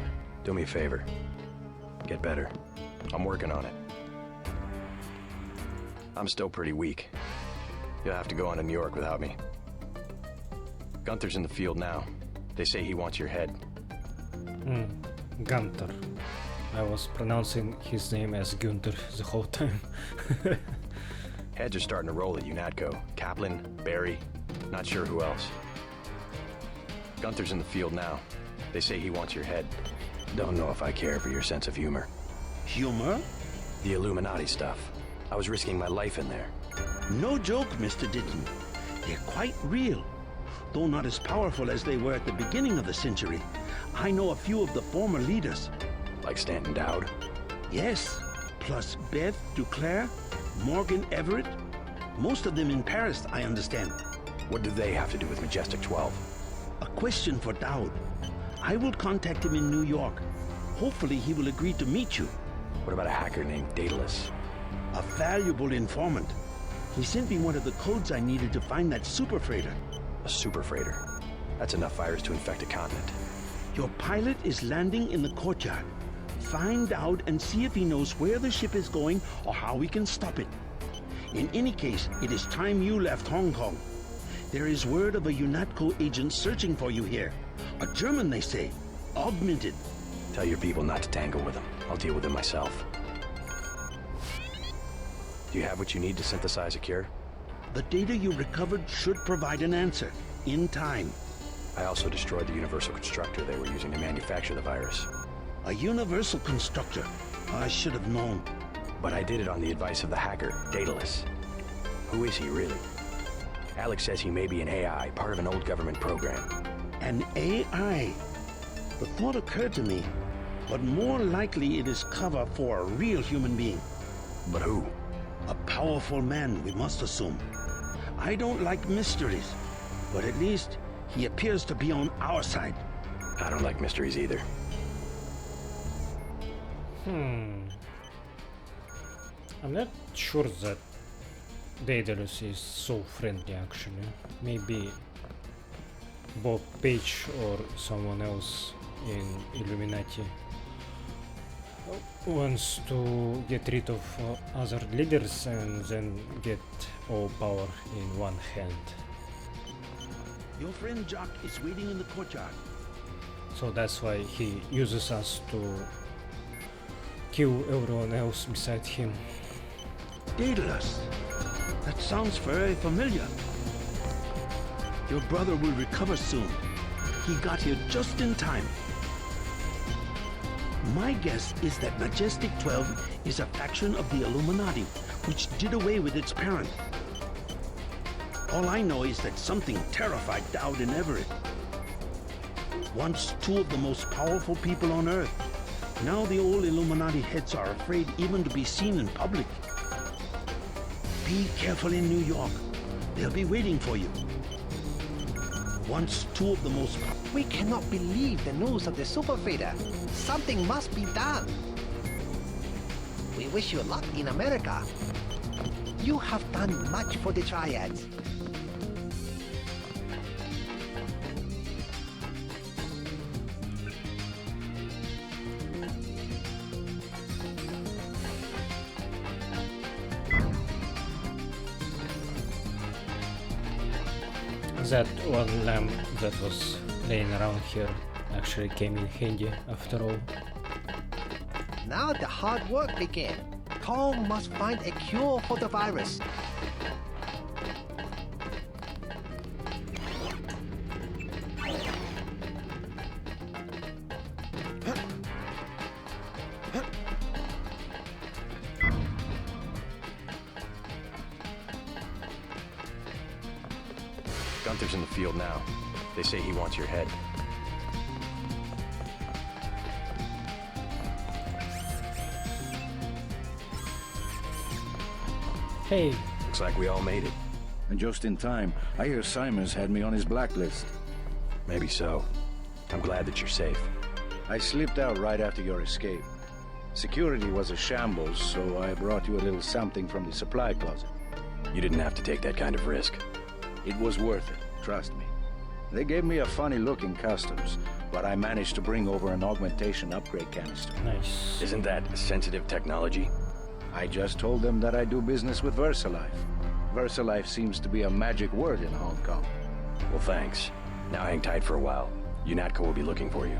Speaker 7: do me a favor. Get better. I'm working on it. I'm still pretty weak. You'll have to go on to New York without me. Gunther's in the field now. They say he wants your head.
Speaker 1: Gunther. I was pronouncing his name as Günther the whole time.
Speaker 7: Heads are starting to roll at UNATCO. Kaplan, Barry, not sure who else. Gunther's in the field now. They say he wants your head. Don't know if I care for your sense of humor.
Speaker 8: Humor?
Speaker 7: The Illuminati stuff. I was risking my life in there.
Speaker 8: No joke, Mr. Ditton. They're quite real. Though not as powerful as they were at the beginning of the century. I know a few of the former leaders.
Speaker 7: Like Stanton Dowd?
Speaker 8: Yes. Plus Beth Duclair, Morgan Everett. Most of them in Paris, I understand.
Speaker 7: What do they have to do with Majestic 12?
Speaker 8: A question for Dowd. I will contact him in New York. Hopefully he will agree to meet you.
Speaker 7: What about a hacker named Daedalus?
Speaker 8: A valuable informant. He sent me one of the codes I needed to find that super freighter.
Speaker 7: A super freighter. That's enough virus to infect a continent.
Speaker 8: Your pilot is landing in the courtyard. Find out and see if he knows where the ship is going or how we can stop it. In any case, it is time you left Hong Kong. There is word of a UNATCO agent searching for you here. A German, they say. Augmented.
Speaker 7: Tell your people not to tangle with him. I'll deal with him myself. Do you have what you need to synthesize a cure?
Speaker 8: The data you recovered should provide an answer. In time.
Speaker 7: I also destroyed the Universal Constructor they were using to manufacture the virus.
Speaker 8: A Universal Constructor? I should have known.
Speaker 7: But I did it on the advice of the hacker, Daedalus. Who is he, really? Alex says he may be an AI, part of an old government program.
Speaker 8: An AI? The thought occurred to me, but more likely it is cover for a real human being.
Speaker 7: But who?
Speaker 8: A powerful man, we must assume. I don't like mysteries, but at least he appears to be on our side.
Speaker 7: I don't like mysteries either.
Speaker 1: I'm not sure that Daedalus is so friendly actually. Maybe Bob Page or someone else in Illuminati wants to get rid of other leaders and then get all power in one hand.
Speaker 8: Your friend Jock is waiting in the courtyard.
Speaker 1: So that's why he uses us to kill everyone else beside him.
Speaker 8: Daedalus. That sounds very familiar. Your brother will recover soon. He got here just in time. My guess is that Majestic 12 is a faction of the Illuminati, which did away with its parent. All I know is that something terrified Dowd and Everett. Once two of the most powerful people on Earth. Now the old Illuminati heads are afraid even to be seen in public. Be careful in New York. They'll be waiting for you. Once two of the most...
Speaker 6: We cannot believe the news of the Super Freighter. Something must be done. We wish you luck in America. You have done much for the Triads.
Speaker 1: That one lamp that was laying around here actually came in handy after all.
Speaker 6: Now the hard work begins. Kong must find a cure for the virus.
Speaker 7: Gunther's in the field now. They say he wants your head.
Speaker 1: Hey.
Speaker 7: Looks like we all made it.
Speaker 10: And just in time. I hear Simons had me on his blacklist.
Speaker 7: Maybe so. I'm glad that you're safe.
Speaker 10: I slipped out right after your escape. Security was a shambles, so I brought you a little something from the supply closet.
Speaker 7: You didn't have to take that kind of risk.
Speaker 10: It was worth it, trust me. They gave me a funny look in customs, but I managed to bring over an augmentation upgrade canister.
Speaker 1: Nice.
Speaker 7: Isn't that sensitive technology?
Speaker 10: I just told them that I do business with VersaLife. VersaLife seems to be a magic word in Hong Kong.
Speaker 7: Well, thanks. Now hang tight for a while. UNATCO will be looking for you.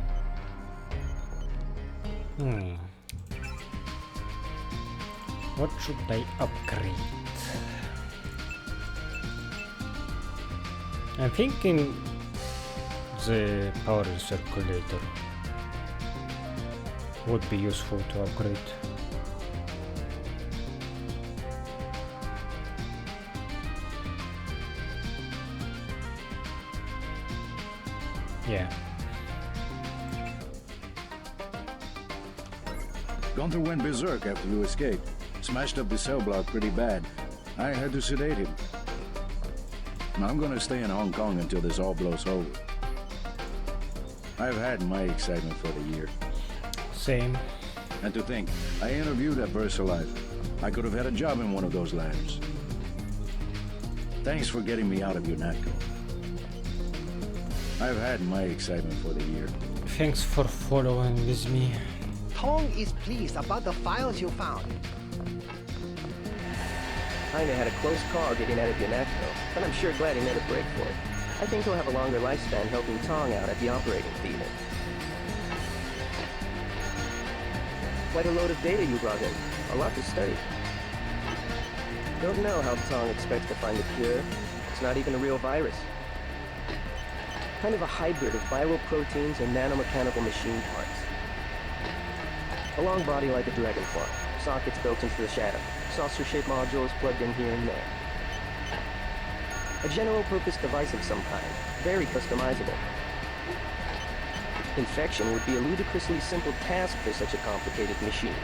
Speaker 1: What should I upgrade? I'm thinking the power circulator would be useful to upgrade. Yeah.
Speaker 10: Gunther went berserk after you escaped. Smashed up the cell block pretty bad. I had to sedate him. I'm gonna stay in Hong Kong until this all blows over. I've had my excitement for the year.
Speaker 1: Same.
Speaker 10: And to think, I interviewed at VersaLife. I could have had a job in one of those labs. Thanks for getting me out of UNATCO. I've had my excitement for the year.
Speaker 1: Thanks for following with me.
Speaker 18: Tong is pleased about the files you found.
Speaker 5: Kinda had a close call getting out of UNATCO, but I'm sure glad he made a break for it. I think he'll have a longer lifespan helping Tong out at the operating theater. Quite a load of data you brought in. A lot to study. Don't know how Tong expects to find a cure. It's not even a real virus. Kind of a hybrid of viral proteins and nanomechanical machine parts. A long body like a dragonfly. Sockets built into the shadow. Saucer-shaped modules plugged in here and there. A general-purpose device of some kind. Very customizable. Infection would be a ludicrously simple task for such a complicated machine.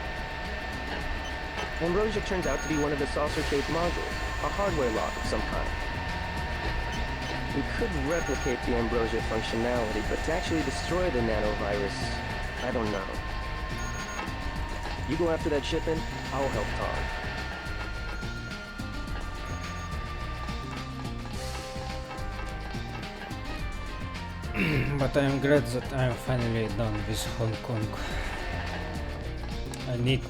Speaker 5: Ambrosia turns out to be one of the saucer-shaped modules, a hardware lock of some kind. We could replicate the Ambrosia functionality, but to actually destroy the nanovirus, I don't know. You go after that shipment, I'll help Tom.
Speaker 1: But I'm glad that I'm finally done with Hong Kong. I need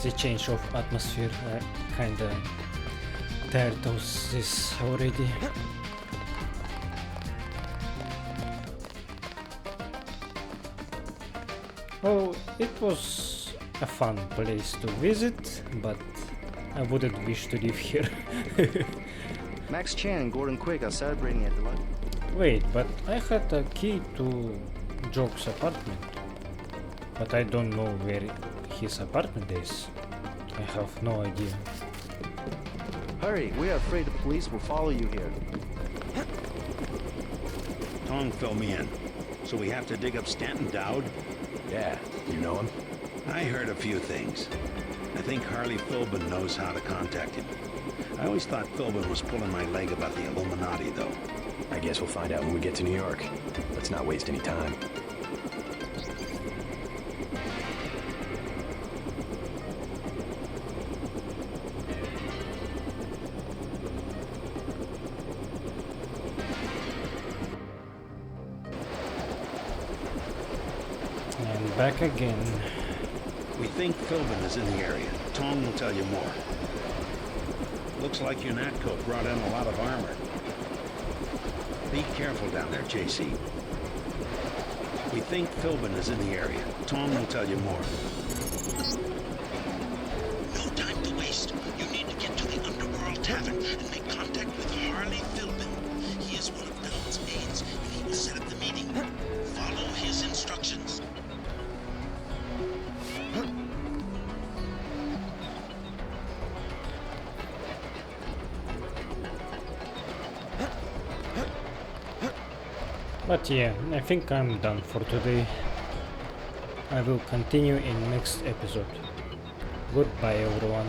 Speaker 1: the change of atmosphere. I kinda tired of this already. Oh, it was a fun place to visit, but I wouldn't wish to live here.
Speaker 4: Max Chan and Gordon Quigg are celebrating at the lodge.
Speaker 1: Wait, but I had a key to Joke's apartment. But I don't know where his apartment is. I have no idea.
Speaker 4: Hurry, we are afraid the police will follow you here.
Speaker 8: Tong filled me in. So we have to dig up Stanton Dowd?
Speaker 7: Yeah, you know him?
Speaker 8: I heard a few things. I think Harley Philbin knows how to contact him. I always thought Philbin was pulling my leg about the Illuminati, though.
Speaker 7: I guess we'll find out when we get to New York. Let's not waste any time.
Speaker 1: And back again.
Speaker 8: We think Philbin is in the area. Tong will tell you more. Looks like UNATCO brought in a lot of armor. Be careful down there, JC. We think Philbin is in the area. Tong will tell you more. No time to waste. You need to get to the Underworld Tavern and make contact with Harley Philbin. He is one of Bell's aides, and he will set up the meeting. Follow his instructions.
Speaker 1: But yeah, I think I'm done for today. I will continue in next episode. Goodbye everyone.